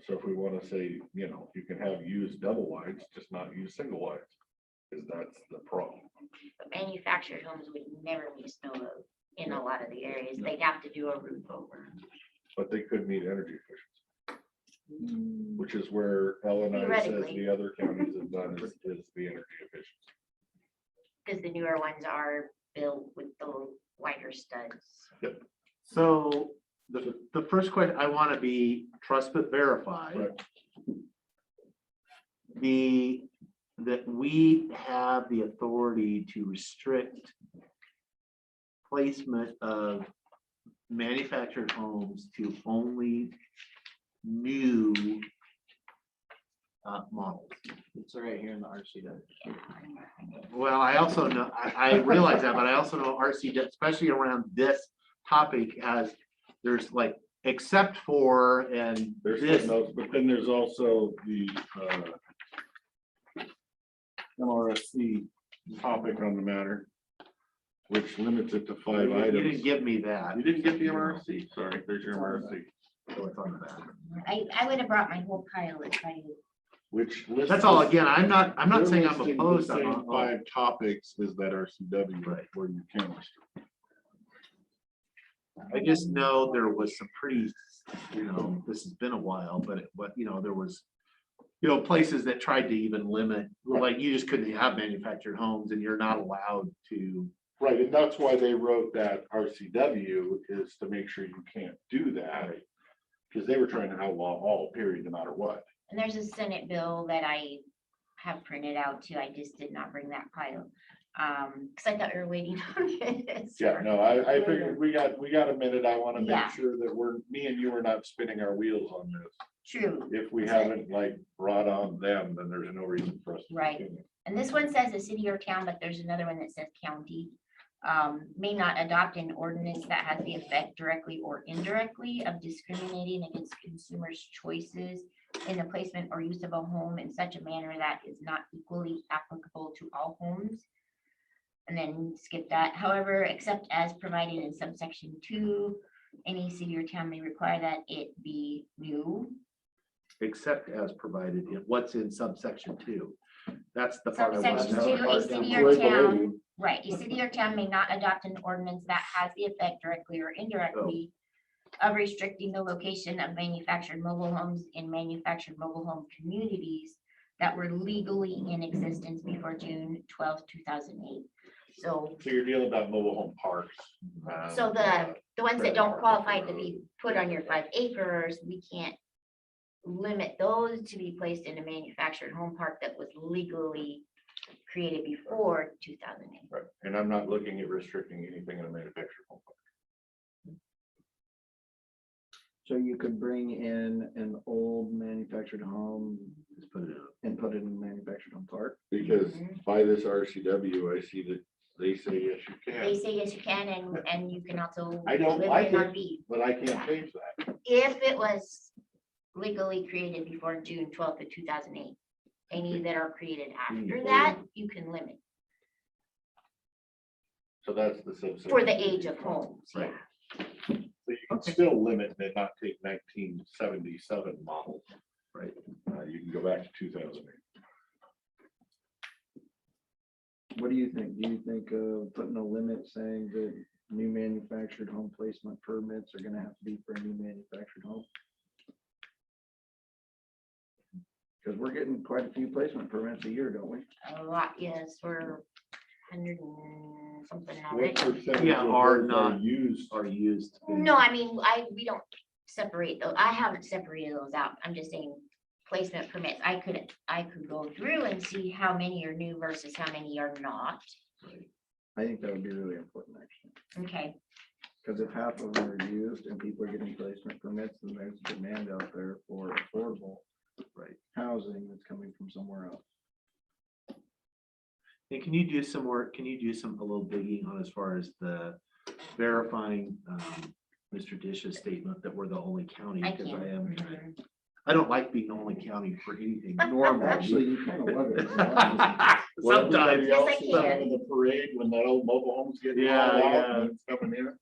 So if we want to say, you know, you can have used double wides, just not use single wides, because that's the problem. But manufactured homes would never meet snow load in a lot of the areas. They'd have to do a roof over. But they could meet energy efficiency, which is where LNI says Theoretically. the other counties have done is the energy efficiency. Because the newer ones are built with the wider studs. So the first question, I want to be trust but verify. Right. That we have the authority to restrict placement of manufactured homes to only new models. It's right here in the RCW. Well, I also know, I realize that, but I also know RC, especially around this topic, there's like, except for, and There's this, footnotes, but then there's also the MRSC topic on the matter, which limits it to 5 you items. didn't give me that. You didn't get the MRSC? Sorry, there's your MRSC. So it's on the back. I would have brought my whole pile if I knew. Which lists. That's all, again, I'm not They're saying I'm listing the opposed to same 5 topics as that RCW, Right. where you can restrict. I just know there was some pretty, you know, this has been a while, but you know, there was, you know, places that tried to even limit, like you just couldn't have manufactured homes and you're not allowed to. Right, and that's why they wrote that RCW, is to make sure you can't do that. Because they were trying to outlaw all, period, no matter what. And there's a Senate bill that I have printed out too. I just did not bring that pile. Because I thought we were waiting on it. Yeah, no, I figured we got a minute. I want to Yeah. make sure that me and you are not spinning our wheels on this. True. If we haven't like brought on them, then there's no reason for us to. Right. continue. And this one says a city or town, but there's another one that says county. May not adopt an ordinance that has the effect directly or indirectly of discriminating against consumers' choices in the placement or use of a home in such a manner that is not equally applicable to all homes. And then skip that. However, except as provided in subsection 2, Any city or town may require that it be new. Except as provided in what's in subsection 2. That's the part I Subsection want. 2, a city or town, right, a city or town may not adopt an ordinance that has the effect directly or indirectly of restricting the location of manufactured mobile homes in manufactured mobile home communities that were legally in existence before June 12th, 2008. So you're dealing about mobile home parks. so the ones that don't qualify to be put on your 5 acres, we can't limit those to be placed in a manufactured home park that was legally created before 2008. Right, and I'm not looking at restricting anything in a manufactured home park. So you could bring in an old manufactured home Just put it in. and put it in a manufactured home park. Because by this RCW, I see that they say yes, you They can, say yes, you can, and you can also I don't live like in it. RV. but I can't change that. If it was legally created before June 12th of 2008, any that are created after that, you can limit So that's the subsection. for the age of homes, yeah. So you can still limit and not take 1977 model. Right. You can go back to 2008. What do you think? Do you think putting a limit saying that new manufactured home placement permits are gonna have to be for a new manufactured home? Because we're getting quite a few placement permits a year, don't we? A lot, yes, we're 100 and something What already. percentage Yeah, of are those not- used? Are used. No, I mean, we don't separate those. I haven't separated those out. I'm just saying placement permits. I could go through and see how many are new versus how many are not. I think that would be really important, actually. Okay, Because if half of them are used and people are getting placement permits, then there's demand out there for affordable housing that's coming from somewhere else. And can you do some more, can you do a little digging on as far as the verifying Mr. Dish's statement that we're the only county? I Because can. I am, Mhm. I don't like being the only county for anything normal. Actually, you kind of love it. Well, Sometimes. everybody else Yes, I is out can. in the parade when that old mobile home's getting Yeah, hauled out yeah. and it's coming in.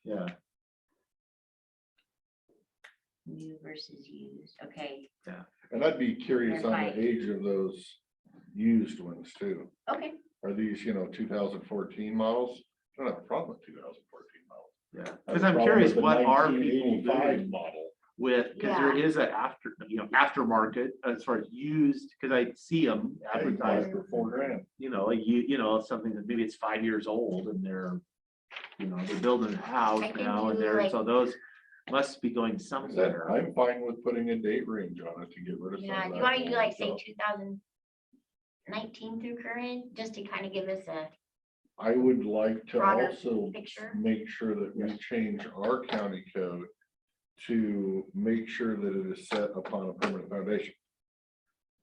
Yeah. new versus used. Okay, And I'd be curious on Verify. the age of those used ones too. okay. Are these, 2014 models? I don't have a problem with 2014 models. Yeah, I have because a I'm problem curious, with the what are people 1985 doing model? with, because there is a aftermarket as far as used, because I see them They buy advertised, for $4,000. something that maybe it's 5 years old and they're building a house I can now and do, they're, like- so those must be going I said, somewhere. I'm fine with putting a date range on it to get rid of some Yeah, of you that want to do old like say stuff. 2019 through current, just to kind of give us a I would like to broader also picture? make sure that we change our county code to make sure that it is set upon a permanent foundation.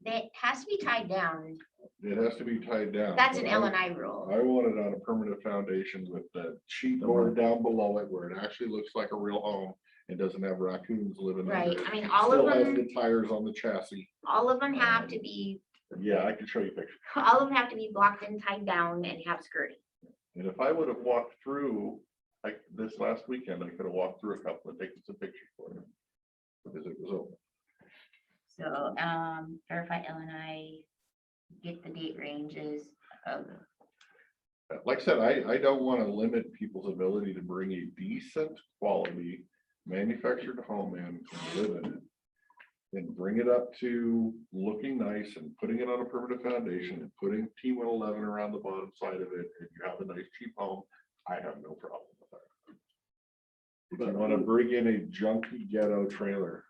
That has to be tied down. It has to be tied down. That's an but L and I rule. I want it on a permanent foundation with the sheet board down below it where it actually looks like a real home. It doesn't have raccoons living Right, under it. I mean, all Still of has them, the tires on the chassis. all of them have to be, Yeah, I can show you pictures. all of them have to be blocked and tied down and have skirting. And if I would have walked through, like this last weekend, I could have walked through a couple and taken some pictures for you. Because it was open. So, verify L and I, get the date ranges of, Like I said, I don't want to limit people's ability to bring a decent quality manufactured home in and live in it. And bring it up to looking nice and putting it on a permanent foundation and putting T111 around the bottom side of it, and you have a nice cheap home. I have no problem with that. If you want to bring in a junky ghetto trailer,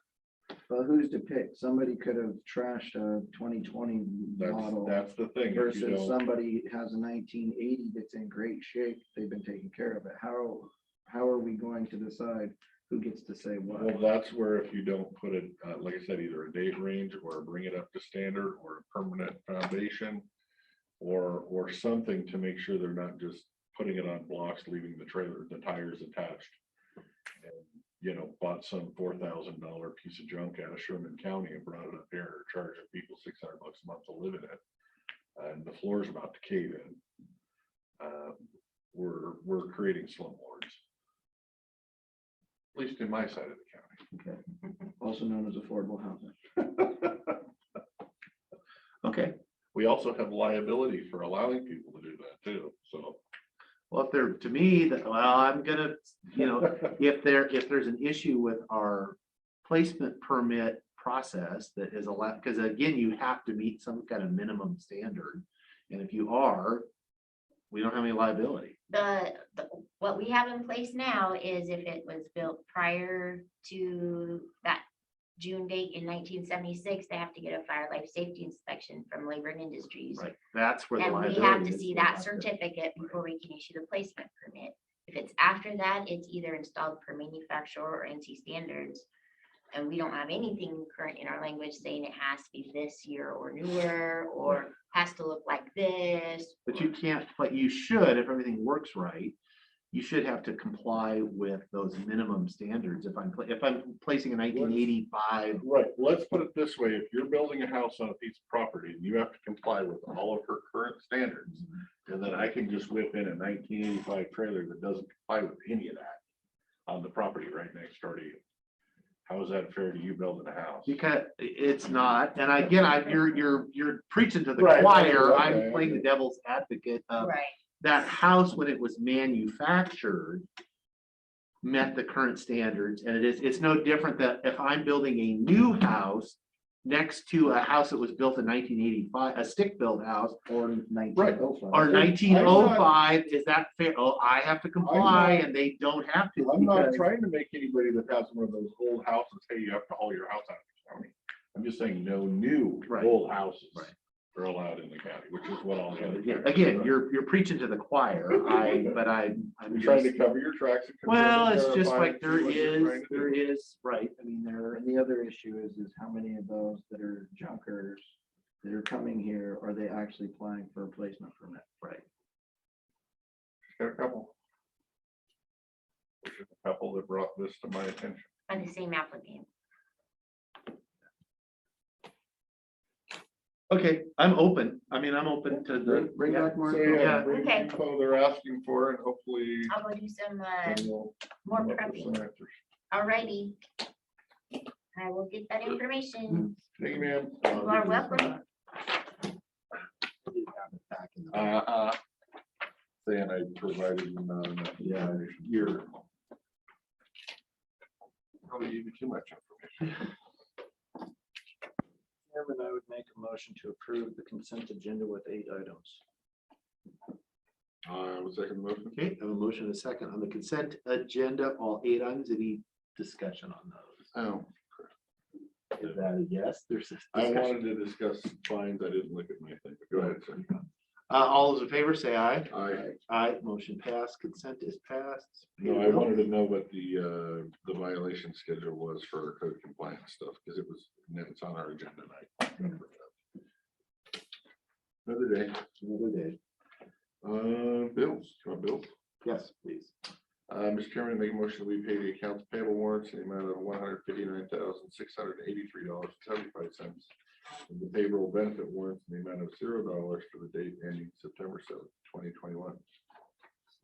Well, who's to pick? Somebody could have trashed a 2020 model that's the thing. If you versus don't- somebody has a 1980 that's in great shape. They've been taking care of it. How are we going to decide who gets to say what? Well, that's where if you don't put it, like I said, either a date range or bring it up to standard or a permanent foundation. Or something to make sure they're not just putting it on blocks, leaving the trailer, the tires attached. And, bought some $4,000 piece of junk out of Sherman County and brought it up here, charging people $600 a month to live in it. And the floor's about to cave in. We're creating slumlords. least in my side of the county. Okay. Also known as affordable housing. Okay, We also have liability for allowing people to do that too, so. well, if they're, to me, that, well, I'm gonna, if there's an issue with our placement permit process that is allowed, because again, you have to meet some kind of minimum standard. And if you are, we don't have any liability. What we have in place now is if it was built prior to that June date in 1976, they have to get a fire life safety inspection from Labor and Industries. Right, that's where the And we liability have to is. see that certificate before we can issue the placement permit. If it's after that, it's either installed per manufacturer or NC standards. And we don't have anything current in our language saying it has to be this year or newer, or has to look like this. But you can't, but you should, if everything works right, you should have to comply with those minimum standards. If I'm placing a 1985, Right, let's put it this way, if you're building a house on a piece of property, you have to comply with all of her current standards. And then I can just whip in a 1985 trailer that doesn't comply with any of that on the property right next door to you. How is that fair to you building a house? because it's not, and again, you're preaching to the Right, choir. okay, I'm playing the devil's advocate of Right. that house when it was manufactured met the current standards, and it's no different that if I'm building a new house next to a house that was built in 1985, a stick-built house, Or 1905. or 1905, is that fair? Oh, I have to comply, and they don't have to. I'm not because- trying to make anybody that has one of those old houses, hey, you have to haul your house out of the county. I'm just saying no new Right. old houses Right. are allowed in the county, which is what all the other. Again, you're preaching to the choir, I'm You're trying to just, cover your tracks. and well, it's verify just and like see there what you're trying to do. is, right, I mean, And the other issue is how many of those that are junkers that are coming here, are they actually applying for a placement permit? right. Got a couple. There's a couple that brought this to my attention. By the same applicant. Okay, I'm open, I mean, I'm open to the. Bring yeah. back more. So, info. yeah, bring Okay. info they're asking for, and hopefully. I'll go do some then we'll more come up with some prepping. answers. Alrighty. I will get that information. Thank you, ma'am. You are welcome. Saying I provided them not enough information. You're, Probably even too much information. Chairman, I would make a motion to approve the consent agenda with 8 items. I was second motion. okay, I have a motion and a second on the consent agenda, all 8 items, any discussion on those? Oh, Is that a yes? There's a I discussion. wanted to discuss fines. I didn't look at my thing, but go ahead, sir. All those in favor say aye. I, Motion passed, consent is passed. no, I wanted to know what the violation schedule was for code compliance stuff, because it's on our agenda night. Another day. Another day. Bills, you want bills? Yes, please. Mr. Chairman, make a motion that we pay the accounts payable warrants in the amount of $159,683.75. And the payroll benefit warrants in the amount of $0 for the date ending September 7th, 2021.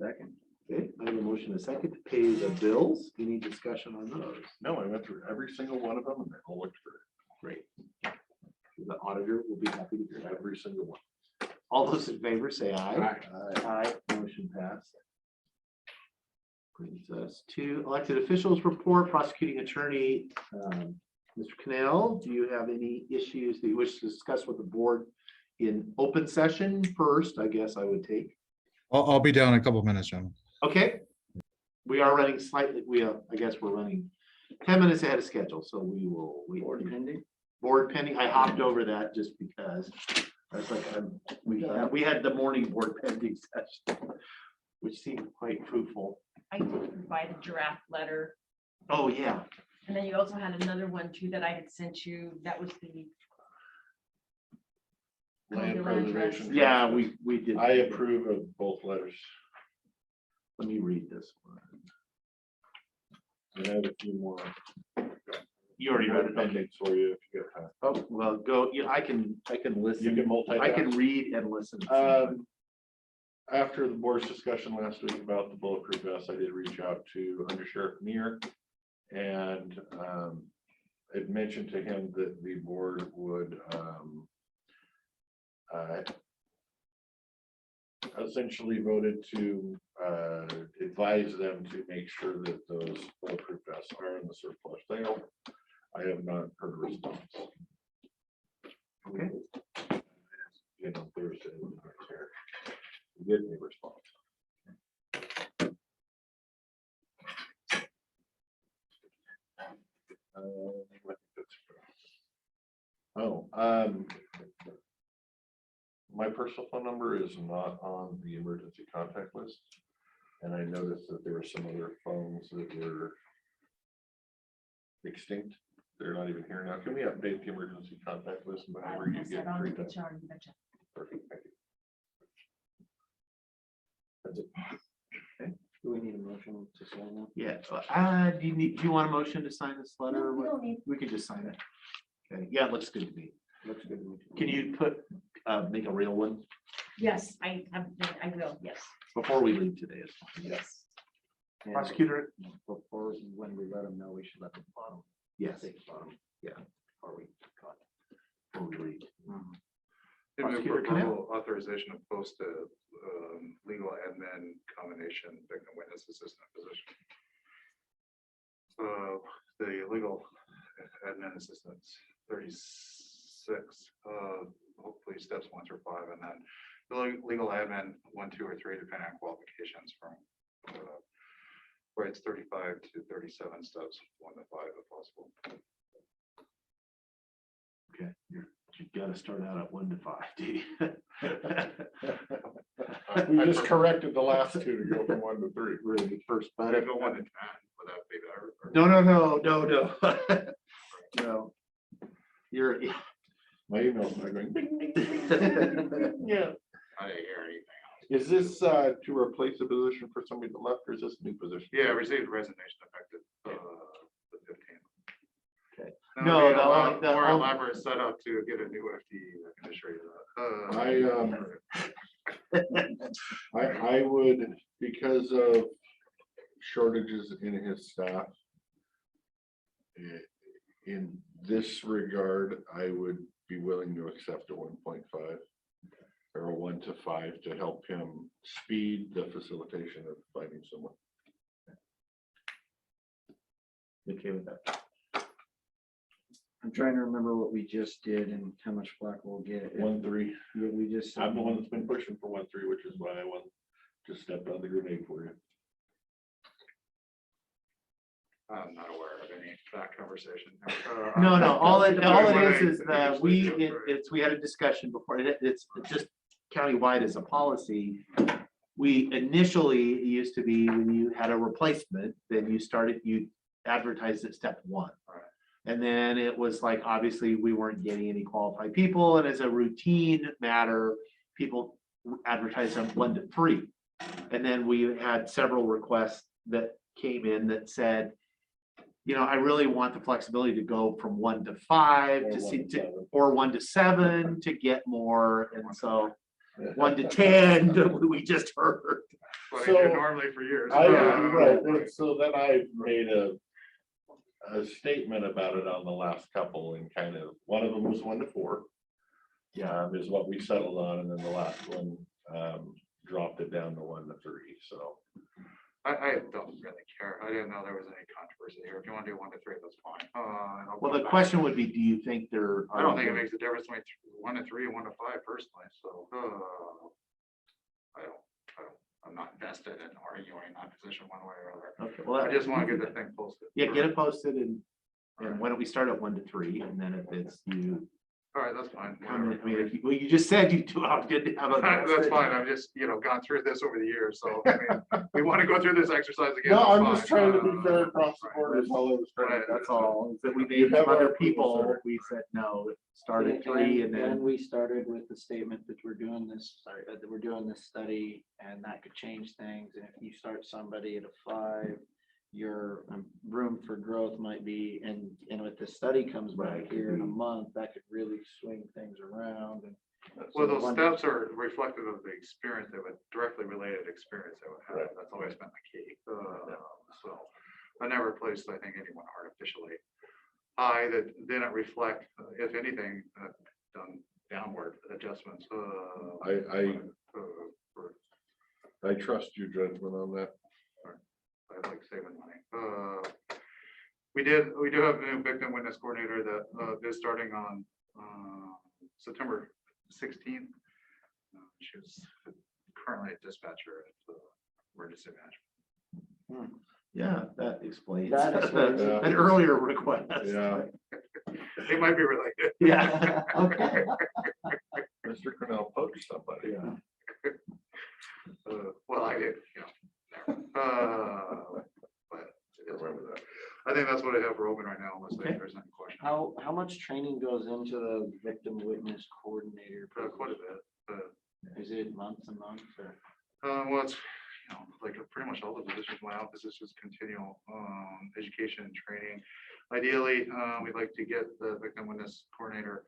Second. Okay, I have a motion and a second to pay the bills. Any discussion on those? No, I went through every single one of them and they all looked great. Great. The auditor will be happy to hear that. Every single one. All those in favor say aye. Aye. Aye, motion passed. Brings us to elected officials report, prosecuting attorney, Mr. Cannell, do you have any issues that you wish to discuss with the board in open session first, I guess I would take? I'll be down in a couple of minutes, gentlemen. Okay. We are running slightly, I guess we're running 10 minutes ahead of schedule, so we will wait. Board pending. Board pending, I hopped over that just because. I was like, we had the morning board pending session, which seemed quite fruitful. I did provide a draft letter. Oh, yeah. And then you also had another one too that I had sent you. That was the. Land Land trust. preservation. Yeah, we did. I approve of both letters. Let me read this one. I have a few more. You already read it. Okay. Appendix for you if you get time. Oh, well, go, yeah, I can listen. You can multitask. I can read and listen. After the board's discussion last week about the bulletproof vest, I did reach out to Under Sheriff Meir And it mentioned to him that the board would essentially voted to advise them to make sure that those bulletproof vests are in the surplus sale. I have not heard a response. Okay. You know, Thursday. Get me a response. My personal phone number is not on the emergency contact list. And I noticed that there were some other phones that were extinct. They're not even here now. Can we update the emergency contact list whenever you get free time? Perfect, thank you. That's it. Do we need a motion to sign that? Yeah, do you want a motion to sign this letter? No, or we what? don't need- We can just sign it. Okay, yeah, it looks good to me. Looks good to me. Can you put, make a real one Yes, I will, yes. before we leave today? It's fine. Yes. And Prosecutor? Before, when we let them know, we should let the bottom. Yes. Take the bottom. Yeah. Before we cut. Before we leave. Give me Prosecutor Connell? approval authorization to post a legal admin combination victim witness assistant position. So the legal admin assistants, 36, hopefully steps 1 through 5, and then the legal admin 1, 2, or 3, depending on qualifications from where it's 35 to 37 steps, 1 to 5 if possible. Okay, you gotta start out at 1 to 5, do you? We just corrected the last two to go from 1 to 3. Really, first, But but if go 1 to 10, would that be better? or- no. No. You're, My email's not going. Bing, bing, bing, bing, bing. Yeah. I didn't hear anything. Is this to replace a position for somebody that left, or is this a new position? Yeah, I received resignation effective the 15th. Okay. Now, No, we the have only- the more only- elaborate setup to get a new FTE. I can assure you that. I would, because of shortages in his staff. In this regard, I would be willing to accept a 1.5 or a 1 to 5 to help him speed the facilitation of finding someone. okay with that? I'm trying to remember what we just did and how much flack we'll get. 1-3. Yeah, we just. I'm the one that's been pushing for 1-3, which is why I just stepped on the grenade for you. I'm not aware of any that conversation. No, all it When is I that initially- we had a discussion before, it's just countywide as a policy. We initially, it used to be when you had a replacement, then you advertised at step 1. Right. And then it was like, obviously, we weren't getting any qualified people, and as a routine matter, people advertised on 1 to 3. And then we had several requests that came in that said, I really want the flexibility to go from 1 to 5 to see, or 1 to 7 to get more, and so 1 to 10, we just heard. What I So, do normally for years. Right, so then I made a statement about it on the last couple, and kind of, one of them was 1 to 4. Is what we settled on, and then the last one dropped it down to 1 to 3, so. I don't really care. I didn't know there was any controversy here. If you want to do 1 to 3, that's fine. And I'll Well, go the back. question would be, do you think there? I don't think it makes a difference between 1 to 3 and 1 to 5 personally, so. I'm not vested in arguing that position one way or other. Okay, well, I just want to get the thing posted. Yeah, get it posted, and why don't we start at 1 to 3, and then if it's you. All right, that's fine. I mean, if you just said you do, I'm good to have a. That's fine. I've just, gone through this over the years, so I mean, we want to go through this exercise again. No, that's I'm just fine. trying to be fair across the board, is all I was trying to do. That's all, is that we You made have some other our people, approval, sir. we said, no, start at 3, and then. we started with the statement that we're doing this, that we're doing this study, and that could change things, and if you start somebody at a 5, your room for growth might be, and if the study comes back here in a month, that could really swing things around. And Well, those steps are reflective of the experience, they would directly related experience they would have. That's always been the key. So, I never placed, I think, anyone artificially high that didn't reflect, if anything, done downward adjustments. I trust your judgment on that. I like saving money. We do have a new victim witness coordinator that is starting on September 16th. She's currently a dispatcher at emergency management. Yeah, that explains That explains it. an earlier request. Yeah. They might be related. Yeah, okay. Mr. Cornell poached somebody. Well, I did, but it is what it is. I think that's what I have for open right now, unless there's any question. How much training goes into the victim witness coordinator? Quite a bit. Is it months and months or? Well, it's, like pretty much all the positions in my office is just continual education and training. Ideally, we'd like to get the victim witness coordinator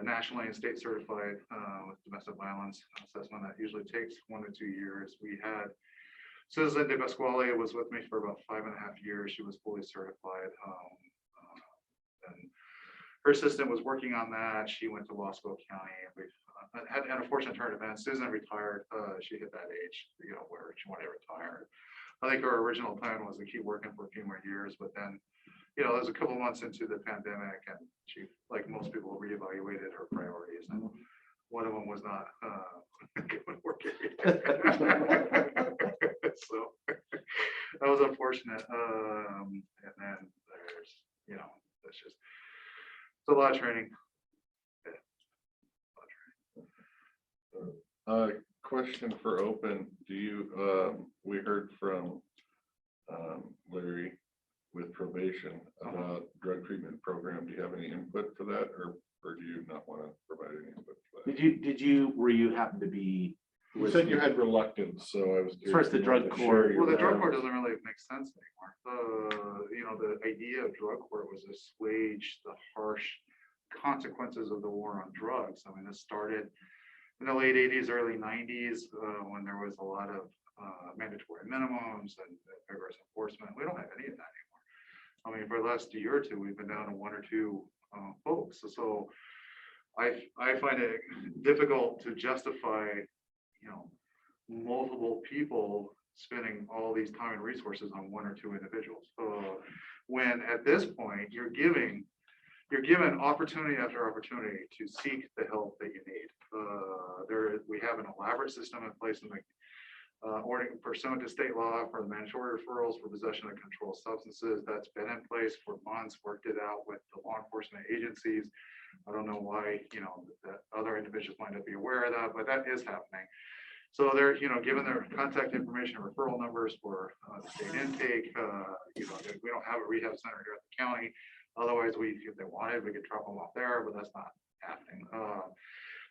nationally and state certified with domestic violence assessment. That usually takes 1 to 2 years. We had Susan De Pasquale was with me for about 5.5 years. She was fully certified. And her assistant was working on that. She went to Wasco County. We've had an unfortunate turn of events. Susan retired. She hit that age, where she wanted to retire. I think our original plan was to keep working for a few more years, but then, there was a couple months into the pandemic, and she, like most people, reevaluated her priorities, and one of them was not working. So that was unfortunate. And then there's, that's just, it's a lot of training. Question for open. Do you, we heard from Larry with probation about drug treatment program. Do you have any input for that, or do you not want to provide any input for that? Were you happen to be? You said you had reluctance, so I was. As far as the drug court. Well, the drug court doesn't really make sense anymore. The idea of drug court was to assuage the harsh consequences of the war on drugs. I mean, it started in the late 80s, early 90s, when there was a lot of mandatory minimums and vigorous enforcement. We don't have any of that anymore. I mean, for the last year or two, we've been down to 1 or 2 folks. So I find it difficult to justify, multiple people spending all these time and resources on 1 or 2 individuals. When at this point, you're given opportunity after opportunity to seek the help that you need. We have an elaborate system in place in the pursuant to state law for the mandatory referrals for possession of controlled substances. That's been in place for months, worked it out with the law enforcement agencies. I don't know why, that other individuals might not be aware of that, but that is happening. So they're, given their contact information and referral numbers for state intake, we don't have a rehab center here at the county. Otherwise, if they wanted, we could drop them off there, but that's not happening.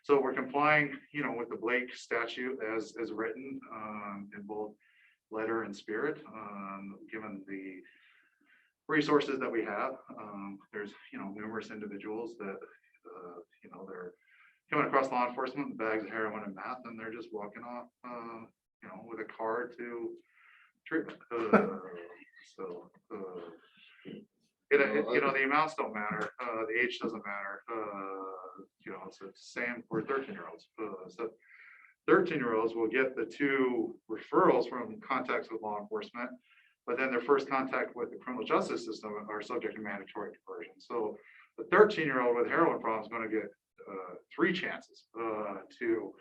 So we're complying, with the Blake statute as written in both letter and spirit, given the resources that we have. There's, numerous individuals that, they're coming across law enforcement with bags of heroin and meth, and they're just walking off, with a card to treatment. The amounts don't matter. The age doesn't matter. It's the same for 13-year-olds. So 13-year-olds will get the 2 referrals from contacts with law enforcement, but then their first contact with the criminal justice system are subject to mandatory diversion. So the 13-year-old with heroin problem is going to get 3 chances to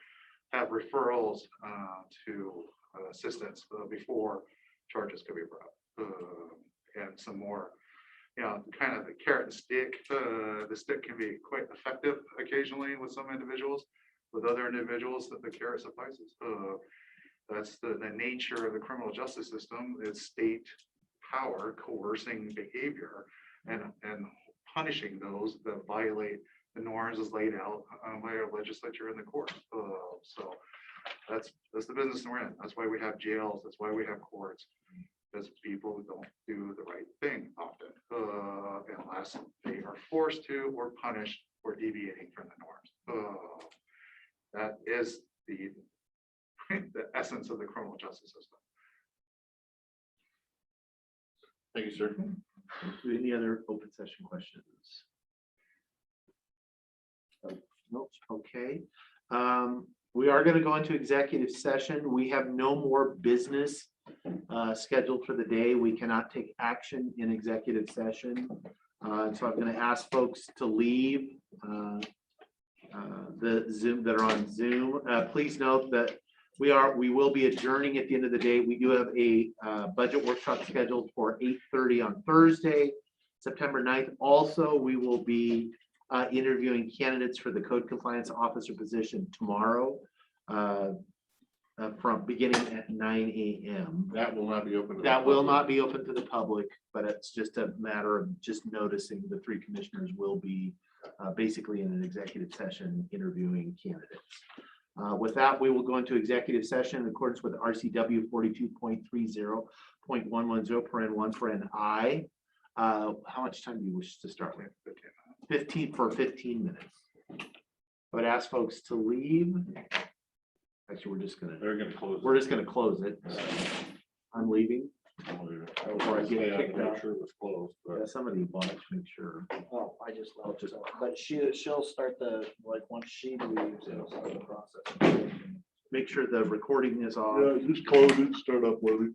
have referrals to assistance before charges could be brought, and some more. Kind of the carrot and stick. The stick can be quite effective occasionally with some individuals. With other individuals, that the carrot suffices. That's the nature of the criminal justice system. Is state power coercing behavior and punishing those that violate the norms as laid out by our legislature and the court. So that's the business we're in. That's why we have jails. That's why we have courts. Because people don't do the right thing often, unless they are forced to or punished for deviating from the norms. That is the essence of the criminal justice system. Thank you, sir. Any other open session questions? Nope, okay. We are going to go into executive session. We have no more business scheduled for the day. We cannot take action in executive session. So I'm going to ask folks to leave the Zoom that are on Zoom. Please note that we will be adjourning at the end of the day. We do have a budget workshop scheduled for 8:30 on Thursday, September 9th. Also, we will be interviewing candidates for the code compliance officer position tomorrow from beginning at 9 a.m. That will not be open. to the That will public. not be open to the public, but it's just a matter of just noticing the three commissioners will be basically in an executive session interviewing candidates. With that, we will go into executive session in accordance with RCW 42.30.110 (1) I. How much time do you wish to start with? 15 for 15 minutes. I would ask folks to leave. Actually, They're gonna close. we're just gonna close it. I'm leaving. Before I get kicked out. Sure it was closed, Yeah, but somebody watch, make sure. Oh, I just left, but she'll start once she leaves, it'll start the process. Make sure the recording is off. yeah, just close it, start uploading.